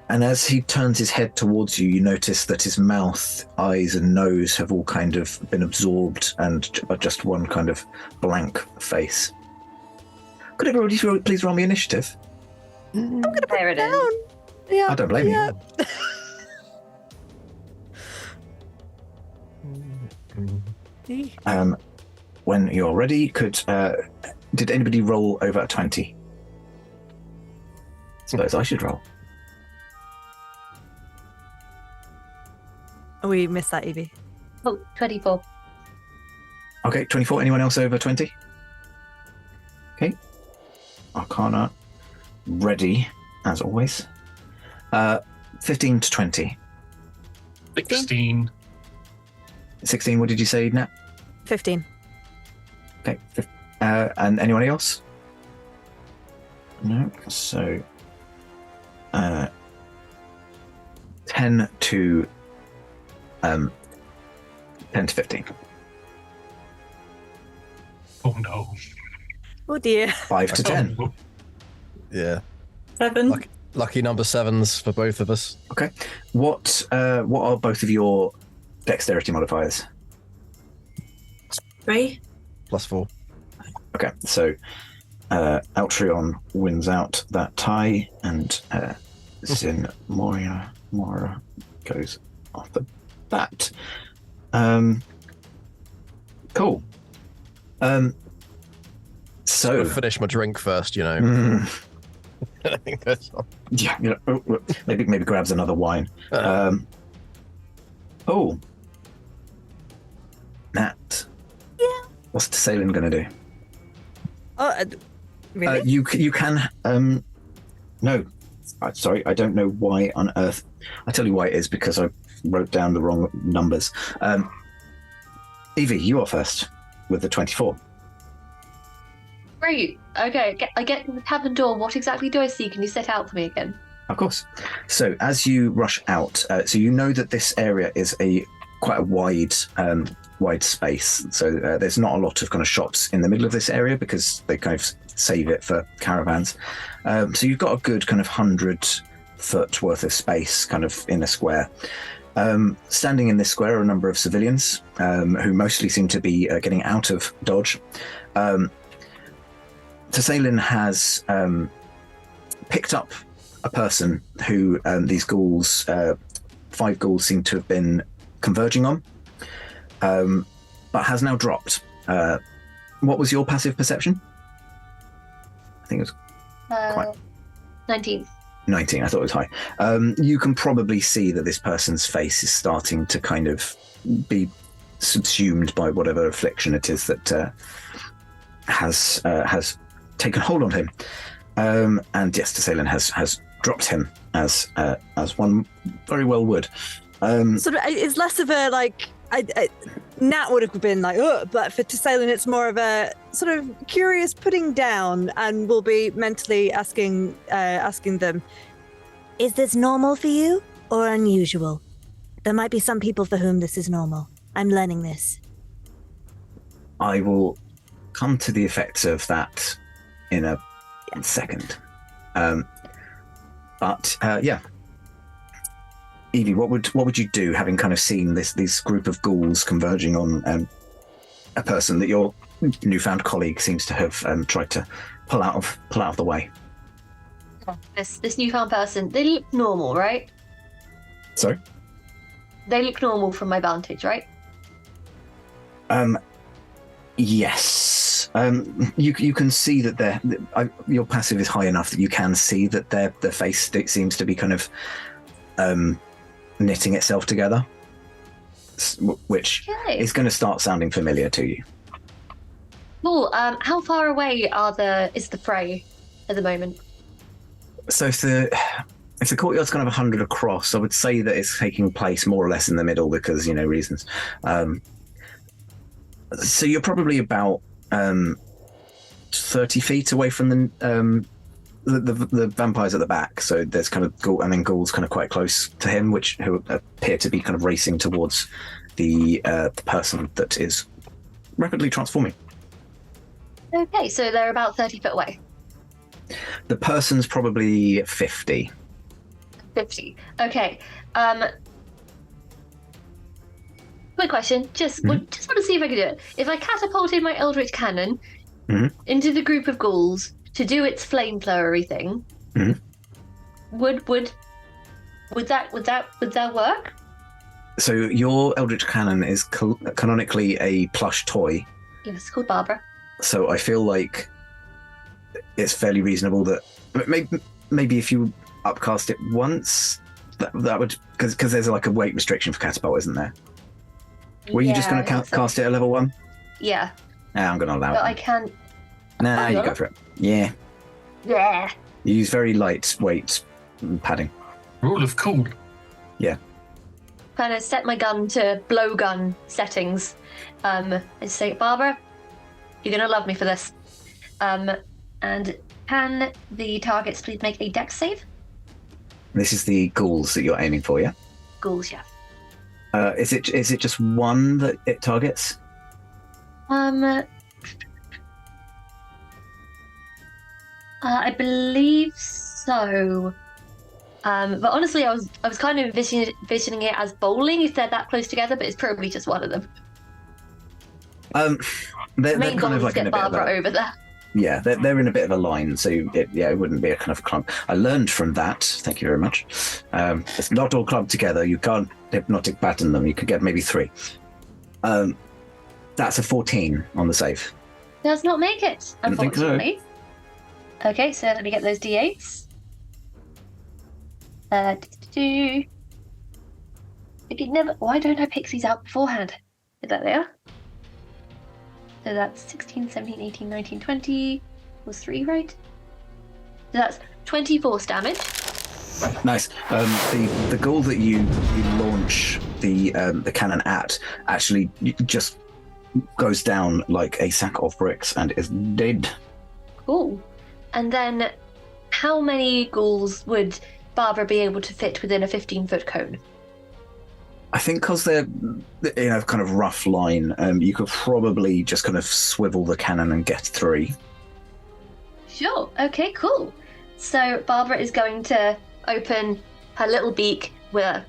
[SPEAKER 1] And as he turns his head towards you, you notice that his mouth, eyes, and nose have all kind of been absorbed and are just one kind of blank face. Could everybody please roll me initiative?
[SPEAKER 4] I'm going to put it down.
[SPEAKER 1] Yeah, I don't blame you. When you're ready, did anybody roll over a 20? Suppose I should roll.
[SPEAKER 4] We missed that, Evie.
[SPEAKER 3] Oh, 24.
[SPEAKER 1] Okay, 24. Anyone else over 20? Okay. Arcana. Ready, as always. 15 to 20.
[SPEAKER 6] 16.
[SPEAKER 1] 16, what did you say, Nat?
[SPEAKER 4] 15.
[SPEAKER 1] Okay. And anyone else? No. So, 10 to 15.
[SPEAKER 6] Oh no.
[SPEAKER 4] Oh dear.
[SPEAKER 1] 5 to 10.
[SPEAKER 2] Yeah.
[SPEAKER 5] 7.
[SPEAKER 2] Lucky number 7s for both of us.
[SPEAKER 1] Okay. What are both of your dexterity modifiers?
[SPEAKER 5] 3.
[SPEAKER 2] +4.
[SPEAKER 1] Okay, so Altreon wins out that tie, and Sin Mora goes off the bat. Cool. So
[SPEAKER 2] I'll finish my drink first, you know. I think that's all.
[SPEAKER 1] Yeah, maybe grabs another wine. Nat.
[SPEAKER 14] Yeah.
[SPEAKER 1] What's Tsalin gonna do?
[SPEAKER 4] Oh, really?
[SPEAKER 1] You can. No, sorry, I don't know why on earth. I tell you why it is, because I wrote down the wrong numbers. Evie, you are first with the 24.
[SPEAKER 3] Great. Okay, I get to the tavern door. What exactly do I see? Can you set out for me again?
[SPEAKER 1] Of course. So as you rush out, so you know that this area is quite a wide space. So there's not a lot of kind of shops in the middle of this area because they kind of save it for caravans. So you've got a good kind of 100-foot worth of space kind of in a square. Standing in this square are a number of civilians who mostly seem to be getting out of Dodge. Tsalin has picked up a person who these ghouls, 5 ghouls, seem to have been converging on, but has now dropped. What was your passive perception? I think it was quite
[SPEAKER 3] 19.
[SPEAKER 1] 19. I thought it was high. You can probably see that this person's face is starting to kind of be subsumed by whatever affliction it is that has taken hold on him. And yes, Tsalin has dropped him as one very well would.
[SPEAKER 4] Sort of, it's less of a Nat would have been like, ugh, but for Tsalin, it's more of a sort of curious putting down, and we'll be mentally asking them,
[SPEAKER 14] is this normal for you or unusual? There might be some people for whom this is normal. I'm learning this.
[SPEAKER 1] I will come to the effects of that in a second. But yeah, Evie, what would you do, having kind of seen this group of ghouls converging on a person that your newfound colleague seems to have tried to pull out of the way?
[SPEAKER 3] This newfound person, they look normal, right?
[SPEAKER 1] Sorry?
[SPEAKER 3] They look normal from my vantage, right?
[SPEAKER 1] Yes. You can see that your passive is high enough that you can see that their face seems to be kind of knitting itself together, which is going to start sounding familiar to you.
[SPEAKER 3] Cool. How far away is the fray at the moment?
[SPEAKER 1] So if the courtyard's kind of 100 across, I would say that it's taking place more or less in the middle because, reasons. So you're probably about 30 feet away from the vampires at the back. So there's kind of ghouls kind of quite close to him, who appear to be kind of racing towards the person that is rapidly transforming.
[SPEAKER 3] Okay, so they're about 30 foot away.
[SPEAKER 1] The person's probably 50.
[SPEAKER 3] 50. Okay. Quick question. Just want to see if I can do it. If I catapulted my Eldritch Cannon into the group of ghouls to do its flamethrowery thing, would that work?
[SPEAKER 1] So your Eldritch Cannon is canonically a plush toy.
[SPEAKER 3] Yes, it's called Barbara.
[SPEAKER 1] So I feel like it's fairly reasonable that maybe if you upcast it once, that would, because there's like a weight restriction for catapult, isn't there? Were you just going to cast it at level 1?
[SPEAKER 3] Yeah.
[SPEAKER 1] Nah, I'm going to allow it.
[SPEAKER 3] But I can't.
[SPEAKER 1] Nah, you go for it. Yeah.
[SPEAKER 3] Yeah.
[SPEAKER 1] You use very lightweight padding.
[SPEAKER 6] Rule of cool.
[SPEAKER 1] Yeah.
[SPEAKER 3] Kind of set my gun to blowgun settings, and say, Barbara, you're going to love me for this. And can the targets please make a dex save?
[SPEAKER 1] This is the ghouls that you're aiming for, yeah?
[SPEAKER 3] Ghouls, yeah.
[SPEAKER 1] Is it just one that it targets?
[SPEAKER 3] I believe so. But honestly, I was kind of envisioning it as bowling if they're that close together, but it's probably just one of them.
[SPEAKER 1] They're
[SPEAKER 3] main
[SPEAKER 1] kind
[SPEAKER 3] goal
[SPEAKER 1] of like
[SPEAKER 3] is to
[SPEAKER 1] in a
[SPEAKER 3] get
[SPEAKER 1] bit of
[SPEAKER 3] Barbara
[SPEAKER 1] a,
[SPEAKER 3] over there.
[SPEAKER 1] yeah, they're in a bit of a line, so it wouldn't be a kind of clump. I learned from that. Thank you very much. It's not all clumped together. You can't hypnotic pattern them. You could get maybe 3. That's a 14 on the save.
[SPEAKER 3] Does not make it,
[SPEAKER 1] Didn't think so.
[SPEAKER 3] unfortunately. Okay, so let me get those d8s. Why don't I pick these out beforehand? Is that there? So that's 16, 17, 18, 19, 20 was 3, right? So that's 20 force damage.
[SPEAKER 1] Nice. The goal that you launch the cannon at actually just goes down like a sack of bricks and is dead.
[SPEAKER 3] Cool. And then how many ghouls would Barbara be able to fit within a 15-foot cone?
[SPEAKER 1] I think because they're in a kind of rough line, you could probably just kind of swivel the cannon and get 3.
[SPEAKER 3] Sure. Okay, cool. So Barbara is going to open her little beak with a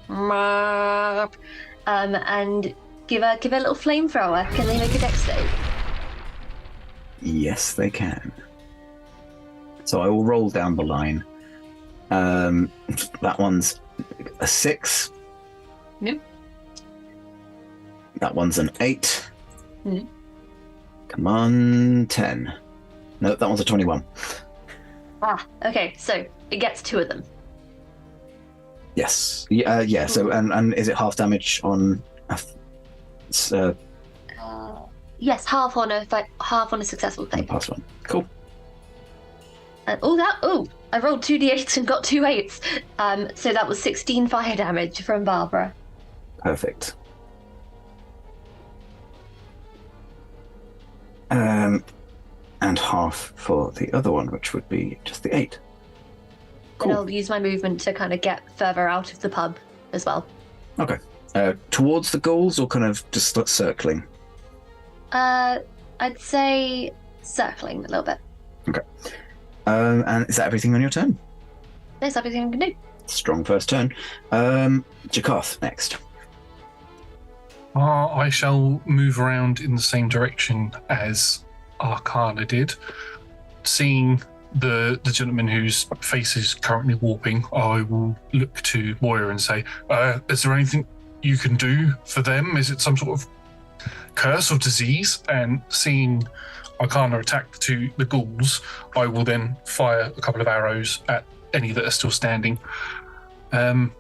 [SPEAKER 3] and give a little flamethrower. Can they make a dex save?
[SPEAKER 1] Yes, they can. So I will roll down the line. That one's a 6.
[SPEAKER 3] Nope.
[SPEAKER 1] That one's an 8.
[SPEAKER 3] Mm.
[SPEAKER 1] Come on, 10. No, that one's a 21.
[SPEAKER 3] Okay, so it gets 2 of them.
[SPEAKER 1] Yes. Yeah. So, and is it half damage on?
[SPEAKER 3] Yes, half on a successful save.
[SPEAKER 1] +1. Cool.
[SPEAKER 3] I rolled 2 d8s and got 2 8s. So that was 16 fire damage from Barbara.
[SPEAKER 1] Perfect. And half for the other one, which would be just the 8.
[SPEAKER 3] Cool. And I'll use my movement to kind of get further out of the pub as well.
[SPEAKER 1] Okay. Towards the ghouls or kind of just circling?
[SPEAKER 3] I'd say circling a little bit.
[SPEAKER 1] Okay. And is that everything on your turn?
[SPEAKER 3] That's everything I can do.
[SPEAKER 1] Strong first turn. Jakarth next.
[SPEAKER 6] I shall move around in the same direction as Arcana did. Seeing the gentleman whose face is currently warping, I will look to Moira and say, is there anything you can do for them? Is it some sort of curse or disease? And seeing Arcana attack the ghouls, I will then fire a couple of arrows at any that are still standing. I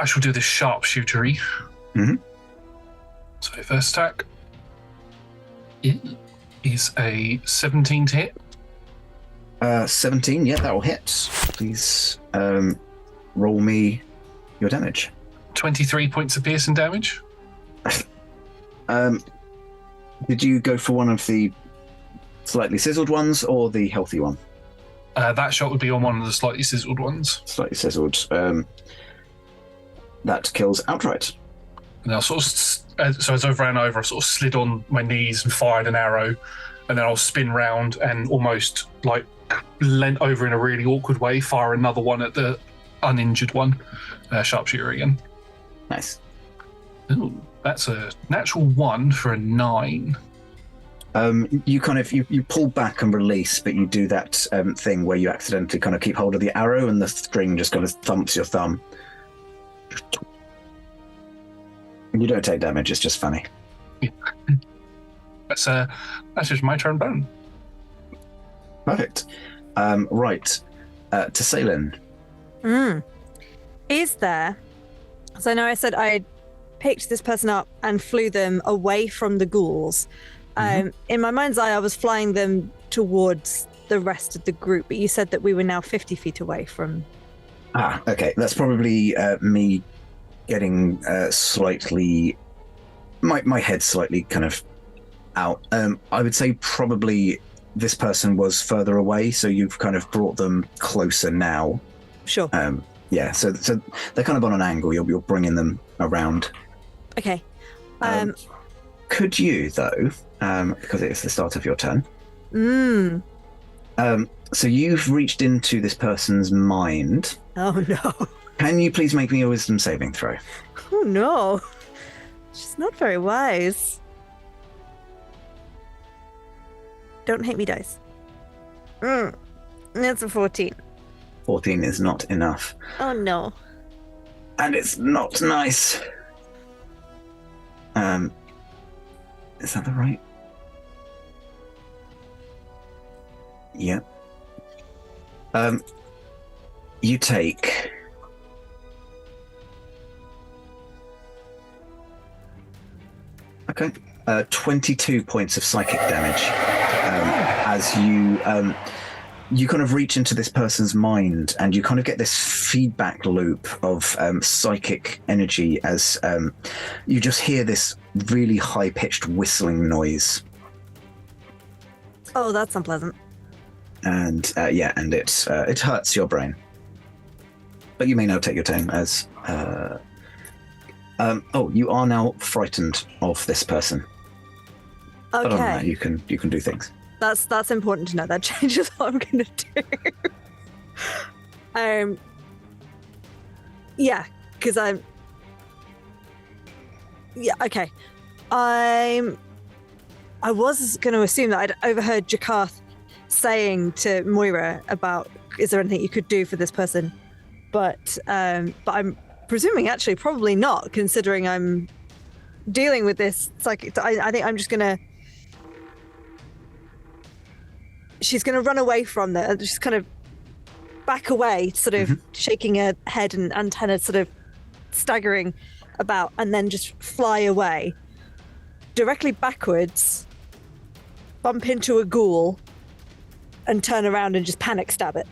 [SPEAKER 6] shall do this sharpshootery.
[SPEAKER 1] Mm-hmm.
[SPEAKER 6] So first attack, it is a 17 to hit.
[SPEAKER 1] 17, yeah, that will hit. Please roll me your damage.
[SPEAKER 6] 23 points of piercing damage.
[SPEAKER 1] Did you go for one of the slightly sizzled ones or the healthy one?
[SPEAKER 6] That shot would be on one of the slightly sizzled ones.
[SPEAKER 1] Slightly sizzled. That kills outright.
[SPEAKER 6] And I'll sort of, so as I ran over, I sort of slid on my knees and fired an arrow, and then I'll spin round and almost like leant over in a really awkward way, fire another one at the uninjured one. Sharpshooter again.
[SPEAKER 1] Nice.
[SPEAKER 6] Ooh, that's a natural 1 for a 9.
[SPEAKER 1] You kind of you pull back and release, but you do that thing where you accidentally kind of keep hold of the arrow and the string just kind of thumps your thumb. And you don't take damage, it's just funny.
[SPEAKER 6] Yeah. That's just my turn done.
[SPEAKER 1] Perfect. Right. To Salen.
[SPEAKER 4] Is there... So I know I said I picked this person up and flew them away from the ghouls. In my mind's eye, I was flying them towards the rest of the group, but you said that we were now 50 feet away from...
[SPEAKER 1] Okay. That's probably me getting slightly... My head slightly kind of out. I would say probably this person was further away, so you've kind of brought them closer now.
[SPEAKER 4] Sure.
[SPEAKER 1] Yeah, so they're kind of on an angle. You're bringing them around.
[SPEAKER 4] Okay.
[SPEAKER 1] Could you, though, because it is the start of your turn. So you've reached into this person's mind.
[SPEAKER 4] Oh, no.
[SPEAKER 1] Can you please make me a wisdom saving throw?
[SPEAKER 4] Oh, no. She's not very wise. Don't hate me, dice. That's a 14.
[SPEAKER 1] 14 is not enough.
[SPEAKER 4] Oh, no.
[SPEAKER 1] And it's not nice. Is that the right? Yeah. You take... Okay. 22 points of psychic damage as you kind of reach into this person's mind and you kind of get this feedback loop of psychic energy as you just hear this really high-pitched whistling noise.
[SPEAKER 4] Oh, that's unpleasant.
[SPEAKER 1] And and it hurts your brain. But you may now take your turn as... you are now frightened of this person.
[SPEAKER 4] Okay.
[SPEAKER 1] Other than that, you can do things.
[SPEAKER 4] That's important to know. That changes what I'm going to do. Yeah, because I'm... Yeah, okay. I was going to assume that I'd overheard Jakarth saying to Moira about, is there anything you could do for this person? But I'm presuming actually probably not, considering I'm dealing with this psychic. I think I'm just going to... She's going to run away from there, just kind of back away, sort of shaking her head and antenna, sort of staggering about, and then just fly away directly backwards, bump into a ghoul, and turn around and just panic stab it.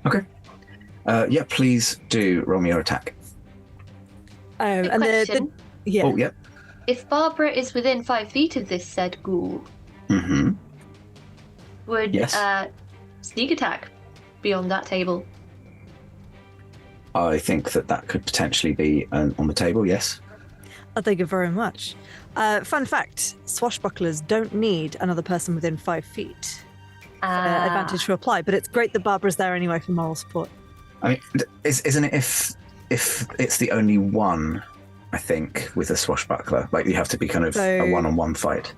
[SPEAKER 1] Okay. Please do roll me your attack.
[SPEAKER 3] And question.
[SPEAKER 4] Yeah.
[SPEAKER 1] Oh, yeah.
[SPEAKER 3] If Barbara is within 5 feet of this said ghoul, would sneak attack be on that table?
[SPEAKER 1] I think that could potentially be on the table, yes.
[SPEAKER 4] Thank you very much. Fun fact, swashbucklers don't need another person within 5 feet. Advantage to apply, but it's great that Barbara's there anyway for moral support.
[SPEAKER 1] I mean, isn't it if it's the only one? I think with a swashbuckler, like you have to be kind of a one-on-one fight.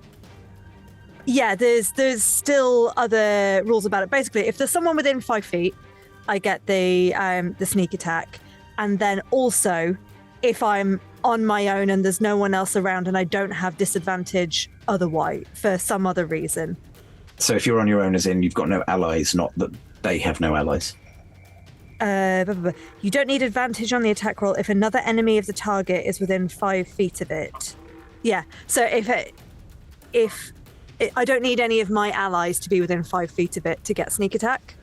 [SPEAKER 4] Yeah, there's still other rules about it. Basically, if there's someone within 5 feet, I get the sneak attack, and then also if I'm on my own and there's no one else around and I don't have disadvantage otherwise for some other reason.
[SPEAKER 1] So if you're on your own, as in you've got no allies, not that they have no allies.
[SPEAKER 4] You don't need advantage on the attack roll if another enemy of the target is within 5 feet of it. Yeah, so if I don't need any of my allies to be within 5 feet of it to get sneak attack.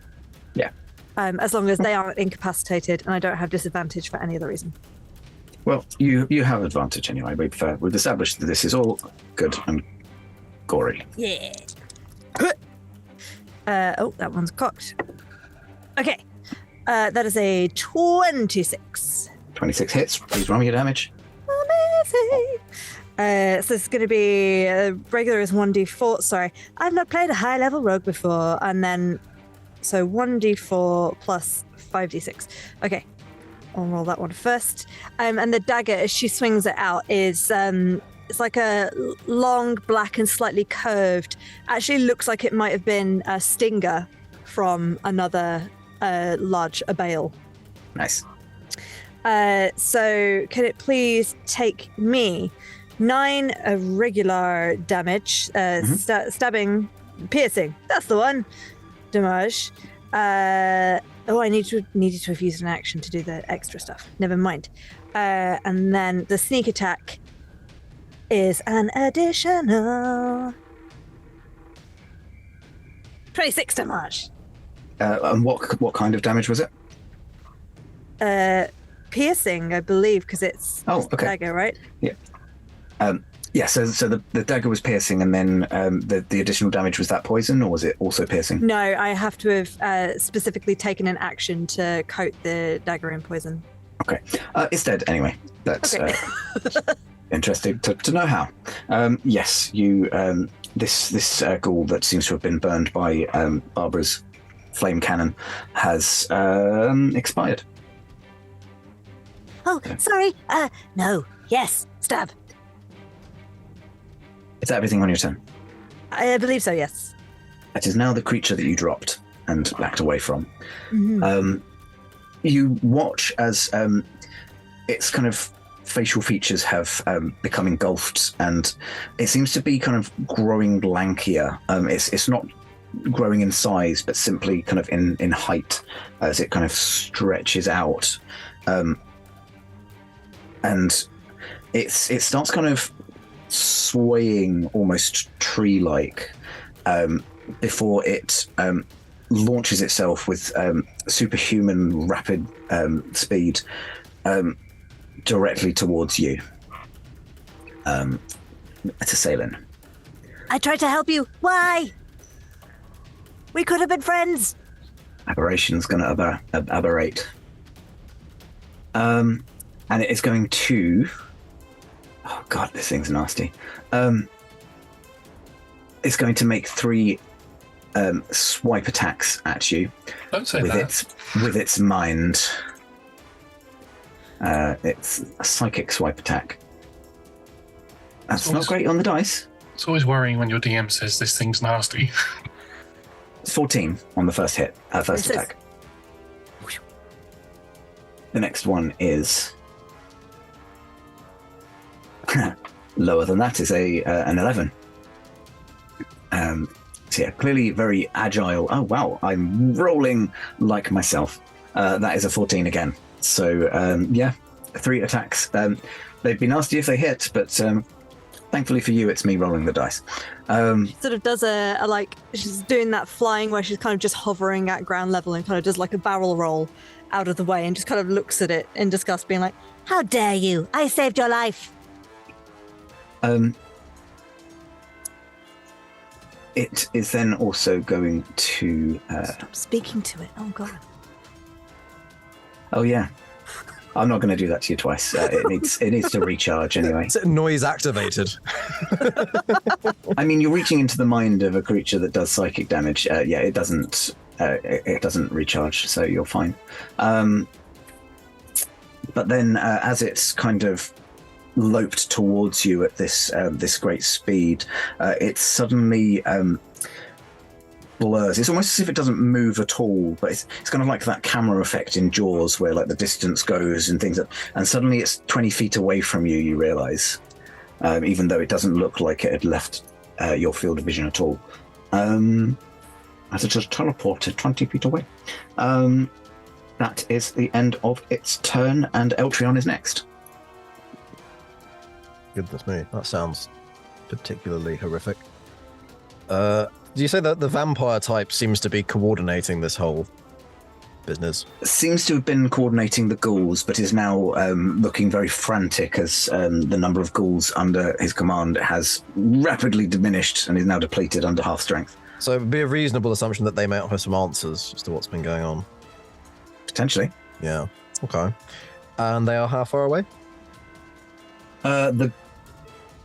[SPEAKER 1] Yeah.
[SPEAKER 4] As long as they aren't incapacitated and I don't have disadvantage for any other reason.
[SPEAKER 1] Well, you have advantage anyway. We've established that this is all good and gory.
[SPEAKER 4] Yeah. That one's cocked. Okay. That is a 26.
[SPEAKER 1] 26 hits. Please roll me your damage.
[SPEAKER 4] Amazing. So it's going to be regular is 1d4. Sorry, I've not played a high level rogue before. And then, so 1d4 plus 5d6. Okay, I'll roll that one first. And the dagger, as she swings it out, is it's like a long, black, and slightly curved. Actually, looks like it might have been a stinger from another large bale.
[SPEAKER 1] Nice.
[SPEAKER 4] So can it please take me 9 regular damage, stabbing, piercing. That's the one. Damage. I needed to have used an action to do the extra stuff. Never mind. And then the sneak attack is an additional 26 damage.
[SPEAKER 1] And what kind of damage was it?
[SPEAKER 4] Piercing, I believe, because it's
[SPEAKER 1] okay.
[SPEAKER 4] dagger, right?
[SPEAKER 1] Yeah. So the dagger was piercing, and then the additional damage was that poison, or was it also piercing?
[SPEAKER 4] No, I have to have specifically taken an action to coat the dagger in poison.
[SPEAKER 1] Okay. It's dead anyway. That's interesting to know how. Yes, you. This ghoul that seems to have been burned by Barbara's flame cannon has expired.
[SPEAKER 14] Oh, sorry. No. Yes. Stab.
[SPEAKER 1] Is that everything on your turn?
[SPEAKER 4] I believe so, yes.
[SPEAKER 1] That is now the creature that you dropped and backed away from.
[SPEAKER 4] Mm-hmm.
[SPEAKER 1] You watch as its kind of facial features have become engulfed, and it seems to be kind of growing lankier. It's not growing in size, but simply kind of in height as it kind of stretches out. And it starts kind of swaying almost tree-like before it launches itself with superhuman rapid speed directly towards you. It's a Salin.
[SPEAKER 14] I tried to help you. Why? We could have been friends.
[SPEAKER 1] Aberration's going to aberrate. And it is going to... Oh god, this thing's nasty. It's going to make 3 swipe attacks at you.
[SPEAKER 6] Don't say that.
[SPEAKER 1] With its mind. It's a psychic swipe attack. That's not great on the dice.
[SPEAKER 6] It's always worrying when your DM says this thing's nasty.
[SPEAKER 1] It's 14 on the first hit, first attack. The next one is lower than that. Is an 11. So yeah, clearly very agile. Oh wow, I'm rolling like myself. That is a 14 again. So 3 attacks. They'd be nasty if they hit, but thankfully for you, it's me rolling the dice.
[SPEAKER 4] She sort of does a like, she's doing that flying where she's kind of just hovering at ground level and kind of does like a barrel roll out of the way and just kind of looks at it in disgust, being like,
[SPEAKER 14] how dare you? I saved your life.
[SPEAKER 1] It is then also going to...
[SPEAKER 14] Stop speaking to it. Oh, God.
[SPEAKER 1] Oh, yeah. I'm not going to do that to you twice. It needs to recharge anyway.
[SPEAKER 2] Is it noise activated?
[SPEAKER 1] I mean, you're reaching into the mind of a creature that does psychic damage. It doesn't it doesn't recharge, so you're fine. But then, as it's kind of loped towards you at this great speed, it suddenly blurs. It's almost as if it doesn't move at all, but it's kind of like that camera effect in Jaws, where like the distance goes and things, and suddenly it's 20 feet away from you. You realise, even though it doesn't look like it had left your field of vision at all. As it just teleported 20 feet away. That is the end of its turn, and Eltrion is next.
[SPEAKER 2] Goodness me, that sounds particularly horrific. Do you say that the vampire type seems to be coordinating this whole business?
[SPEAKER 1] Seems to have been coordinating the ghouls, but is now looking very frantic as the number of ghouls under his command has rapidly diminished and is now depleted under half strength.
[SPEAKER 2] So it would be a reasonable assumption that they may offer some answers as to what's been going on.
[SPEAKER 1] Potentially.
[SPEAKER 2] Yeah. Okay. And they are how far away?
[SPEAKER 1] The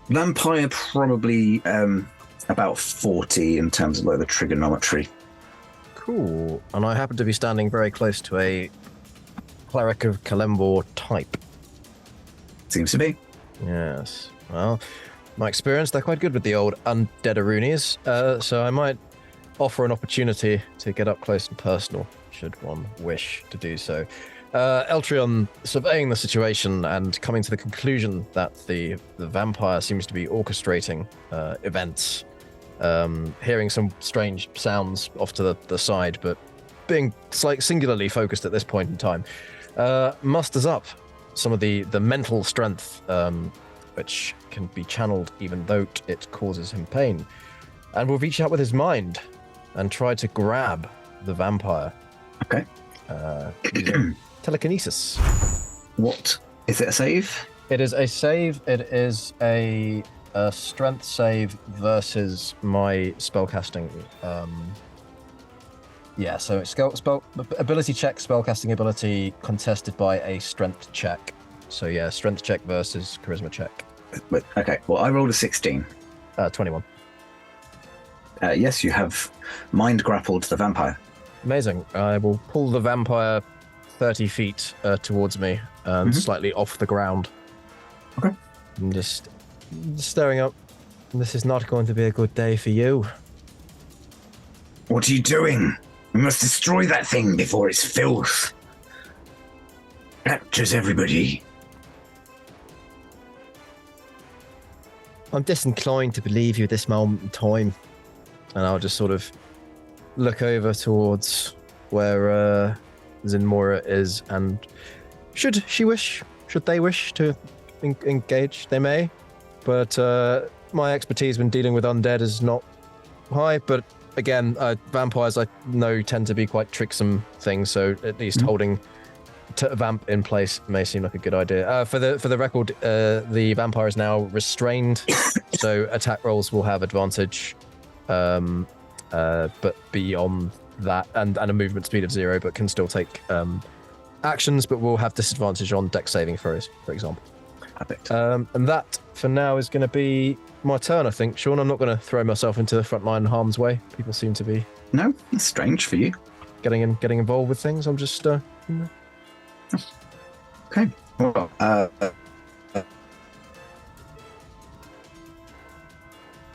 [SPEAKER 1] vampire probably about 40 in terms of like the trigonometry.
[SPEAKER 2] Cool. And I happen to be standing very close to a cleric of Kalembor type.
[SPEAKER 1] Seems to be.
[SPEAKER 2] Yes. Well, my experience, they're quite good with the old undead Aroonies, so I might offer an opportunity to get up close and personal, should one wish to do so. Eltrion, surveying the situation and coming to the conclusion that the vampire seems to be orchestrating events, hearing some strange sounds off to the side, but being singularly focused at this point in time, musters up some of the mental strength which can be channeled even though it causes him pain, and will reach out with his mind and try to grab the vampire.
[SPEAKER 1] Okay.
[SPEAKER 2] Telekinesis.
[SPEAKER 1] What? Is it a save?
[SPEAKER 2] It is a save. It is a strength save versus my spellcasting. Yeah, so it's spell ability check, spellcasting ability contested by a strength check. So yeah, strength check versus charisma check.
[SPEAKER 1] Okay, well, I rolled a 16.
[SPEAKER 2] 21.
[SPEAKER 1] Yes, you have mind grappled the vampire.
[SPEAKER 2] Amazing. I will pull the vampire 30 feet towards me and slightly off the ground.
[SPEAKER 1] Okay.
[SPEAKER 2] I'm just staring up. This is not going to be a good day for you.
[SPEAKER 1] What are you doing? We must destroy that thing before its filth captures everybody.
[SPEAKER 2] I'm disinclined to believe you at this moment in time. And I'll just sort of look over towards where Zinmora is, and should they wish to engage, they may. But my expertise when dealing with undead is not high, but again, vampires I know tend to be quite tricksome things, so at least holding vamp in place may seem like a good idea. For the record, the vampire is now restrained, so attack rolls will have advantage, but beyond that, and a movement speed of 0, but can still take actions, but will have disadvantage on dex saving throws, for example. And that, for now, is going to be my turn, I think. Shaun, I'm not going to throw myself into the front line in harm's way. People seem to be...
[SPEAKER 1] No, that's strange for you.
[SPEAKER 2] Getting involved with things. I'm just...
[SPEAKER 1] Okay. Well,
[SPEAKER 5] the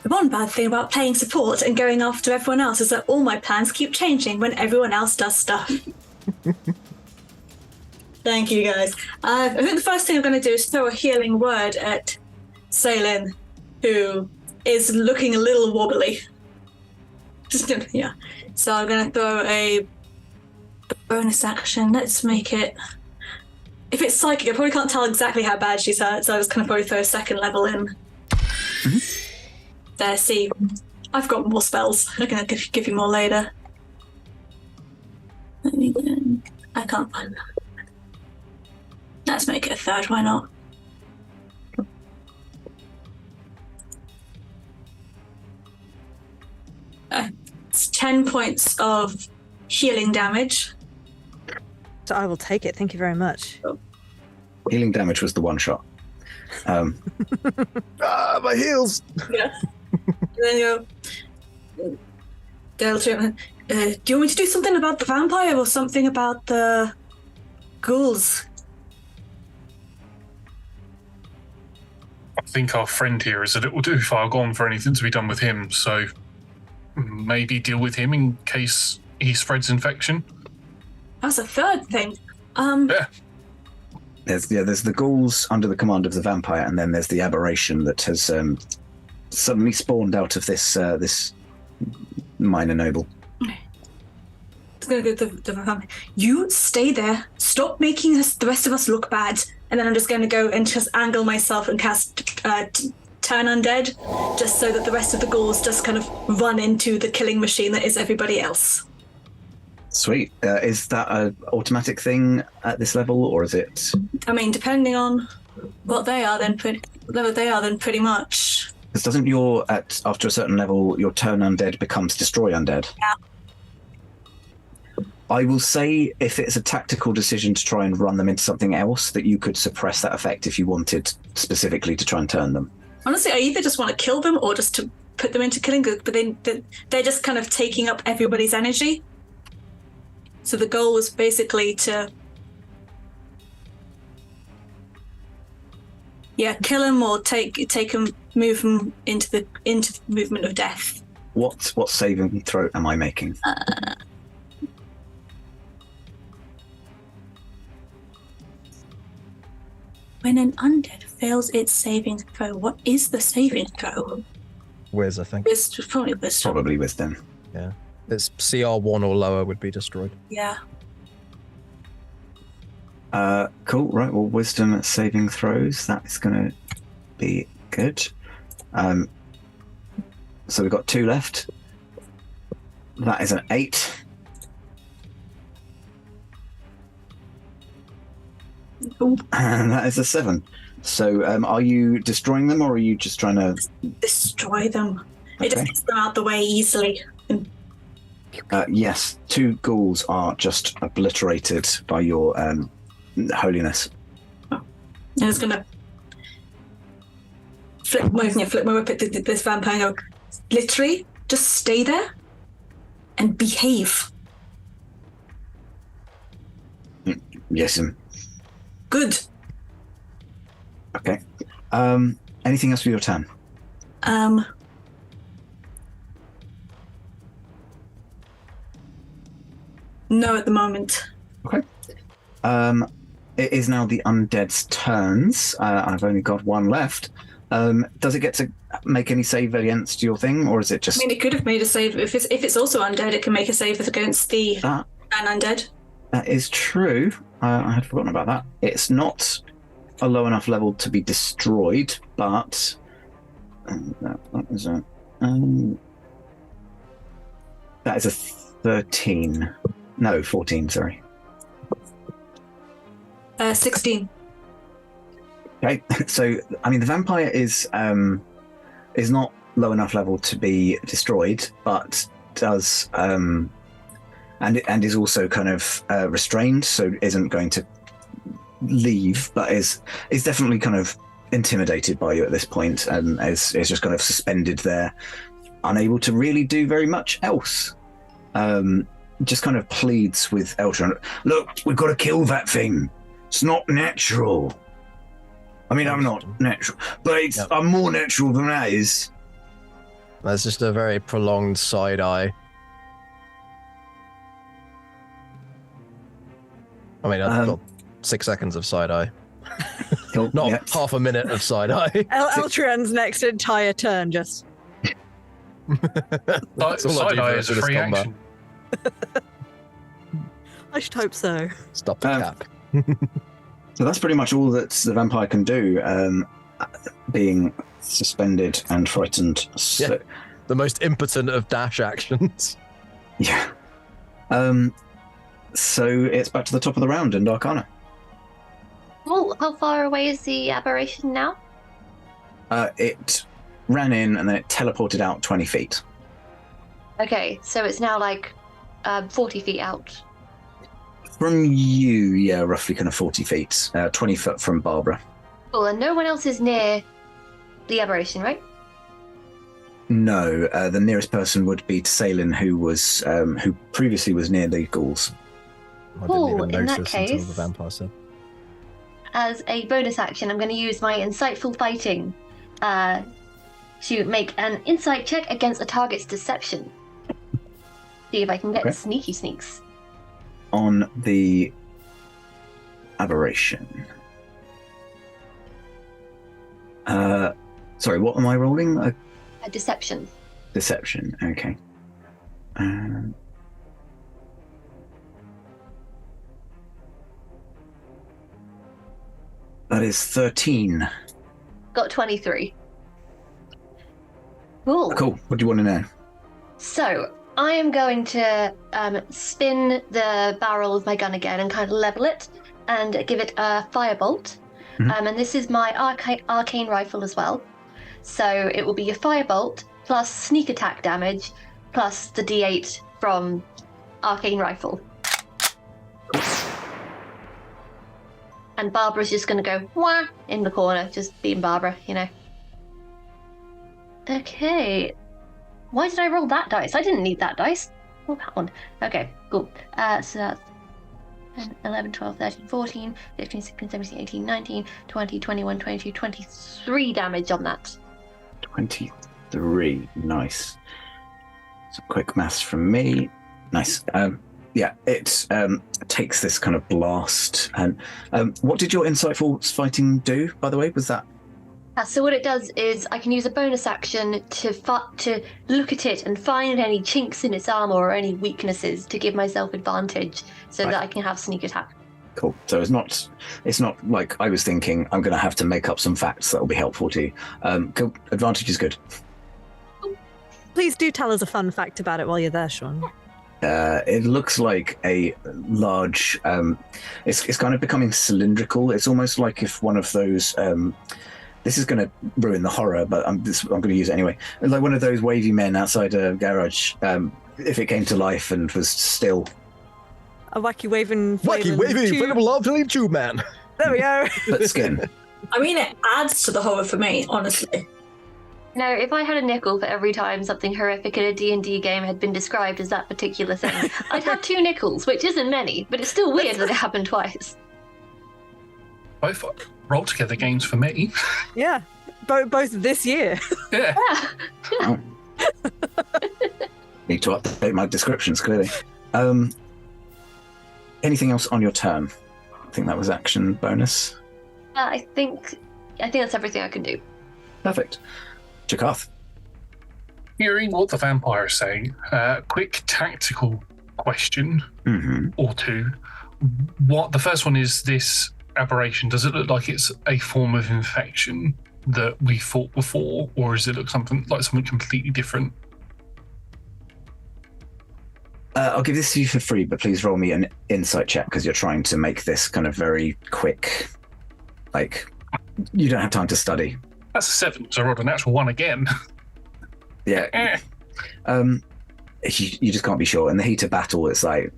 [SPEAKER 5] one bad thing about playing support and going after everyone else is that all my plans keep changing when everyone else does stuff. Thank you, guys. I think the first thing I'm going to do is throw a healing word at Salin, who is looking a little wobbly. Yeah. So I'm going to throw a bonus action. Let's make it... If it's psychic, I probably can't tell exactly how bad she's hurt, so I was going to probably throw a second level in. There, see, I've got more spells. I'm going to give you more later. Let me go. I can't find that. Let's make it a third, why not? It's 10 points of healing damage.
[SPEAKER 4] So I will take it. Thank you very much.
[SPEAKER 1] Healing damage was the one shot.
[SPEAKER 2] My heels!
[SPEAKER 5] Yeah. And then you go to him. Do you want me to do something about the vampire or something about the ghouls?
[SPEAKER 6] I think our friend here is a little too far gone for anything to be done with him, so maybe deal with him in case he spreads infection.
[SPEAKER 5] That's a third thing.
[SPEAKER 6] Yeah.
[SPEAKER 1] There's the ghouls under the command of the vampire, and then there's the aberration that has suddenly spawned out of this minor noble.
[SPEAKER 5] It's gonna go to the vampire. You stay there. Stop making the rest of us look bad. And then I'm just gonna go and just angle myself and cast Turn Undead, just so that the rest of the ghouls just kind of run into the killing machine that is everybody else.
[SPEAKER 1] Sweet. Is that an automatic thing at this level, or is it?
[SPEAKER 5] I mean, depending on what they are, then pretty much.
[SPEAKER 1] Because doesn't after a certain level, your Turn Undead becomes Destroy Undead?
[SPEAKER 5] Yeah.
[SPEAKER 1] I will say, if it's a tactical decision to try and run them into something else, that you could suppress that effect if you wanted specifically to try and turn them.
[SPEAKER 5] Honestly, I either just want to kill them or just to put them into killing, but they're just kind of taking up everybody's energy. So the goal was basically to, kill him or take him, move him into the movement of death.
[SPEAKER 1] What saving throw am I making?
[SPEAKER 5] When an undead fails its saving throw, what is the saving throw?
[SPEAKER 2] Wiz, I think.
[SPEAKER 5] It's probably wisdom.
[SPEAKER 1] Probably wisdom.
[SPEAKER 2] Yeah. It's CR1 or lower would be destroyed.
[SPEAKER 5] Yeah.
[SPEAKER 1] Cool. Right. Well, wisdom saving throws. That's going to be good. So we've got 2 left. That is an 8.
[SPEAKER 5] Ooh.
[SPEAKER 1] And that is a 7. So are you destroying them, or are you just trying to
[SPEAKER 5] destroy them?
[SPEAKER 1] Okay.
[SPEAKER 5] It just gets them out the way easily.
[SPEAKER 1] Yes, 2 ghouls are just obliterated by your holiness.
[SPEAKER 5] And it's gonna flip my whip at this vampire and go, literally, just stay there and behave.
[SPEAKER 1] Yes.
[SPEAKER 5] Good.
[SPEAKER 1] Okay. Anything else for your turn?
[SPEAKER 5] No, at the moment.
[SPEAKER 1] Okay. It is now the undead's turns. I've only got 1 left. Does it get to make any save against your thing, or is it just?
[SPEAKER 5] I mean, it could have made a save. If it's also undead, it can make a save against the undead.
[SPEAKER 1] That is true. I had forgotten about that. It's not a low enough level to be destroyed, but that is a 13. No, 14. Sorry.
[SPEAKER 5] 16.
[SPEAKER 1] Okay, so I mean the vampire is not low enough level to be destroyed, but does and is also kind of restrained, so isn't going to leave, but is definitely kind of intimidated by you at this point, and is just kind of suspended there, unable to really do very much else. Just kind of pleads with Eltron. Look, we've got to kill that thing. It's not natural. I mean, I'm not natural, but I'm more natural than that is.
[SPEAKER 2] That's just a very prolonged side eye. I mean, I've got 6 seconds of side eye. Not half a minute of side eye.
[SPEAKER 4] Eltron's next entire turn just.
[SPEAKER 6] Side eye is a free action.
[SPEAKER 4] I should hope so.
[SPEAKER 2] Stop the cap.
[SPEAKER 1] So that's pretty much all that the vampire can do, being suspended and frightened. So,
[SPEAKER 2] yeah, the most impotent of dash actions.
[SPEAKER 1] Yeah. So it's back to the top of the round and Arcana.
[SPEAKER 3] Well, how far away is the aberration now?
[SPEAKER 1] It ran in and then it teleported out 20 feet.
[SPEAKER 3] Okay, so it's now like 40 feet out.
[SPEAKER 1] From you, yeah, roughly kind of 40 feet. 20 foot from Barbara.
[SPEAKER 3] Cool, and no one else is near the aberration, right?
[SPEAKER 1] No, the nearest person would be Tsalin, who previously was near the ghouls.
[SPEAKER 2] I
[SPEAKER 3] Cool,
[SPEAKER 2] didn't even
[SPEAKER 3] in that
[SPEAKER 2] notice until
[SPEAKER 3] case-
[SPEAKER 2] the vampire said.
[SPEAKER 3] As a bonus action, I'm going to use my insightful fighting to make an insight check against a target's deception. See if I can get sneaky sneaks.
[SPEAKER 1] On the aberration. Sorry, what am I rolling?
[SPEAKER 3] A deception.
[SPEAKER 1] Deception, okay. That is 13.
[SPEAKER 3] Got 23. Cool.
[SPEAKER 1] Cool. What do you want to know?
[SPEAKER 3] So, I am going to spin the barrel of my gun again and kind of level it and give it a firebolt. And this is my arcane rifle as well. So it will be a firebolt plus sneak attack damage plus the d8 from arcane rifle. And Barbara's just going to go wah in the corner, just being Barbara, you know. Okay. Why did I roll that dice? I didn't need that dice. Oh, that one. Okay, cool. So that's 11, 12, 13, 14, 15, 16, 17, 18, 19, 20, 21, 22, 23 damage on that.
[SPEAKER 1] 23. Nice. Some quick maths from me. Nice. Yeah, it takes this kind of blast. And what did your insightful fighting do, by the way? Was that?
[SPEAKER 3] So what it does is I can use a bonus action to look at it and find any chinks in its armor or any weaknesses to give myself advantage so that I can have sneak attack.
[SPEAKER 1] Cool. So it's not like I was thinking I'm going to have to make up some facts that will be helpful to you. Cool. Advantage is good.
[SPEAKER 4] Please do tell us a fun fact about it while you're there, Shaun.
[SPEAKER 1] It looks like a large. It's kind of becoming cylindrical. It's almost like if one of those. This is going to ruin the horror, but I'm going to use it anyway. Like one of those wavy men outside a garage. If it came to life and was still.
[SPEAKER 4] A wacky waving
[SPEAKER 2] inflatable tube man.
[SPEAKER 4] There we go.
[SPEAKER 1] But skin.
[SPEAKER 5] I mean, it adds to the horror for me, honestly.
[SPEAKER 3] No, if I had a nickel for every time something horrific in a D&D game had been described as that particular thing, I'd have 2 nickels, which isn't many, but it's still weird that it happened twice.
[SPEAKER 6] Both roll together games for me.
[SPEAKER 4] Yeah, both this year.
[SPEAKER 6] Yeah.
[SPEAKER 1] Oh. Need to update my descriptions, clearly. Anything else on your turn? I think that was action bonus.
[SPEAKER 3] I think that's everything I can do.
[SPEAKER 1] Perfect. Jakarth.
[SPEAKER 6] Hearing what the vampire is saying, quick tactical question or two. What the first one is, this aberration, does it look like it's a form of infection that we fought before, or does it look something completely different?
[SPEAKER 1] I'll give this to you for free, but please roll me an insight check because you're trying to make this kind of very quick. Like, you don't have time to study.
[SPEAKER 6] That's a 7, so I rolled a natural 1 again.
[SPEAKER 1] Yeah. You just can't be sure. In the heat of battle, it's like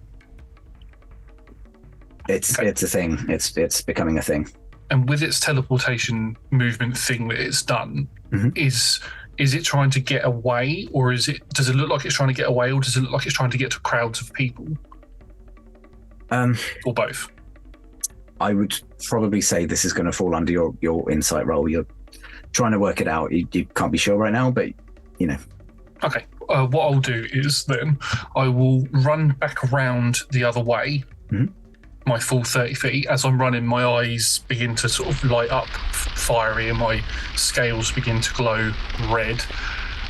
[SPEAKER 1] it's a thing. It's becoming a thing.
[SPEAKER 6] And with its teleportation movement thing that it's done, is it trying to get away, or does it look like it's trying to get away, or does it look like it's trying to get to crowds of people? Or both?
[SPEAKER 1] I would probably say this is going to fall under your insight roll. You're trying to work it out. You can't be sure right now, but you know.
[SPEAKER 6] Okay. What I'll do is then I will run back around the other way, my full 30 feet. As I'm running, my eyes begin to sort of light up fiery and my scales begin to glow red.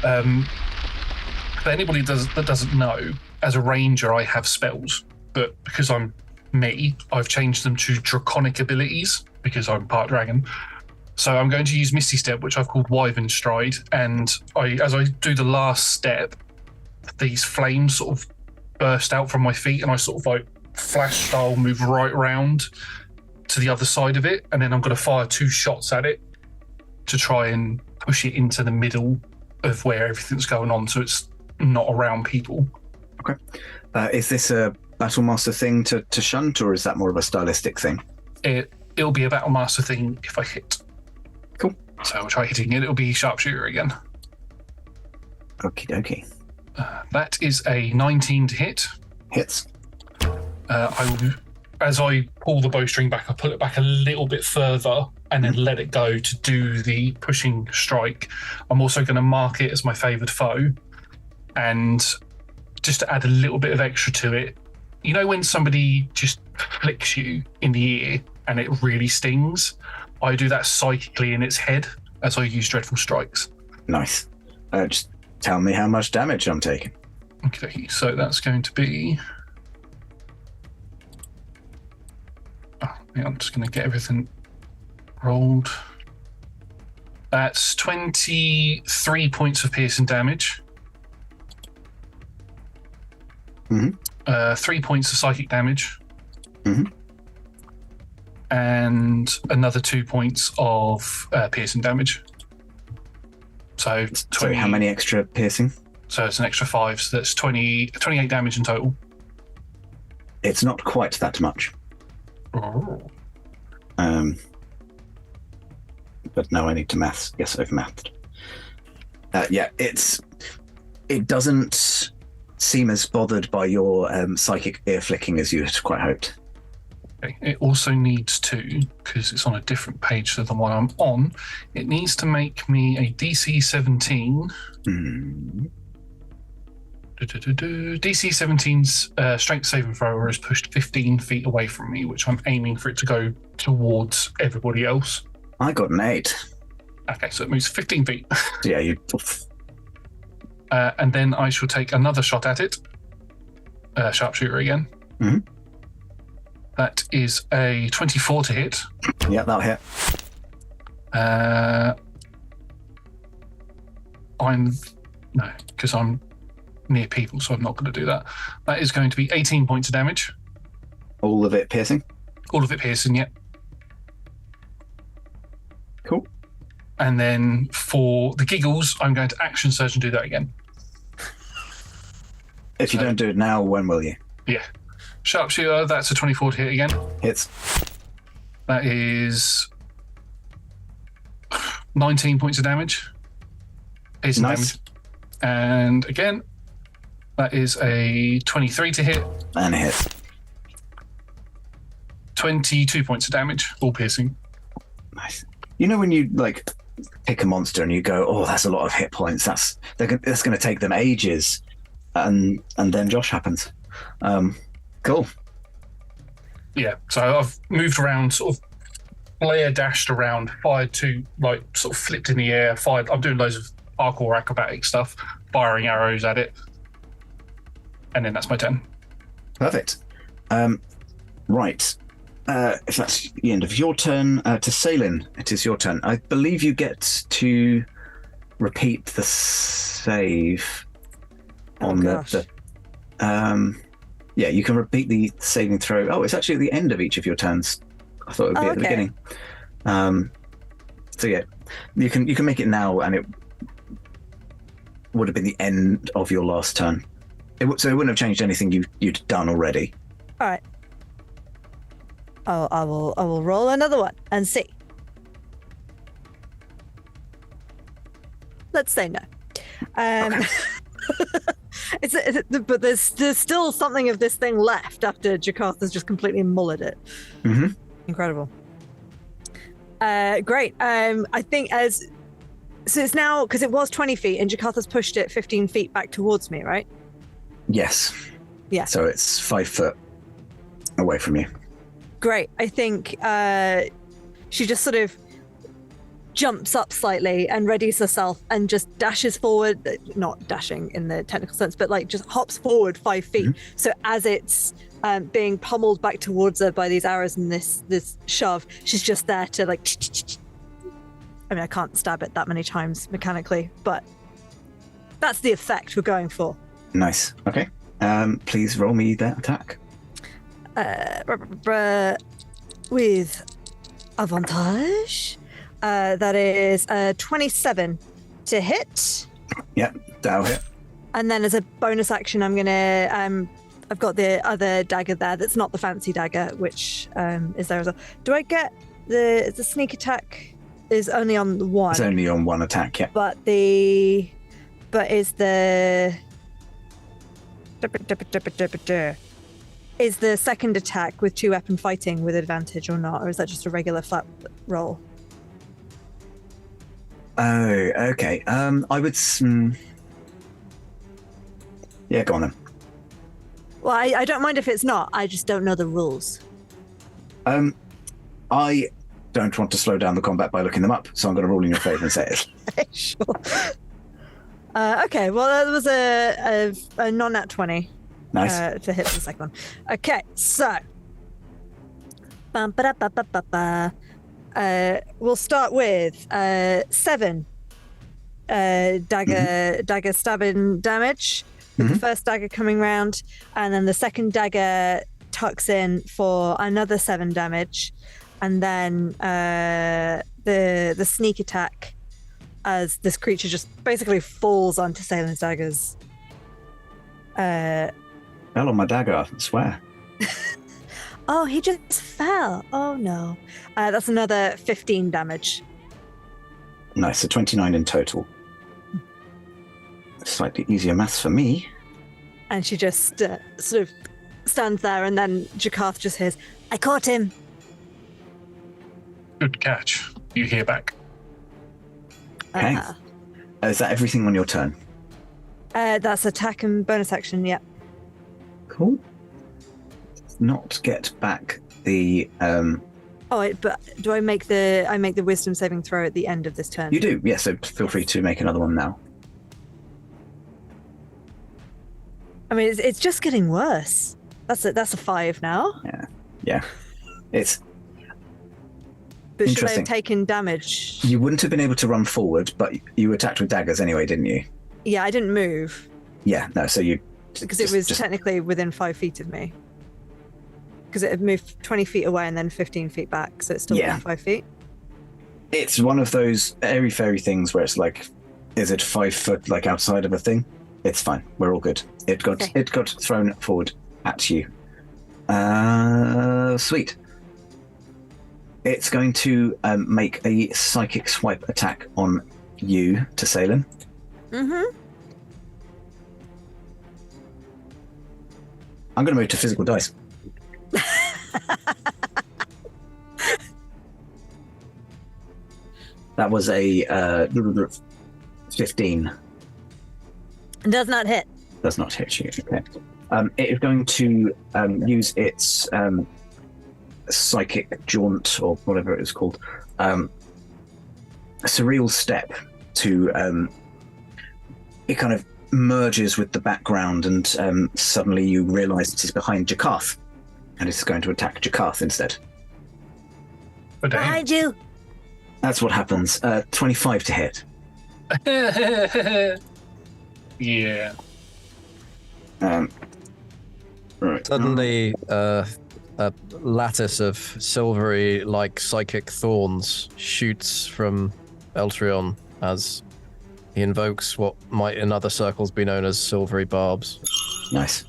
[SPEAKER 6] For anybody that doesn't know, as a ranger, I have spells, but because I'm me, I've changed them to draconic abilities because I'm part dragon. So I'm going to use Misty Step, which I've called Wyvern Stride, and as I do the last step, these flames sort of burst out from my feet, and I sort of like flash style move right round to the other side of it, and then I'm going to fire 2 shots at it to try and push it into the middle of where everything's going on, so it's not around people.
[SPEAKER 1] Okay. Is this a Battlemaster thing to shunt, or is that more of a stylistic thing?
[SPEAKER 6] It'll be a Battlemaster thing if I hit.
[SPEAKER 1] Cool.
[SPEAKER 6] So I'll try hitting it. It'll be sharpshooter again.
[SPEAKER 1] Okie dokie.
[SPEAKER 6] That is a 19 to hit.
[SPEAKER 1] Hits.
[SPEAKER 6] As I pull the bowstring back, I pull it back a little bit further and then let it go to do the pushing strike. I'm also going to mark it as my favoured foe, and just to add a little bit of extra to it, you know when somebody just flicks you in the ear and it really stings? I do that psychically in its head as I use Dreadful Strikes.
[SPEAKER 1] Nice. Just tell me how much damage I'm taking.
[SPEAKER 6] Okay, so that's going to be... I'm just going to get everything rolled. That's 23 points of piercing damage. 3 points of psychic damage. And another 2 points of piercing damage. So 20,
[SPEAKER 1] sorry, how many extra piercing?
[SPEAKER 6] So it's an extra 5, so that's 28 damage in total.
[SPEAKER 1] It's not quite that much.
[SPEAKER 6] Oh.
[SPEAKER 1] But no, I need to maths. Yes, I've mathed. Yeah, it doesn't seem as bothered by your psychic ear flicking as you had quite hoped.
[SPEAKER 6] Okay. It also needs to, because it's on a different page than the one I'm on, it needs to make me a DC 17. DC 17's strength saving thrower is pushed 15 feet away from me, which I'm aiming for it to go towards everybody else.
[SPEAKER 1] I got an 8.
[SPEAKER 6] Okay, so it moves 15 feet.
[SPEAKER 1] Yeah, you...
[SPEAKER 6] and then I shall take another shot at it. Sharpshooter again. That is a 24 to hit.
[SPEAKER 1] Yeah, that'll hit.
[SPEAKER 6] No, because I'm near people, so I'm not going to do that. That is going to be 18 points of damage.
[SPEAKER 1] All of it piercing?
[SPEAKER 6] All of it piercing, yeah.
[SPEAKER 1] Cool.
[SPEAKER 6] And then for the giggles, I'm going to action surge and do that again.
[SPEAKER 1] If you don't do it now, when will you?
[SPEAKER 6] Yeah. Sharpshooter, that's a 24 to hit again.
[SPEAKER 1] Hits.
[SPEAKER 6] That is 19 points of damage. Piercing damage. And again, that is a 23 to hit.
[SPEAKER 1] And it hits.
[SPEAKER 6] 22 points of damage, all piercing.
[SPEAKER 1] Nice. You know when you like pick a monster and you go, "Oh, that's a lot of hit points. That's going to take them ages," and then Josh happens. Cool.
[SPEAKER 6] Yeah. So I've moved around, sort of flare dashed around, fired two, like sort of flipped in the air, fired. I'm doing loads of parkour acrobatic stuff, firing arrows at it, and then that's my turn.
[SPEAKER 1] Perfect. Right. If that's the end of your turn, to Salin, it is your turn. I believe you get to repeat the save on the yeah, you can repeat the saving throw. Oh, it's actually at the end of each of your turns. I thought it would be at the beginning. So yeah, you can make it now, and it would have been the end of your last turn. So it wouldn't have changed anything you'd done already.
[SPEAKER 4] All right. I will roll another one and see. Let's say no. Okay. But there's still something of this thing left after Jakarta's just completely mullered it.
[SPEAKER 1] Mm-hmm.
[SPEAKER 4] Incredible. Great. I think so it's now, because it was 20 feet and Jakarta's pushed it 15 feet back towards me, right?
[SPEAKER 1] Yes.
[SPEAKER 4] Yeah.
[SPEAKER 1] So it's 5 foot away from you.
[SPEAKER 4] Great. I think she just sort of jumps up slightly and readies herself and just dashes forward, not dashing in the technical sense, but like just hops forward 5 feet. Mm-hmm. So as it's being pummeled back towards her by these arrows and this shove, she's just there to like, I mean, I can't stab it that many times mechanically, but that's the effect we're going for.
[SPEAKER 1] Nice. Okay. Please roll me that attack.
[SPEAKER 4] With avantage. That is 27 to hit.
[SPEAKER 1] Yep, that'll hit.
[SPEAKER 4] And then as a bonus action, I'm gonna I've got the other dagger there that's not the fancy dagger, which is there as well. Do I get the sneak attack is only on the one?
[SPEAKER 1] It's only on one attack, yeah.
[SPEAKER 4] But the But is the second attack with 2-weapon fighting with advantage or not, or is that just a regular flat roll?
[SPEAKER 1] Oh, okay. I would. Yeah, go on then.
[SPEAKER 4] Well, I don't mind if it's not. I just don't know the rules.
[SPEAKER 1] I don't want to slow down the combat by looking them up, so I'm going to rule in your favour and say it.
[SPEAKER 4] Sure. Okay, well, that was a non-nat 20.
[SPEAKER 1] Nice.
[SPEAKER 4] To hit the second one. Okay, so. We'll start with 7 dagger stabbing damage, with the first dagger coming round, and then the second dagger tucks in for another 7 damage, and then the sneak attack as this creature just basically falls onto Salen's daggers.
[SPEAKER 1] Fell on my dagger, I swear.
[SPEAKER 4] Oh, he just fell. Oh no. That's another 15 damage.
[SPEAKER 1] Nice, so 29 in total. Slightly easier maths for me.
[SPEAKER 4] And she just sort of stands there, and then Jakarth just hears, "I caught him."
[SPEAKER 6] Good catch. You hear back.
[SPEAKER 1] Okay. Is that everything on your turn?
[SPEAKER 4] That's attack and bonus action, yeah.
[SPEAKER 1] Cool. Not get back the...
[SPEAKER 4] Oh, wait, but do I make the wisdom saving throw at the end of this turn?
[SPEAKER 1] You do, yes, so feel free to make another one now.
[SPEAKER 4] I mean, it's just getting worse. That's a 5 now.
[SPEAKER 1] Yeah. It's
[SPEAKER 4] But should I
[SPEAKER 1] interesting.
[SPEAKER 4] have taken damage?
[SPEAKER 1] You wouldn't have been able to run forward, but you attacked with daggers anyway, didn't you?
[SPEAKER 4] Yeah, I didn't move.
[SPEAKER 1] Yeah, no, so you...
[SPEAKER 4] Because it was technically within 5 feet of me. Because it had moved 20 feet away and then 15 feet back, so it's still within 5 feet.
[SPEAKER 1] It's one of those airy-fairy things where it's like, is it 5 foot like outside of a thing? It's fine. We're all good. It got thrown forward at you. Sweet. It's going to make a psychic swipe attack on you, Tassalin.
[SPEAKER 4] Mm-hmm.
[SPEAKER 1] I'm going to move to physical dice. That was a 15.
[SPEAKER 4] Does not hit.
[SPEAKER 1] Does not hit you. Okay. It is going to use its psychic jaunt, or whatever it was called, surreal step to it kind of merges with the background, and suddenly you realise it is behind Jakarth, and it's going to attack Jakarth instead.
[SPEAKER 14] Behind you.
[SPEAKER 1] That's what happens. 25 to hit.
[SPEAKER 6] Yeah.
[SPEAKER 1] Right.
[SPEAKER 2] Suddenly, a lattice of silvery, like psychic thorns shoots from Eltrion as he invokes what might in other circles be known as silvery barbs.
[SPEAKER 1] Nice.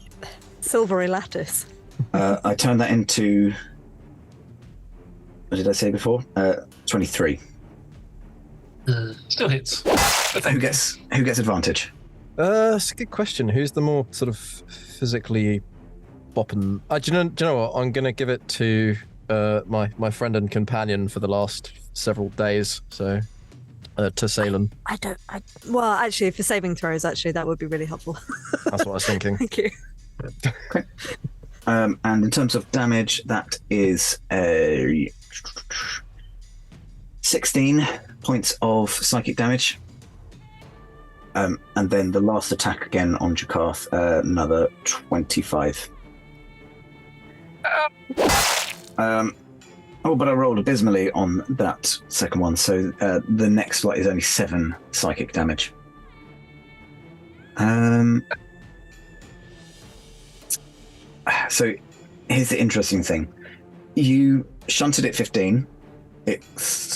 [SPEAKER 4] Silvery lattice.
[SPEAKER 1] I turned that into... What did I say before? 23.
[SPEAKER 6] Still hits.
[SPEAKER 1] Who gets advantage?
[SPEAKER 2] That's a good question. Who's the more sort of physically bopping? Do you know what? I'm gonna give it to my friend and companion for the last several days. So, to Salem.
[SPEAKER 4] Well, actually, for saving throws, that would be really helpful.
[SPEAKER 2] That's what I was thinking.
[SPEAKER 4] Thank you.
[SPEAKER 1] Okay. And in terms of damage, that is a 16 points of psychic damage. And then the last attack again on Jakarth, another 25. But I rolled abysmally on that second one, so the next lot is only 7 psychic damage. So here's the interesting thing. You shunted it 15. It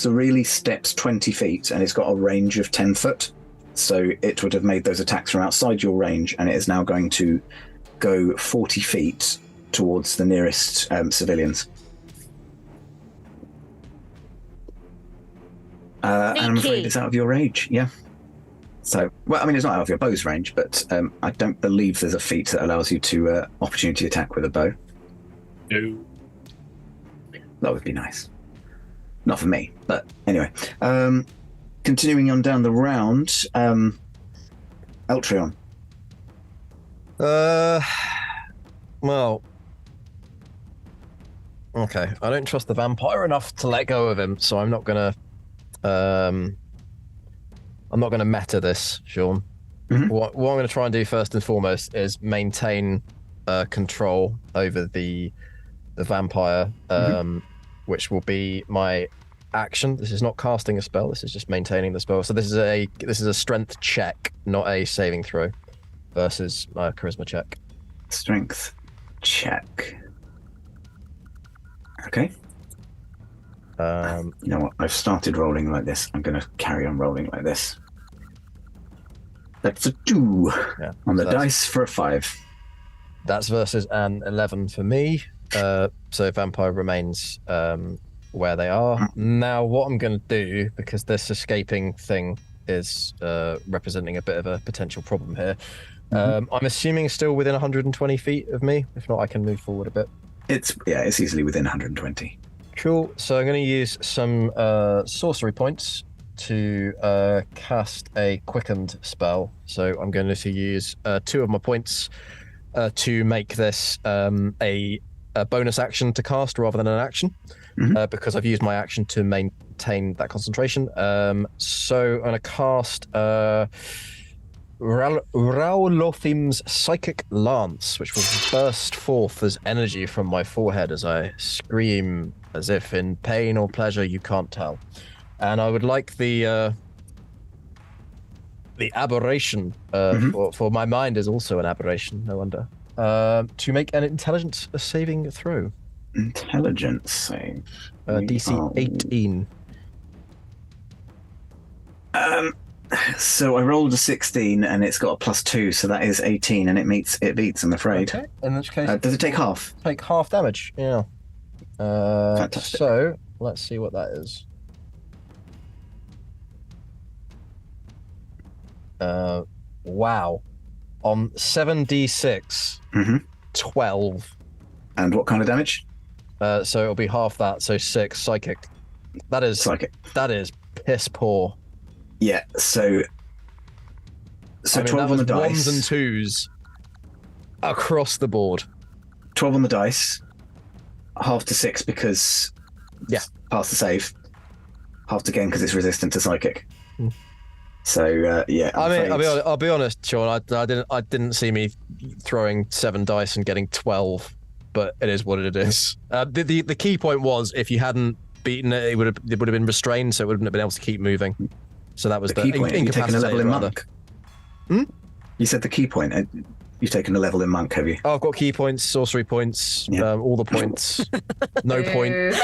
[SPEAKER 1] really steps 20 feet, and it's got a range of 10 foot. So it would have made those attacks from outside your range, and it is now going to go 40 feet towards the nearest civilians. And I'm afraid it's out of your range, yeah. So, well, I mean, it's not out of your bow's range, but I don't believe there's a feat that allows you to opportunity attack with a bow.
[SPEAKER 6] No.
[SPEAKER 1] That would be nice. Not for me, but anyway. Continuing on down the round, Eltrion.
[SPEAKER 2] Well, okay. I don't trust the vampire enough to let go of him, so I'm not gonna meta this, Shaun.
[SPEAKER 1] Mm-hmm.
[SPEAKER 2] What I'm gonna try and do first and foremost is maintain control over the vampire, which will be my action. This is not casting a spell. This is just maintaining the spell. So this is a strength check, not a saving throw, versus my charisma check.
[SPEAKER 1] Strength check. Okay. You know what? I've started rolling like this. I'm going to carry on rolling like this. That's a 2 on the dice for a 5.
[SPEAKER 2] That's versus an 11 for me. So vampire remains where they are. Now, what I'm going to do, because this escaping thing is representing a bit of a potential problem here, I'm assuming it's still within 120 feet of me. If not, I can move forward a bit.
[SPEAKER 1] It's easily within 120.
[SPEAKER 2] Cool. So I'm going to use some sorcery points to cast a quickened spell. So I'm going to use 2 of my points to make this a bonus action to cast rather than an action, because I've used my action to maintain that concentration. So I'm going to cast Raullothim's Psychic Lance, which will burst forth as energy from my forehead as I scream as if in pain or pleasure, you can't tell. And I would like the aberration, for my mind is also an aberration, no wonder, to make an intelligence saving throw.
[SPEAKER 1] Intelligence save.
[SPEAKER 2] DC 18.
[SPEAKER 1] So I rolled a 16 and it's got a +2, so that is 18, and it beats, I'm afraid.
[SPEAKER 2] Okay. In which case,
[SPEAKER 1] does it take half?
[SPEAKER 2] Take half damage. Yeah.
[SPEAKER 1] Fantastic.
[SPEAKER 2] So let's see what that is. Wow. On 7d6, 12.
[SPEAKER 1] And what kind of damage?
[SPEAKER 2] So it'll be half that, so 6 psychic. That is
[SPEAKER 1] psychic.
[SPEAKER 2] That is piss poor.
[SPEAKER 1] Yeah, so
[SPEAKER 2] I mean,
[SPEAKER 1] 12 on the dice.
[SPEAKER 2] 1s and 2s across the board.
[SPEAKER 1] 12 on the dice. Half to 6 because pass the save. Half again because it's resistant to psychic. So yeah.
[SPEAKER 2] I'll be honest, Shaun. I didn't see me throwing 7 dice and getting 12, but it is what it is. The key point was if you hadn't beaten it, it would have been restrained, so it wouldn't have been able to keep moving. So that was the
[SPEAKER 1] key point. You've taken a level in
[SPEAKER 2] monk.
[SPEAKER 1] You said the key point. You've taken a level in monk, have you?
[SPEAKER 2] Oh, I've got key points, sorcery points, all the points. No point.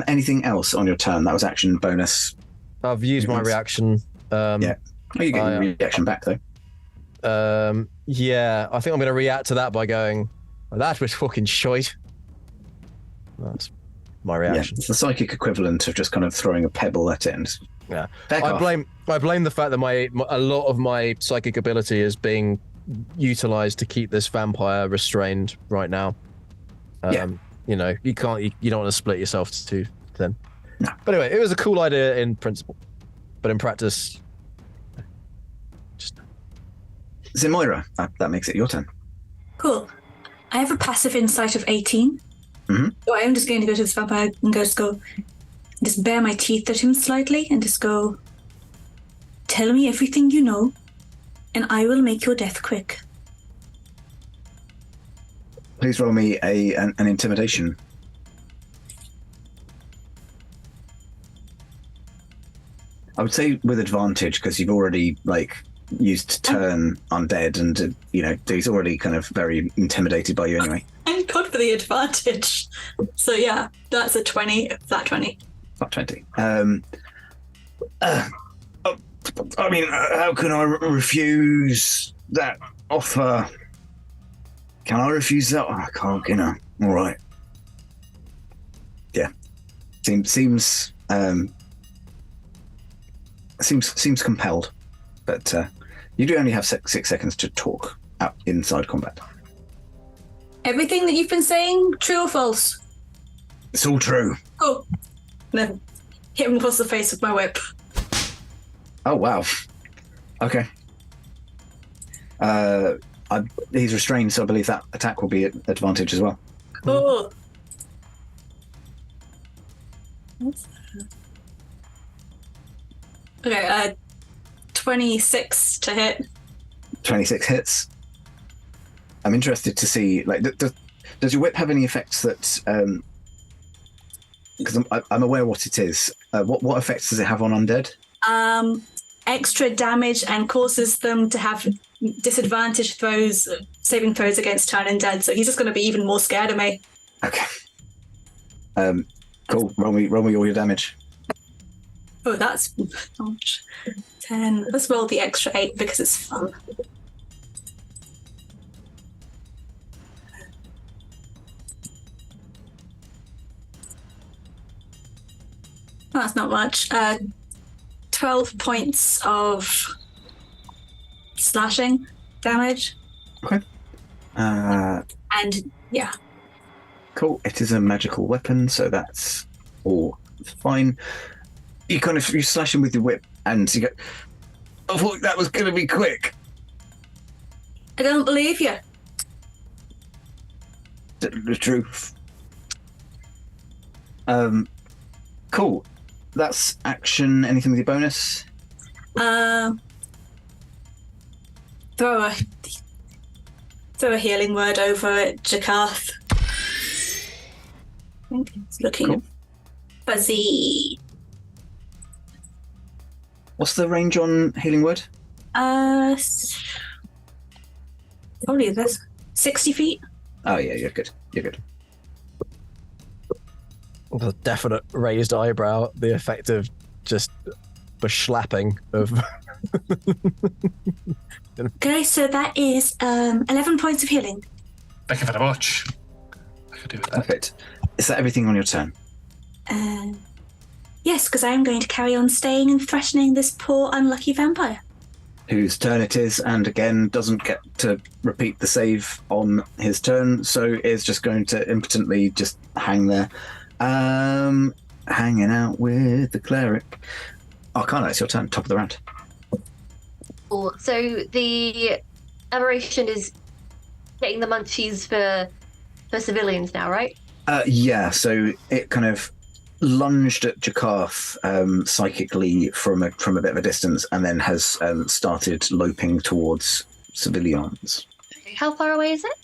[SPEAKER 1] Anything else on your turn? That was action bonus.
[SPEAKER 2] I've used my reaction.
[SPEAKER 1] Oh, you get your reaction back though.
[SPEAKER 2] Yeah, I think I'm going to react to that by going, well, that was fucking shite. That's my reaction.
[SPEAKER 1] Yeah, it's the psychic equivalent of just kind of throwing a pebble at it and
[SPEAKER 2] I blame the fact that a lot of my psychic ability is being utilized to keep this vampire restrained right now. You know, you don't want to split yourself too thin.
[SPEAKER 1] No.
[SPEAKER 2] But anyway, it was a cool idea in principle, but in practice, just
[SPEAKER 1] Zimoira, that makes it your turn.
[SPEAKER 5] Cool. I have a passive insight of 18. So I am just going to go to this vampire and just bare my teeth at him slightly and just go, tell me everything you know, and I will make your death quick.
[SPEAKER 1] Please roll me an intimidation. I would say with advantage because you've already used turn undead, and he's already kind of very intimidated by you anyway.
[SPEAKER 5] Thank God for the advantage. So yeah, that's a 20, flat 20.
[SPEAKER 1] Flat 20. I mean, how can I refuse that offer? Can I refuse that? I can't, all right. Yeah. Seems seems compelled, but you do only have 6 seconds to talk out inside combat.
[SPEAKER 5] Everything that you've been saying, true or false?
[SPEAKER 1] It's all true.
[SPEAKER 5] Cool. Then hit him across the face with my whip.
[SPEAKER 1] Oh wow. Okay. He's restrained, so I believe that attack will be at advantage as well.
[SPEAKER 5] Cool. Okay, 26 to hit.
[SPEAKER 1] 26 hits. I'm interested to see, like, does your whip have any effects that? Because I'm aware what it is. What effects does it have on undead?
[SPEAKER 5] Extra damage and causes them to have disadvantage saving throws against turn undead. So he's just going to be even more scared of me.
[SPEAKER 1] Okay. Cool. Roll me all your damage.
[SPEAKER 5] Oh, that's 10. Let's roll the extra 8 because it's fun. Oh, that's not much. 12 points of slashing damage.
[SPEAKER 1] Okay.
[SPEAKER 5] And yeah.
[SPEAKER 1] Cool. It is a magical weapon, so that's all fine. You slash him with your whip, and you go, I thought that was going to be quick.
[SPEAKER 5] I don't believe you.
[SPEAKER 1] The truth. Cool. That's action. Anything with your bonus?
[SPEAKER 5] Throw a healing word over at Jakarth. I think it's looking fuzzy.
[SPEAKER 1] What's the range on healing word?
[SPEAKER 5] Probably this 60 feet.
[SPEAKER 1] Oh yeah, you're good. You're good.
[SPEAKER 2] The definite raised eyebrow, the effect of just the slapping of.
[SPEAKER 5] Okay, so that is 11 points of healing.
[SPEAKER 6] Thank you very much. I could do with that.
[SPEAKER 1] Perfect. Is that everything on your turn?
[SPEAKER 5] Yes, because I am going to carry on staying and threatening this poor unlucky vampire.
[SPEAKER 1] Whose turn it is, and again doesn't get to repeat the save on his turn, so is just going to impotently just hang there. Hanging out with the cleric. Arcana, it's your turn, top of the round.
[SPEAKER 3] Cool. So the aberration is getting the munchies for civilians now, right?
[SPEAKER 1] Yeah, so it kind of lunged at Jakarth psychically from a bit of a distance, and then has started loping towards civilians.
[SPEAKER 3] How far away is it?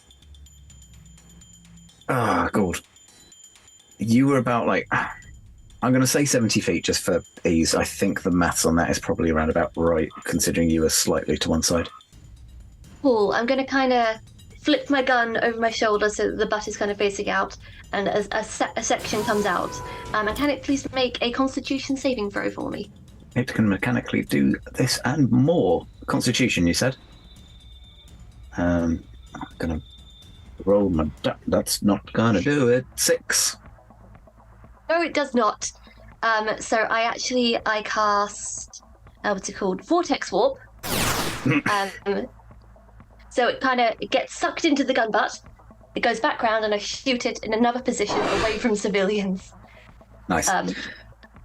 [SPEAKER 1] Ah, God. You were about, like, I'm going to say 70 feet just for ease. I think the maths on that is probably around about right, considering you were slightly to one side.
[SPEAKER 3] Cool. I'm going to kind of flip my gun over my shoulder so that the butt is kind of facing out, and a section comes out. And can it please make a Constitution saving throw for me?
[SPEAKER 1] It can mechanically do this and more. Constitution, you said? I'm going to roll my... That's not going to do it. 6.
[SPEAKER 3] No, it does not. So I cast, what's it called? Vortex Warp. So it kind of gets sucked into the gun butt. It goes back round, and I shoot it in another position away from civilians.
[SPEAKER 1] Nice.
[SPEAKER 3] A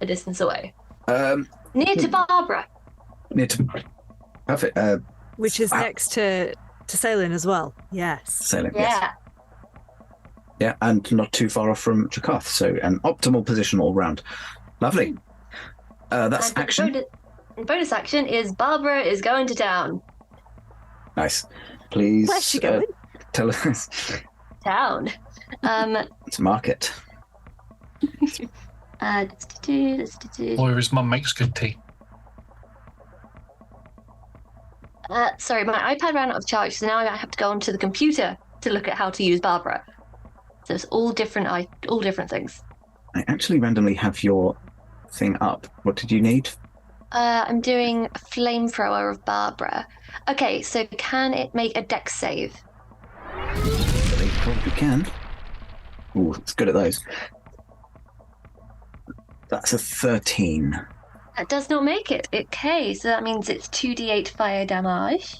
[SPEAKER 3] distance away. Near to Barbara.
[SPEAKER 1] Perfect.
[SPEAKER 4] Which is next to Salin as well. Yes.
[SPEAKER 1] Salin,
[SPEAKER 3] Yeah.
[SPEAKER 1] yes. Yeah, and not too far off from Jakarth, so an optimal position all round. Lovely. That's
[SPEAKER 3] And
[SPEAKER 1] action.
[SPEAKER 3] Bonus action is Barbara is going to town.
[SPEAKER 1] Nice. Please.
[SPEAKER 4] Where's she going?
[SPEAKER 1] Tell us.
[SPEAKER 3] Town.
[SPEAKER 1] It's market.
[SPEAKER 6] Or his mum makes good tea.
[SPEAKER 3] Sorry, my iPad ran out of charge, so now I have to go onto the computer to look at how to use Barbara. So it's all different things.
[SPEAKER 1] I actually randomly have your thing up. What did you need?
[SPEAKER 3] I'm doing a flamethrower of Barbara. Okay, so can it make a dex save?
[SPEAKER 1] They probably can. Ooh, it's good at those. That's a 13.
[SPEAKER 3] That does not make it. Okay, so that means it's 2d8 fire damage.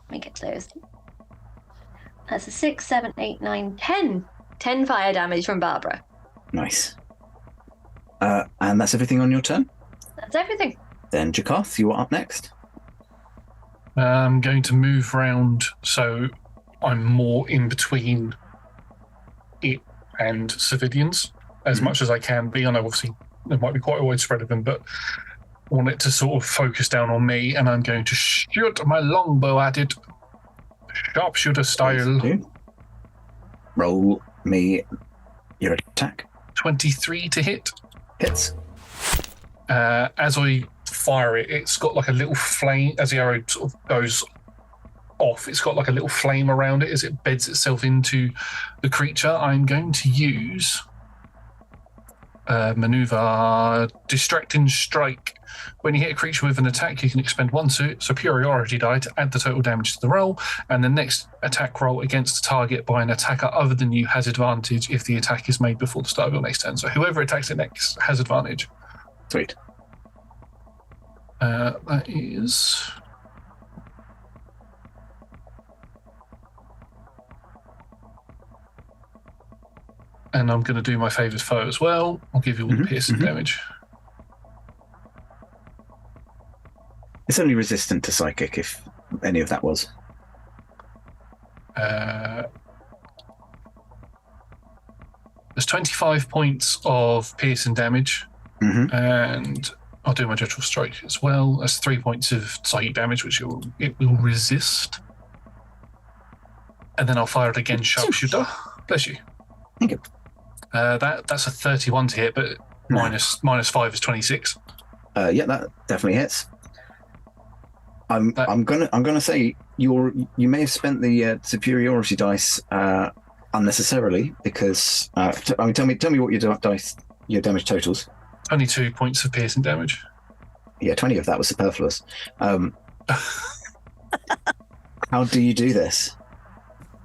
[SPEAKER 3] Let me get those. That's a 6, 7, 8, 9, 10. 10 fire damage from Barbara.
[SPEAKER 1] Nice. And that's everything on your turn?
[SPEAKER 3] That's everything.
[SPEAKER 1] Then Jakarth, you are up next.
[SPEAKER 6] I'm going to move round so I'm more in between it and civilians as much as I can be. I know obviously there might be quite a wide spread of them, but I want it to sort of focus down on me, and I'm going to shoot my longbow at it, sharpshooter style.
[SPEAKER 1] Roll me your attack.
[SPEAKER 6] 23 to hit.
[SPEAKER 1] Hits.
[SPEAKER 6] As I fire it, it's got like a little flame, as the arrow sort of goes off, it's got like a little flame around it as it beds itself into the creature. I'm going to use maneuver Distracting Strike. When you hit a creature with an attack, you can expend one superiority die to add the total damage to the roll, and the next attack roll against a target by an attacker other than you has advantage if the attack is made before the start of your next turn. So whoever attacks it next has advantage.
[SPEAKER 1] Sweet.
[SPEAKER 6] That is... And I'm going to do my favoured foe as well. I'll give you all the piercing damage.
[SPEAKER 1] It's only resistant to psychic, if any of that was.
[SPEAKER 6] There's 25 points of piercing damage, and I'll do my dreadful strike as well. That's 3 points of psychic damage, which it will resist. And then I'll fire it again, sharpshooter. Bless you.
[SPEAKER 1] Thank you.
[SPEAKER 6] That's a 31 to hit, but minus 5 is 26.
[SPEAKER 1] Yeah, that definitely hits. I'm gonna say you may have spent the superiority dice unnecessarily because tell me what your damage totals.
[SPEAKER 6] 22 points of piercing damage.
[SPEAKER 1] Yeah, 20 of that was superfluous. How do you do this?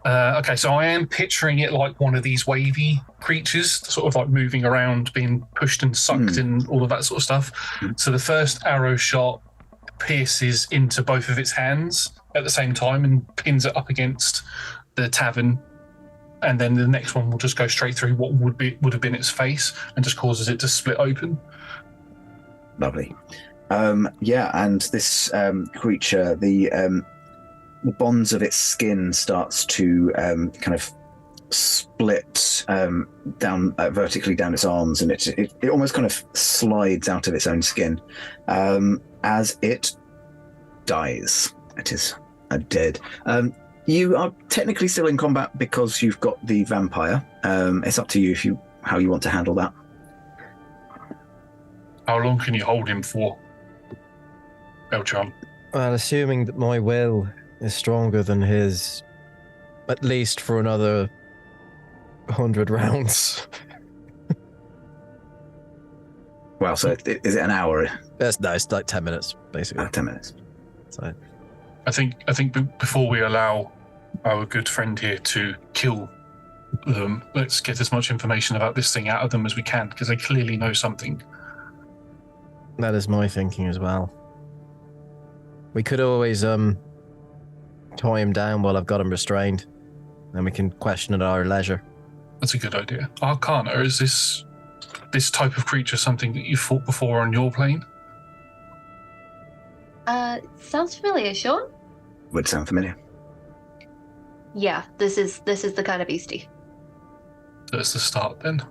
[SPEAKER 6] Okay, so I am picturing it like one of these wavy creatures, sort of like moving around, being pushed and sucked and all of that sort of stuff. So the first arrow shot pierces into both of its hands at the same time and pins it up against the tavern, and then the next one will just go straight through what would have been its face and just causes it to split open.
[SPEAKER 1] Lovely. Yeah, and this creature, the bonds of its skin starts to kind of split down vertically down its arms, and it almost kind of slides out of its own skin as it dies. It is dead. You are technically still in combat because you've got the vampire. It's up to you how you want to handle that.
[SPEAKER 6] How long can you hold him for, Elchon?
[SPEAKER 2] Well, assuming that my will is stronger than his, at least for another 100 rounds.
[SPEAKER 1] Well, so is it an hour?
[SPEAKER 2] It's like 10 minutes, basically.
[SPEAKER 1] 10 minutes.
[SPEAKER 2] So,
[SPEAKER 6] I think before we allow our good friend here to kill them, let's get as much information about this thing out of them as we can, because they clearly know something.
[SPEAKER 2] that is my thinking as well. We could always tie him down while I've got him restrained, and we can question at our leisure.
[SPEAKER 6] That's a good idea. Arcana, is this type of creature something that you've fought before on your plane?
[SPEAKER 3] Sounds familiar, Shaun.
[SPEAKER 1] Would sound familiar.
[SPEAKER 3] Yeah, this is the kind of beastie.
[SPEAKER 6] That's the start then.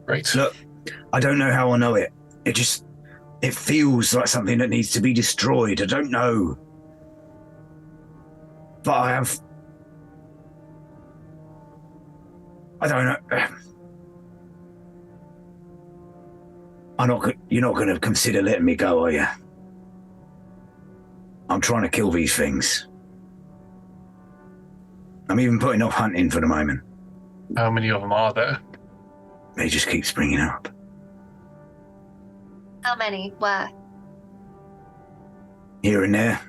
[SPEAKER 6] Great.
[SPEAKER 1] Look, I don't know how I know it. It feels like something that needs to be destroyed. I don't know. But I don't know. You're not going to consider letting me go, are you? I'm trying to kill these things. I'm even putting off hunting for the moment.
[SPEAKER 6] How many of them are there?
[SPEAKER 1] They just keep springing up.
[SPEAKER 3] How many? Where?
[SPEAKER 1] Here and there.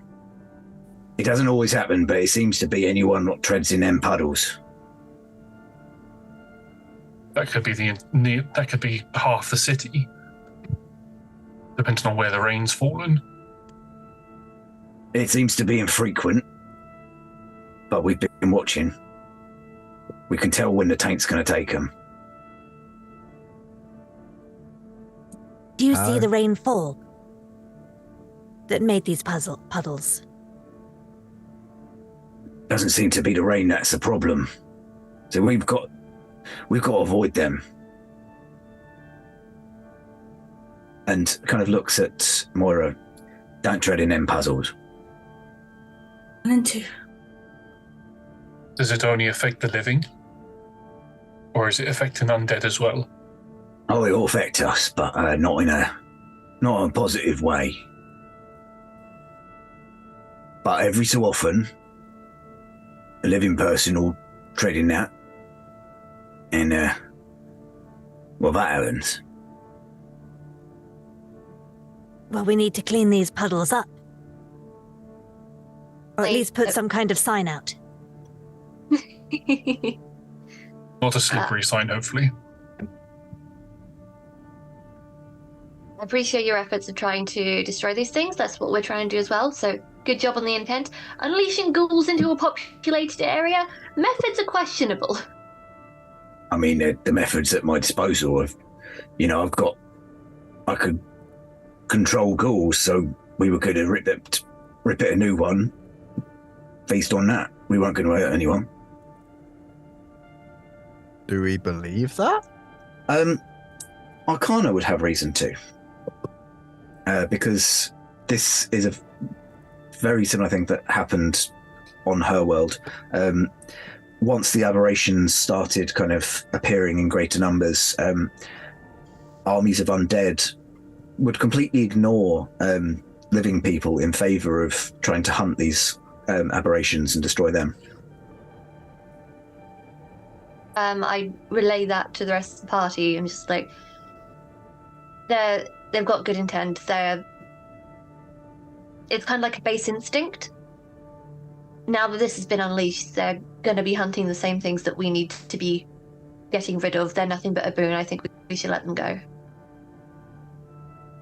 [SPEAKER 1] It doesn't always happen, but it seems to be anyone that treads in them puddles.
[SPEAKER 6] That could be that could be half the city, depending on where the rain's fallen.
[SPEAKER 1] It seems to be infrequent, but we've been watching. We can tell when the taint's going to take them.
[SPEAKER 14] Do you see the rain fall that made these puddles?
[SPEAKER 1] Doesn't seem to be the rain that's the problem. So we've got to avoid them. And kind of looks at Moira. Don't tread in them puzzles.
[SPEAKER 6] Does it only affect the living? Or is it affecting undead as well?
[SPEAKER 1] Oh, it'll affect us, but not in a positive way. But every so often, a living person will tread in that. And, well, that happens.
[SPEAKER 14] Well, we need to clean these puddles up. Or at least put some kind of sign out.
[SPEAKER 6] Not a slippery sign, hopefully.
[SPEAKER 3] I appreciate your efforts of trying to destroy these things. That's what we're trying to do as well. So good job on the intent. Unleashing ghouls into a populated area, methods are questionable.
[SPEAKER 1] I mean, the methods at my disposal of, I could control ghouls, so we were going to rip it a new one, feast on that. We weren't going to hurt anyone.
[SPEAKER 2] Do we believe that?
[SPEAKER 1] Arcana would have reason to. Because this is a very similar thing that happened on her world. Once the aberrations started kind of appearing in greater numbers, armies of undead would completely ignore living people in favor of trying to hunt these aberrations and destroy them.
[SPEAKER 3] I relay that to the rest of the party. I'm just like, they've got good intent. It's kind of like a base instinct. Now that this has been unleashed, they're going to be hunting the same things that we need to be getting rid of. They're nothing but a boon. I think we should let them go.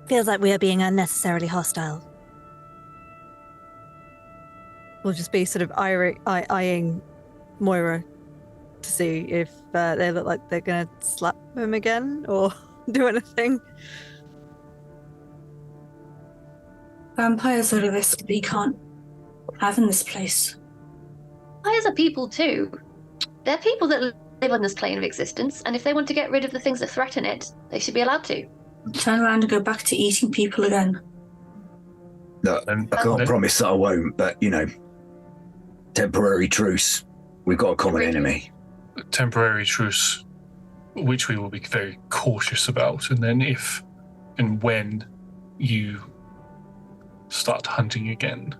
[SPEAKER 14] Feels like we are being unnecessarily hostile.
[SPEAKER 4] We'll just be sort of eyeing Moira to see if they look like they're going to slap him again or do anything.
[SPEAKER 5] Vampires are a risk we can't have in this place.
[SPEAKER 3] Vampires are people too. They're people that live on this plane of existence, and if they want to get rid of the things that threaten it, they should be allowed to.
[SPEAKER 5] Turn around and go back to eating people again.
[SPEAKER 1] No, I can't promise that I won't, but, temporary truce. We've got a common enemy.
[SPEAKER 6] A temporary truce, which we will be very cautious about, and then if and when you start hunting again,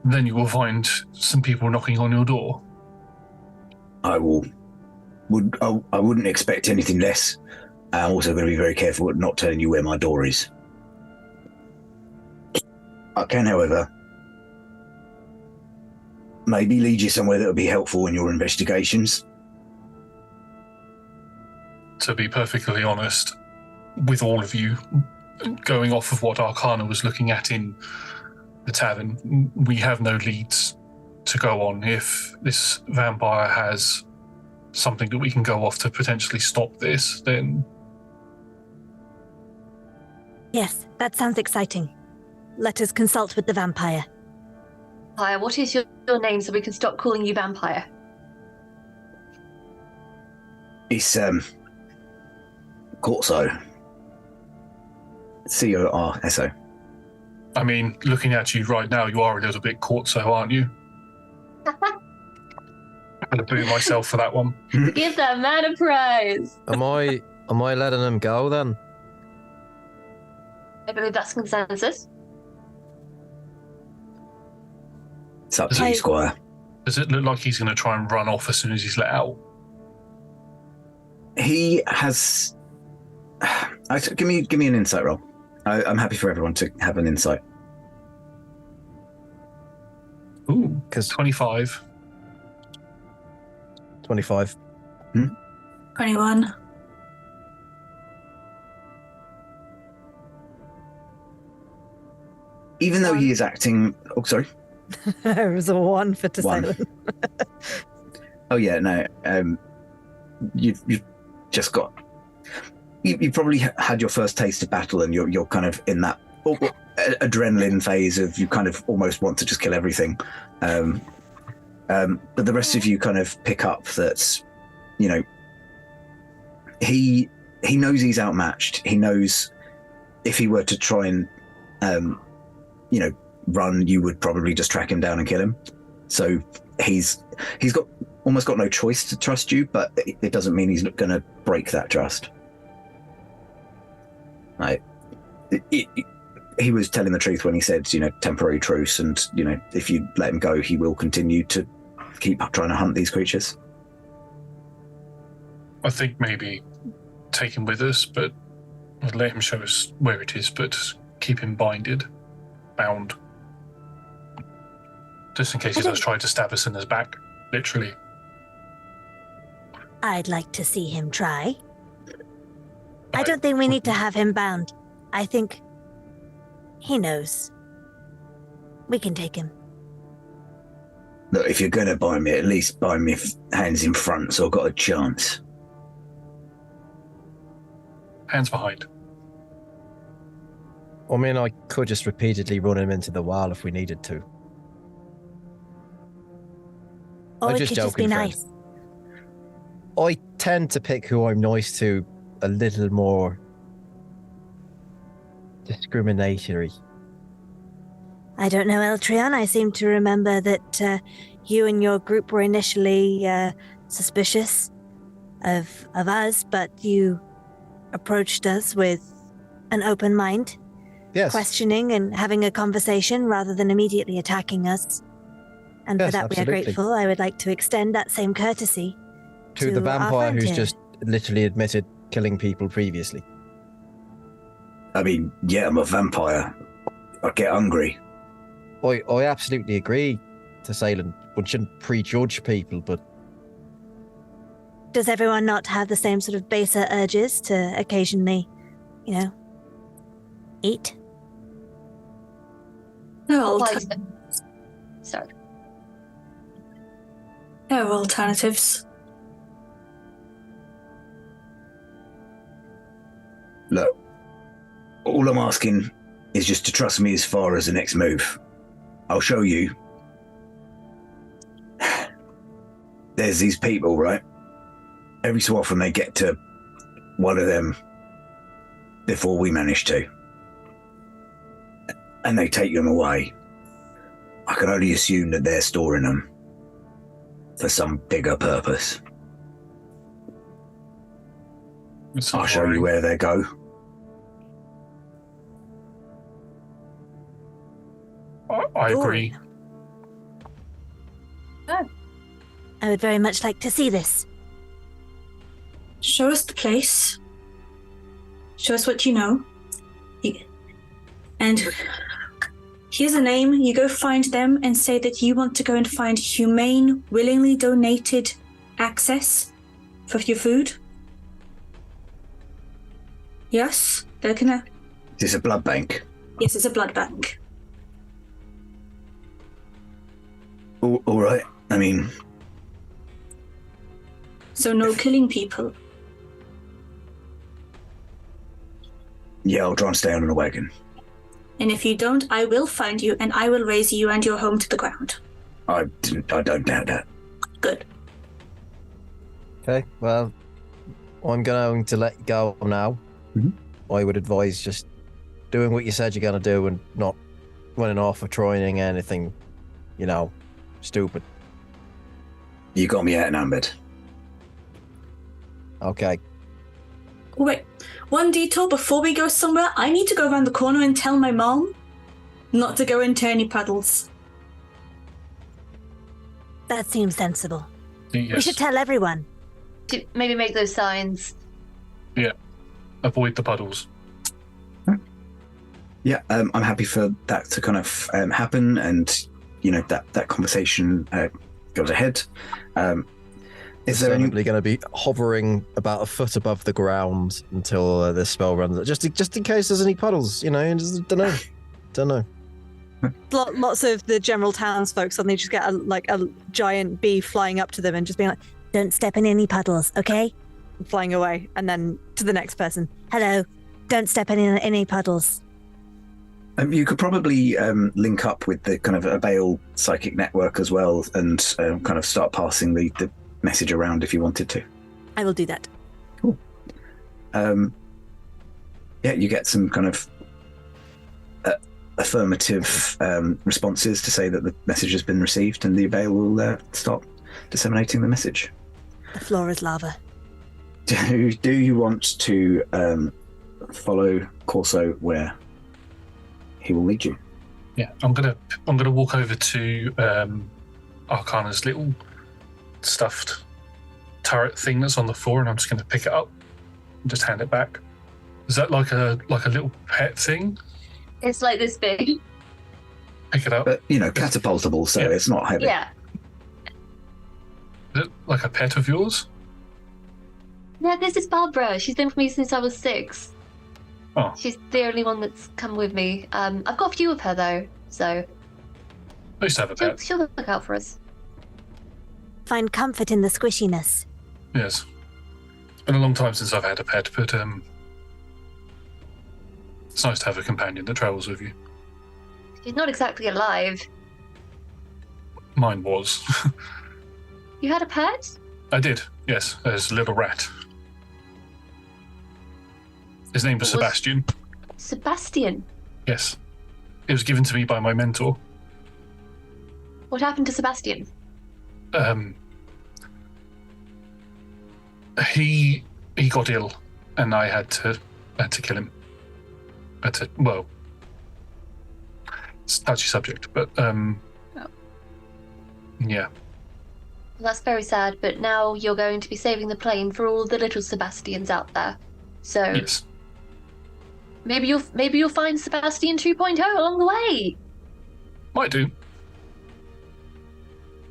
[SPEAKER 6] then you will find some people knocking on your door.
[SPEAKER 1] I wouldn't expect anything less. I'm also going to be very careful at not telling you where my door is. I can, however, maybe lead you somewhere that would be helpful in your investigations.
[SPEAKER 6] To be perfectly honest, with all of you, going off of what Arcana was looking at in the tavern, we have no leads to go on. If this vampire has something that we can go off to potentially stop this, then...
[SPEAKER 14] Yes, that sounds exciting. Let us consult with the vampire.
[SPEAKER 3] Vampire, what is your name so we can stop calling you Vampire?
[SPEAKER 1] It's, Corso. Corso.
[SPEAKER 6] I mean, looking at you right now, you are a little bit Corso, aren't you? I'm going to boo myself for that one.
[SPEAKER 3] Give that man a prize!
[SPEAKER 2] Am I letting him go then?
[SPEAKER 3] I believe that's consensus.
[SPEAKER 1] It's up to you, Squire.
[SPEAKER 6] Does it look like he's going to try and run off as soon as he's let out?
[SPEAKER 1] He has... Give me an insight roll. I'm happy for everyone to have an insight.
[SPEAKER 6] Ooh, 25.
[SPEAKER 2] 25.
[SPEAKER 5] 21.
[SPEAKER 1] Even though he is acting... Oh, sorry.
[SPEAKER 4] It was a 1 for Tessalin.
[SPEAKER 1] Oh, yeah, no. You've just got... You probably had your first taste of battle, and you're kind of in that adrenaline phase of you kind of almost want to just kill everything. But the rest of you kind of pick up that, you know, he knows he's outmatched. He knows if he were to try and, you know, run, you would probably just track him down and kill him. So he's got almost got no choice to trust you, but it doesn't mean he's not going to break that trust. He was telling the truth when he said, you know, temporary truce, and, you know, if you let him go, he will continue to keep trying to hunt these creatures.
[SPEAKER 6] I think maybe take him with us, but let him show us where it is, but keep him bound. Just in case he does try to stab us in his back, literally.
[SPEAKER 14] I'd like to see him try. I don't think we need to have him bound. I think he knows. We can take him.
[SPEAKER 1] Look, if you're going to bind me, at least bind me hands in front so I've got a chance.
[SPEAKER 6] Hands behind.
[SPEAKER 2] I mean, I could just repeatedly run him into the wall if we needed to.
[SPEAKER 14] Or it could just be nice.
[SPEAKER 2] I tend to pick who I'm nice to a little more discriminatory.
[SPEAKER 14] I don't know, Eltrion. I seem to remember that you and your group were initially suspicious of us, but you approached us with an open mind,
[SPEAKER 2] yes,
[SPEAKER 14] questioning and having a conversation rather than immediately attacking us. And
[SPEAKER 2] yes,
[SPEAKER 14] for that
[SPEAKER 2] absolutely.
[SPEAKER 14] we are grateful. I would like to extend that same courtesy
[SPEAKER 2] to the
[SPEAKER 14] our
[SPEAKER 2] vampire
[SPEAKER 14] friend
[SPEAKER 2] who's
[SPEAKER 14] here.
[SPEAKER 2] just literally admitted killing people previously.
[SPEAKER 1] I mean, yeah, I'm a vampire. I get hungry.
[SPEAKER 2] I absolutely agree to Salem. One shouldn't prejudge people, but
[SPEAKER 14] Does everyone not have the same sort of baser urges to occasionally, you know, eat?
[SPEAKER 3] Sorry.
[SPEAKER 5] There are alternatives.
[SPEAKER 1] Look, all I'm asking is just to trust me as far as the next move. I'll show you. There's these people, right? Every so often they get to one of them before we manage to. And they take them away. I can only assume that they're storing them for some bigger purpose. I'll show you where they go.
[SPEAKER 6] I agree.
[SPEAKER 14] I would very much like to see this.
[SPEAKER 5] Show us the place. Show us what you know. And here's a name. You go find them and say that you want to go and find humane, willingly donated access for your food. Yes? They're gonna...
[SPEAKER 1] Is this a blood bank?
[SPEAKER 5] Yes, it's a blood bank.
[SPEAKER 1] All right. I mean...
[SPEAKER 5] So no killing people.
[SPEAKER 1] Yeah, I'll try and stay on a wagon.
[SPEAKER 5] And if you don't, I will find you and I will raise you and your home to the ground.
[SPEAKER 1] I don't doubt that.
[SPEAKER 5] Good.
[SPEAKER 2] okay, well, I'm going to let you go now.
[SPEAKER 1] Mm-hmm.
[SPEAKER 2] I would advise just doing what you said you're going to do and not running off or trying anything, you know, stupid.
[SPEAKER 1] You got me outnumbered.
[SPEAKER 2] Okay.
[SPEAKER 5] Oh, wait, one detour before we go somewhere. I need to go around the corner and tell my mom not to go into any puddles.
[SPEAKER 14] That seems sensible.
[SPEAKER 6] Yes.
[SPEAKER 14] We should tell everyone.
[SPEAKER 3] To maybe make those signs.
[SPEAKER 6] Yeah. Avoid the puddles.
[SPEAKER 1] Yeah, I'm happy for that to kind of happen, and you know that conversation goes ahead. Is there any...
[SPEAKER 2] going to be hovering about a foot above the ground until this spell runs out, just in case there's any puddles, just don't know.
[SPEAKER 4] Lots of the general townsfolk suddenly just get a giant bee flying up to them and just being like,
[SPEAKER 14] "Don't step in any puddles, okay?"
[SPEAKER 4] And flying away, and then to the next person,
[SPEAKER 14] "Hello, don't step in any puddles."
[SPEAKER 1] You could probably link up with the kind of a Bale psychic network as well, and kind of start passing the message around if you wanted to.
[SPEAKER 4] I will do that.
[SPEAKER 1] Cool. You get some kind of affirmative responses to say that the message has been received, and the Bale will start disseminating the message.
[SPEAKER 14] The floor is lava.
[SPEAKER 1] Do you want to follow Corso where he will lead you?
[SPEAKER 6] Yeah, I'm gonna walk over to Arcana's little stuffed turret thing that's on the floor, and I'm just gonna pick it up and just hand it back. Is that like a little pet thing?
[SPEAKER 3] It's like this big.
[SPEAKER 6] Pick it up.
[SPEAKER 1] But catapultable, so it's not heavy.
[SPEAKER 3] Yeah.
[SPEAKER 6] Is it like a pet of yours?
[SPEAKER 3] Yeah, this is Barbara. She's been with me since I was 6.
[SPEAKER 6] Oh.
[SPEAKER 3] She's the only one that's come with me. I've got a few of her though, so
[SPEAKER 6] I used to have a pet.
[SPEAKER 3] she'll look out for us.
[SPEAKER 14] Find comfort in the squishiness.
[SPEAKER 6] Yes. It's been a long time since I've had a pet, but it's nice to have a companion that travels with you.
[SPEAKER 3] She's not exactly alive.
[SPEAKER 6] Mine was.
[SPEAKER 3] You had a pet?
[SPEAKER 6] I did, yes. There's a little rat. His name was Sebastian.
[SPEAKER 3] Sebastian?
[SPEAKER 6] Yes. It was given to me by my mentor.
[SPEAKER 3] What happened to Sebastian?
[SPEAKER 6] He got ill, and I had to kill him. It's a touchy subject, but yeah.
[SPEAKER 3] Well, that's very sad, but now you're going to be saving the plane for all the little Sebastians out there. So
[SPEAKER 6] yes.
[SPEAKER 3] Maybe you'll find Sebastian 2.0 along the way.
[SPEAKER 6] Might do.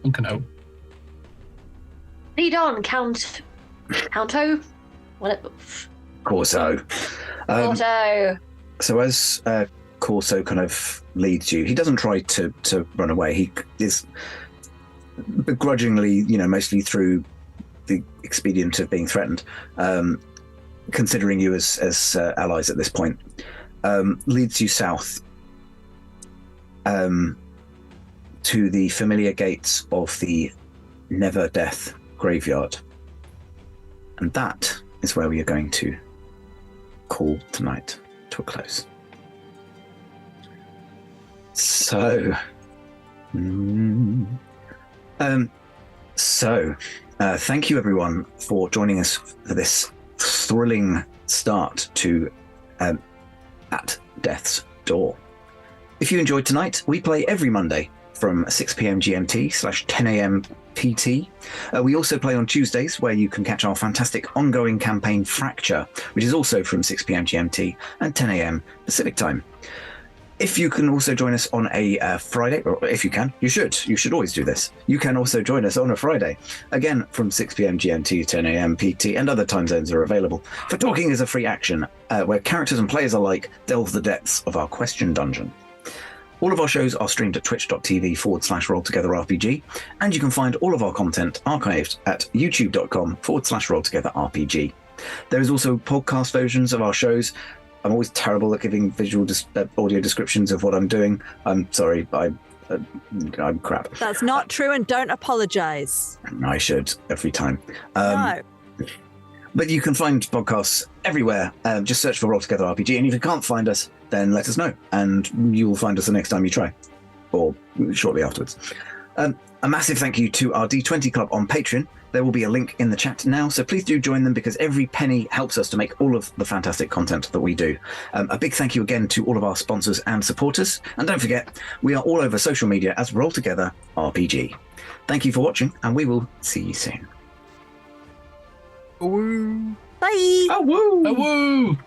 [SPEAKER 6] One can hope.
[SPEAKER 3] Lead on, Counto. What?
[SPEAKER 1] Corso.
[SPEAKER 3] Corso.
[SPEAKER 1] So as Corso kind of leads you, he doesn't try to run away. He is begrudgingly, mostly through the expedient of being threatened, considering you as allies at this point, leads you south to the familiar gates of the Never Death graveyard. And that is where we are going to call tonight to a close. So, thank you everyone for joining us for this thrilling start to At Death's Door. If you enjoyed tonight, we play every Monday from 6 p.m. GMT / 10 a.m. PT. We also play on Tuesdays, where you can catch our fantastic ongoing campaign Fracture, which is also from 6 p.m. GMT and 10 a.m. Pacific time. If you can also join us on a Friday, or if you can, you should always do this. You can also join us on a Friday, again from 6 p.m. GMT, 10 a.m. PT, and other time zones are available. For Talking is a free action, where characters and players alike delve the depths of our question dungeon. All of our shows are streamed at twitch.tv/rolltogetherrpg, and you can find all of our content archived at youtube.com/rolltogetherrpg. There is also podcast versions of our shows. I'm always terrible at giving visual audio descriptions of what I'm doing. I'm sorry, I'm crap.
[SPEAKER 4] That's not true, and don't apologize.
[SPEAKER 1] I should every time.
[SPEAKER 4] No.
[SPEAKER 1] But you can find podcasts everywhere. Just search for Roll Together RPG, and if you can't find us, then let us know, and you will find us the next time you try, or shortly afterwards. A massive thank you to our D20 Club on Patreon. There will be a link in the chat now, so please do join them, because every penny helps us to make all of the fantastic content that we do. A big thank you again to all of our sponsors and supporters, and don't forget, we are all over social media as Roll Together RPG. Thank you for watching, and we will see you soon.
[SPEAKER 4] Bye.
[SPEAKER 6] Oh, woo!